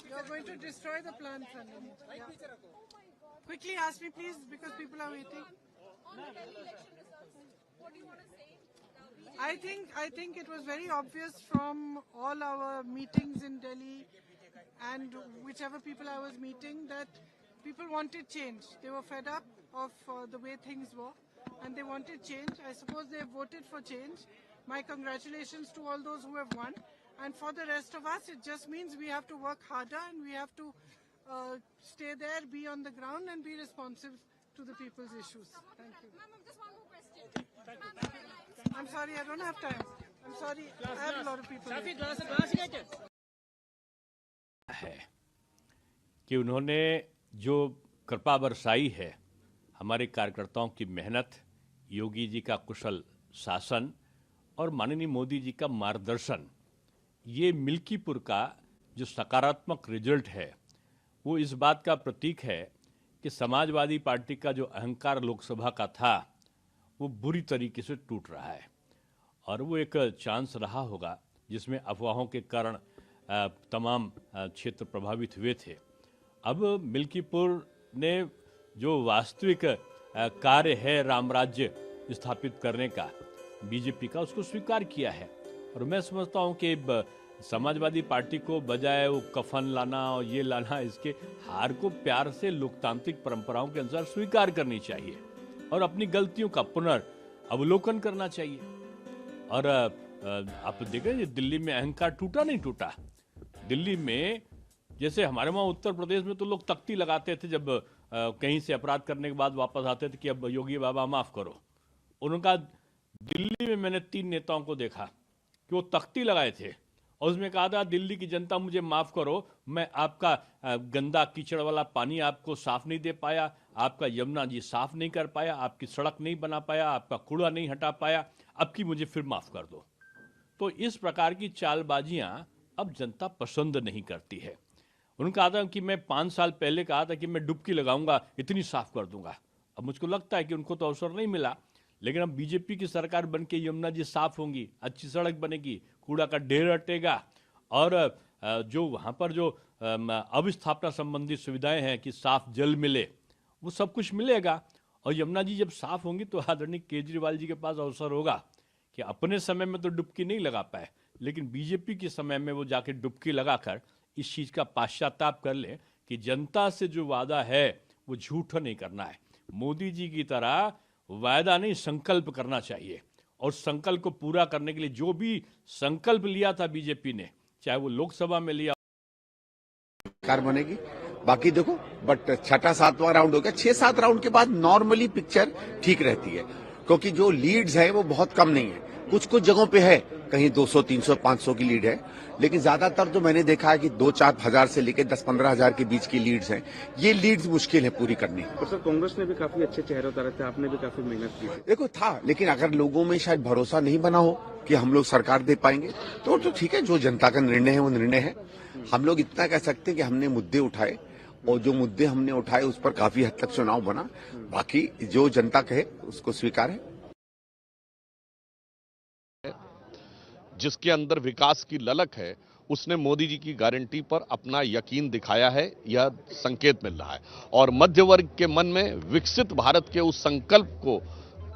You are going to destroy the plant, Sanjay. Yeah. Quickly ask me, please, because people are waiting. What do you want to say? I think it was very obvious from all our meetings in Delhi and whichever people I was meeting that people wanted change. They were fed up of the way things were, and they wanted change. I suppose they voted for change. My congratulations to all those who have won. And for the rest of us, it just means we have to work harder and we have to stay there, be on the ground and be responsive to the people's issues. Thank you. Ma'am, just one more question. I'm sorry, I don't have time. I'm sorry, I have a lot of people. है कि उन्होंने जो कृपा बरसाई है, हमारे कार्यकर्ताओं की मेहनत, योगी जी का कुशल शासन और माननीय मोदी जी का मार्गदर्शन, ये मिल्कीपुर का जो सकारात्मक रिजल्ट है वो इस बात का प्रतीक है कि समाजवादी पार्टी का जो अहंकार लोकसभा का था वो बुरी तरीके से टूट रहा है, और वो एक चांस रहा होगा जिसमें अफवाहों के कारण तमाम क्षेत्र प्रभावित हुए थे। अब मिल्कीपुर ने जो वास्तविक कार्य है राम राज्य स्थापित करने का बीजेपी का, उसको स्वीकार किया है। और मैं समझता हूँ कि समाजवादी पार्टी को बजाय वो कफन लाना और ये लाना, इसके हार को प्यार से लोकतांत्रिक परंपराओं के अनुसार स्वीकार करनी चाहिए और अपनी गलतियों का पुनर्अवलोकन करना चाहिए। और आप देखें, दिल्ली में अहंकार टूटा नहीं टूटा। दिल्ली में जैसे हमारे वहाँ उत्तर प्रदेश में तो लोग तख्ती लगाते थे जब कहीं से अपराध करने के बाद वापस आते थे कि अब योगी बाबा माफ़ करो। उनका दिल्ली में मैंने 3 नेताओं को देखा कि वो तख्ती लगाए थे और उसमें कहा था, दिल्ली की जनता मुझे माफ़ करो, मैं आपका गंदा कीचड़ वाला पानी आपको साफ़ नहीं दे पाया, आपका यमुना जी साफ़ नहीं कर पाया, आपकी सड़क नहीं बना पाया, आपका कूड़ा नहीं हटा पाया, अब की मुझे फिर माफ़ कर दो। तो इस प्रकार की चालबाजियाँ अब जनता पसंद नहीं करती है। उनका कहा था कि मैं 5 साल पहले कहा था कि मैं डुबकी लगाऊंगा, इतनी साफ़ कर दूंगा। अब मुझको लगता है कि उनको तो अवसर नहीं मिला, लेकिन अब बीजेपी की सरकार बन के यमुना जी साफ होंगी, अच्छी सड़क बनेगी, कूड़ा का ढेर हटेगा और जो वहाँ पर जो अवस्थापना संबंधी सुविधाएं हैं कि साफ जल मिले, वो सब कुछ मिलेगा। और यमुना जी जब साफ होंगी तो आदरणीय केजरीवाल जी के पास अवसर होगा कि अपने समय में तो डुबकी नहीं लगा पाए, लेकिन बीजेपी के समय में वो जाके डुबकी लगाकर इस चीज़ का पाश्चाताप कर ले कि जनता से जो वादा है वो झूठ नहीं करना है। मोदी जी की तरह वायदा नहीं, संकल्प करना चाहिए, और संकल्प को पूरा करने के लिए जो भी संकल्प लिया था बीजेपी ने, चाहे वो लोकसभा में लिया कार बनेगी। बाकी देखो, बट 6वां 7वां राउंड हो गया, 6-7 राउंड के बाद नॉर्मली पिक्चर ठीक रहती है। क्योंकि जो लीड्स हैं वो बहुत कम नहीं है, कुछ कुछ जगहों पे है, कहीं 200, 300, 500 की लीड है, लेकिन ज्यादातर तो मैंने देखा है कि 2-4 हजार से लेकर 10-15 हजार के बीच की लीड्स हैं। ये लीड्स मुश्किल है पूरी करनी। और सर कांग्रेस ने भी काफी अच्छे चेहरे उतारे थे, आपने भी काफी मेहनत की। देखो था, लेकिन अगर लोगों में शायद भरोसा नहीं बना हो कि हम लोग सरकार दे पाएंगे तो ठीक है, जो जनता का निर्णय है वो निर्णय है। हम लोग इतना कह सकते हैं कि हमने मुद्दे उठाए और जो मुद्दे हमने उठाए उस पर काफी हद तक चुनाव बना, बाकी जो जनता कहे उसको स्वीकार है। जिसके अंदर विकास की ललक है उसने मोदी जी की गारंटी पर अपना यकीन दिखाया है, यह संकेत मिल रहा है। और मध्य वर्ग के मन में विकसित भारत के उस संकल्प को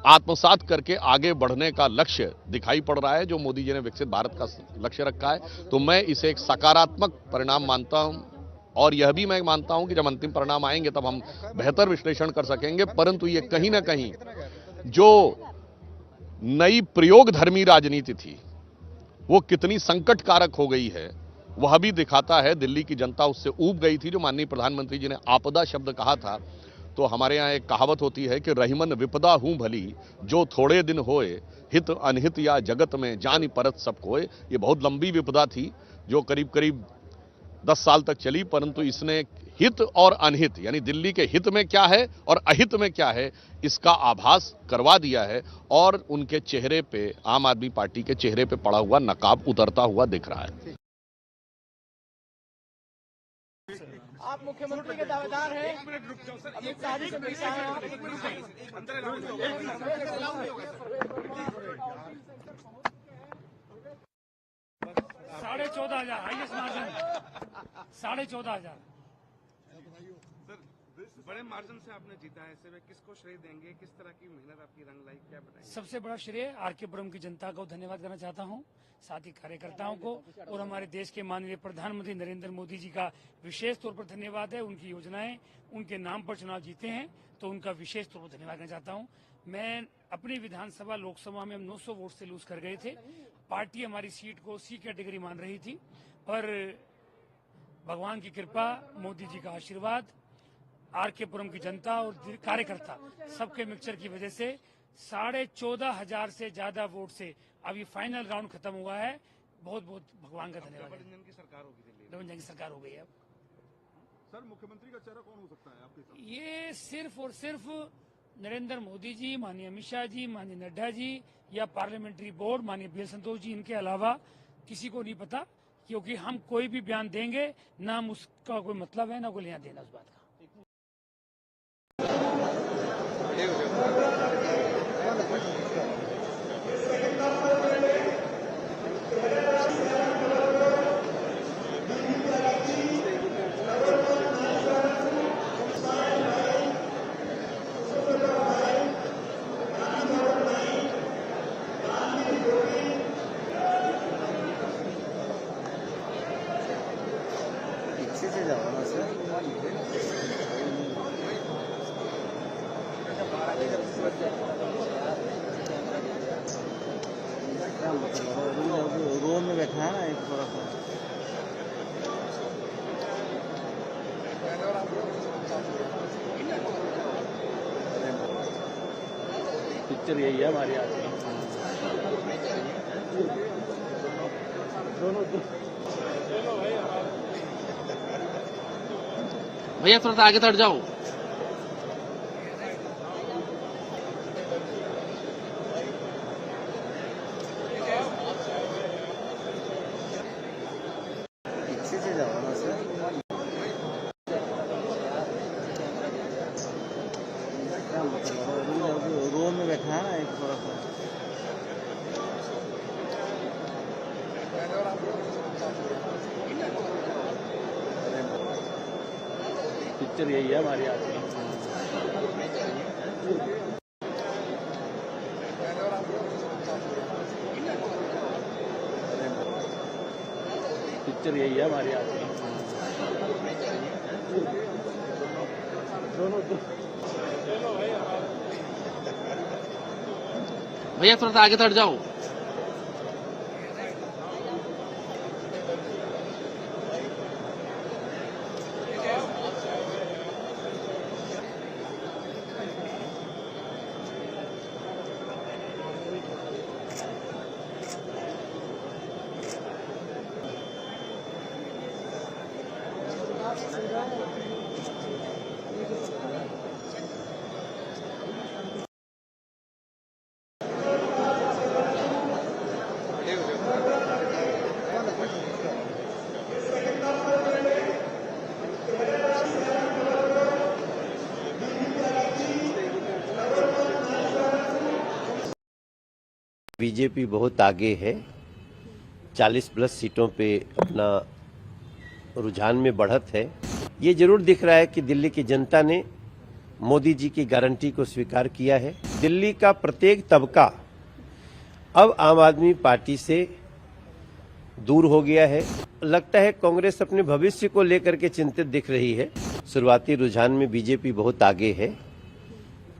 आत्मसात करके आगे बढ़ने का लक्ष्य दिखाई पड़ रहा है, जो मोदी जी ने विकसित भारत का लक्ष्य रखा है। तो मैं इसे एक सकारात्मक परिणाम मानता हूं और यह भी मैं मानता हूं कि जब अंतिम परिणाम आएंगे तब हम बेहतर विश्लेषण कर सकेंगे। परंतु ये कहीं ना कहीं जो नई प्रयोग धर्मी राजनीति थी वो कितनी संकट कारक हो गई है वह भी दिखाता है। दिल्ली की जनता उससे ऊब गई थी। जो माननीय प्रधानमंत्री जी ने आपदा शब्द कहा था, तो हमारे यहाँ एक कहावत होती है कि रहीमन विपदा हूं भली जो थोड़े दिन होए, हित अनहित या जगत में जानि परत सब कोय। ये बहुत लंबी विपदा थी जो करीब करीब 10 साल तक चली, परंतु इसने हित और अनहित यानी दिल्ली के हित में क्या है और अहित में क्या है इसका आभास करवा दिया है। और उनके चेहरे पे, आम आदमी पार्टी के चेहरे पे पड़ा हुआ नकाब उतरता हुआ दिख रहा है। आप मुख्यमंत्री के दावेदार हैं, अमित शाह जी से मिलते हैं आप। 14,500 हाईएस्ट मार्जिन 14,500। बड़े मार्जिन से आपने जीता है, ऐसे में किसको श्रेय देंगे, किस तरह की मेहनत आपकी रंग लाई, क्या बताएंगे? सबसे बड़ा श्रेय आरकेपुरम की जनता को धन्यवाद करना चाहता हूं, साथ ही कार्यकर्ताओं को और हमारे देश के माननीय प्रधानमंत्री नरेंद्र मोदी जी का विशेष तौर पर धन्यवाद है। उनकी योजनाएं उनके नाम पर चुनाव जीते हैं तो उनका विशेष तौर पर धन्यवाद करना चाहता हूं। मैं अपनी विधानसभा लोकसभा में हम 900 वोट से लूज कर गए थे। पार्टी हमारी सीट को सी कैटेगरी मान रही थी, पर भगवान की कृपा, मोदी जी का आशीर्वाद, आरकेपुरम की जनता और कार्यकर्ता सबके मिक्सचर की वजह से 14,500 से ज्यादा वोट से अभी फाइनल राउंड खत्म हुआ है। बहुत बहुत भगवान का धन्यवाद। गठबंधन की सरकार होगी दिल्ली में। गठबंधन की सरकार हो गई है। सर मुख्यमंत्री का चेहरा कौन हो सकता है आपके साथ? ये सिर्फ और सिर्फ नरेंद्र मोदी जी, माननीय अमित शाह जी, माननीय नड्डा जी या पार्लियामेंट्री बोर्ड माननीय बी एल संतोष जी, इनके अलावा किसी को नहीं पता, क्योंकि हम कोई भी बयान देंगे ना हम उसका कोई मतलब है ना कोई लेना देना उस बात का। रोड में बैठा है ना एक थोड़ा सा। पिक्चर यही है हमारी आज की। भैया थोड़ा सा आगे हट जाओ। रोड में बैठा है ना एक थोड़ा सा। पिक्चर यही है हमारी आज की। पिक्चर यही है हमारी आज की। भैया थोड़ा सा आगे हट जाओ। बीजेपी बहुत आगे है, 40 प्लस सीटों पे अपना रुझान में बढ़त है। ये जरूर दिख रहा है कि दिल्ली की जनता ने मोदी जी की गारंटी को स्वीकार किया है। दिल्ली का प्रत्येक तबका अब आम आदमी पार्टी से दूर हो गया है। लगता है कांग्रेस अपने भविष्य को लेकर के चिंतित दिख रही है। शुरुआती रुझान में बीजेपी बहुत आगे है,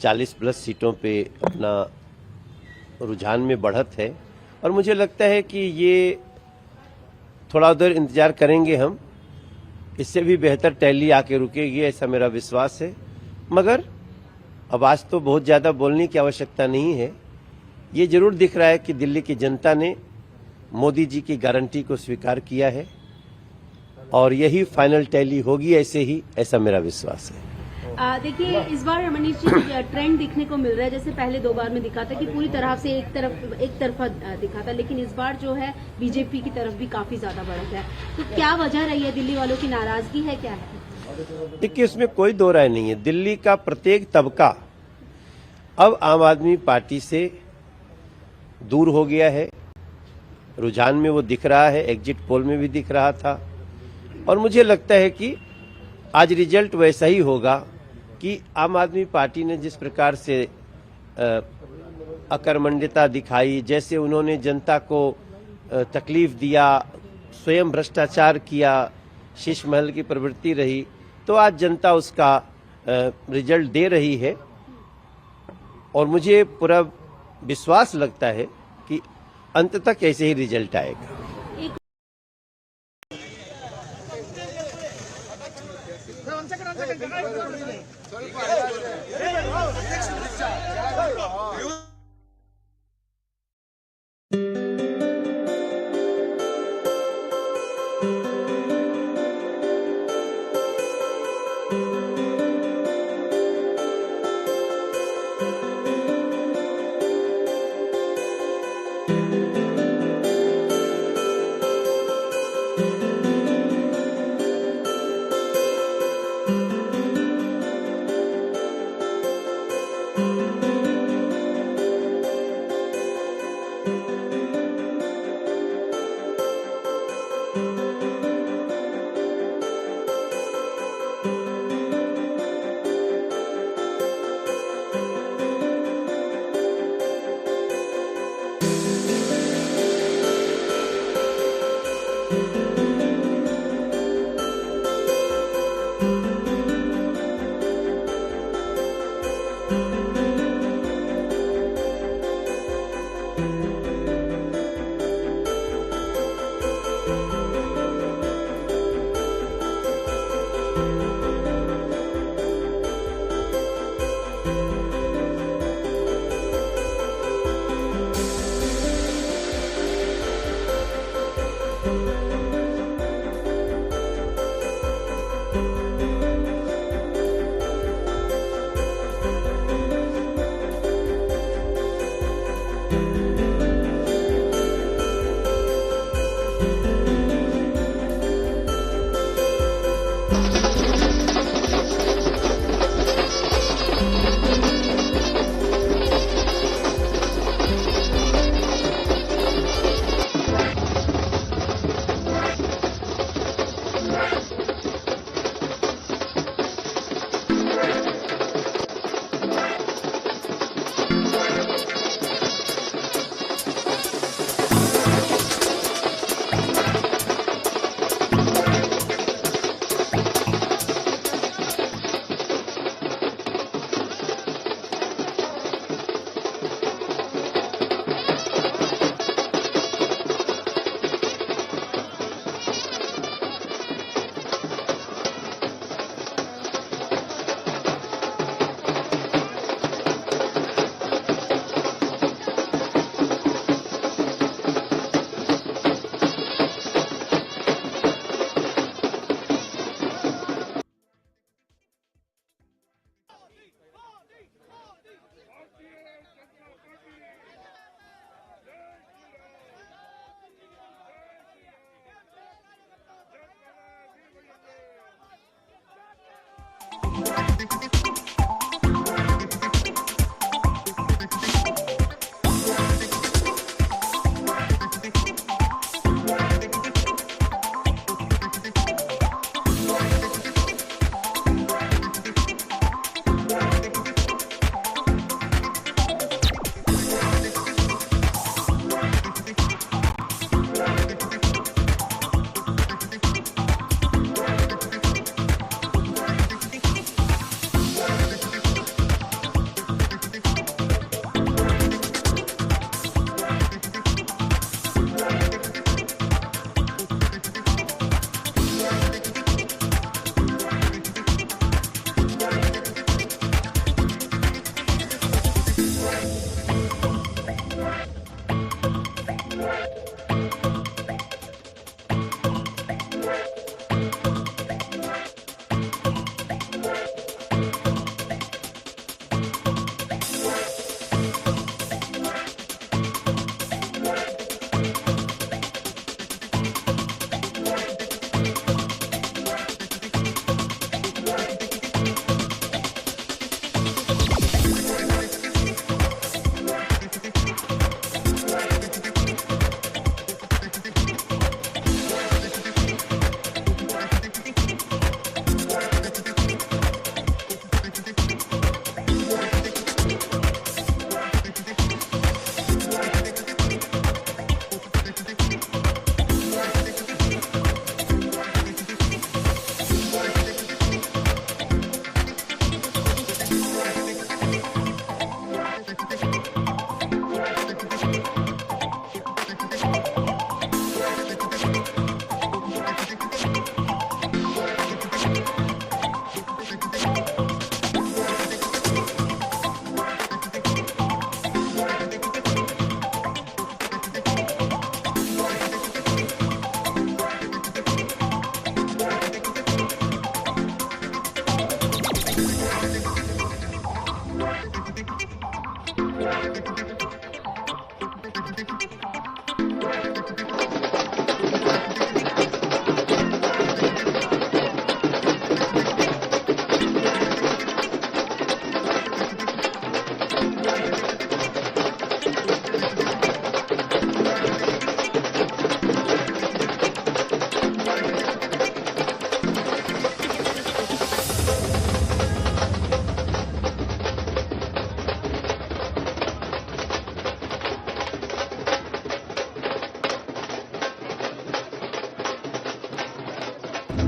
40 प्लस सीटों पे अपना रुझान में बढ़त है और मुझे लगता है कि ये थोड़ा उधर इंतजार करेंगे हम, इससे भी बेहतर टैली आके रुकेगी, ऐसा मेरा विश्वास है। मगर अब आज तो बहुत ज़्यादा बोलने की आवश्यकता नहीं है। ये जरूर दिख रहा है कि दिल्ली की जनता ने मोदी जी की गारंटी को स्वीकार किया है और यही फाइनल टैली होगी, ऐसा मेरा विश्वास है। देखिए, इस बार मनीष जी ट्रेंड दिखने को मिल रहा है, जैसे पहले 2 बार में दिखा था कि पूरी तरह से एक तरफा दिखा था, लेकिन इस बार जो है बीजेपी की तरफ भी काफी ज्यादा बढ़त है। तो क्या वजह रही है? दिल्ली वालों की नाराजगी है, क्या है? देखिए, इसमें कोई दो राय नहीं है। दिल्ली का प्रत्येक तबका अब आम आदमी पार्टी से दूर हो गया है। रुझान में वो दिख रहा है, एग्जिट पोल में भी दिख रहा था और मुझे लगता है कि आज रिजल्ट वैसा ही होगा कि आम आदमी पार्टी ने जिस प्रकार से अकर्मण्यता दिखाई, जैसे उन्होंने जनता को तकलीफ दिया, स्वयं भ्रष्टाचार किया, शीश महल की प्रवृत्ति रही, तो आज जनता उसका रिजल्ट दे रही है और मुझे पूरा विश्वास लगता है कि अंत तक ऐसे ही रिजल्ट आएगा।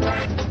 Thank you.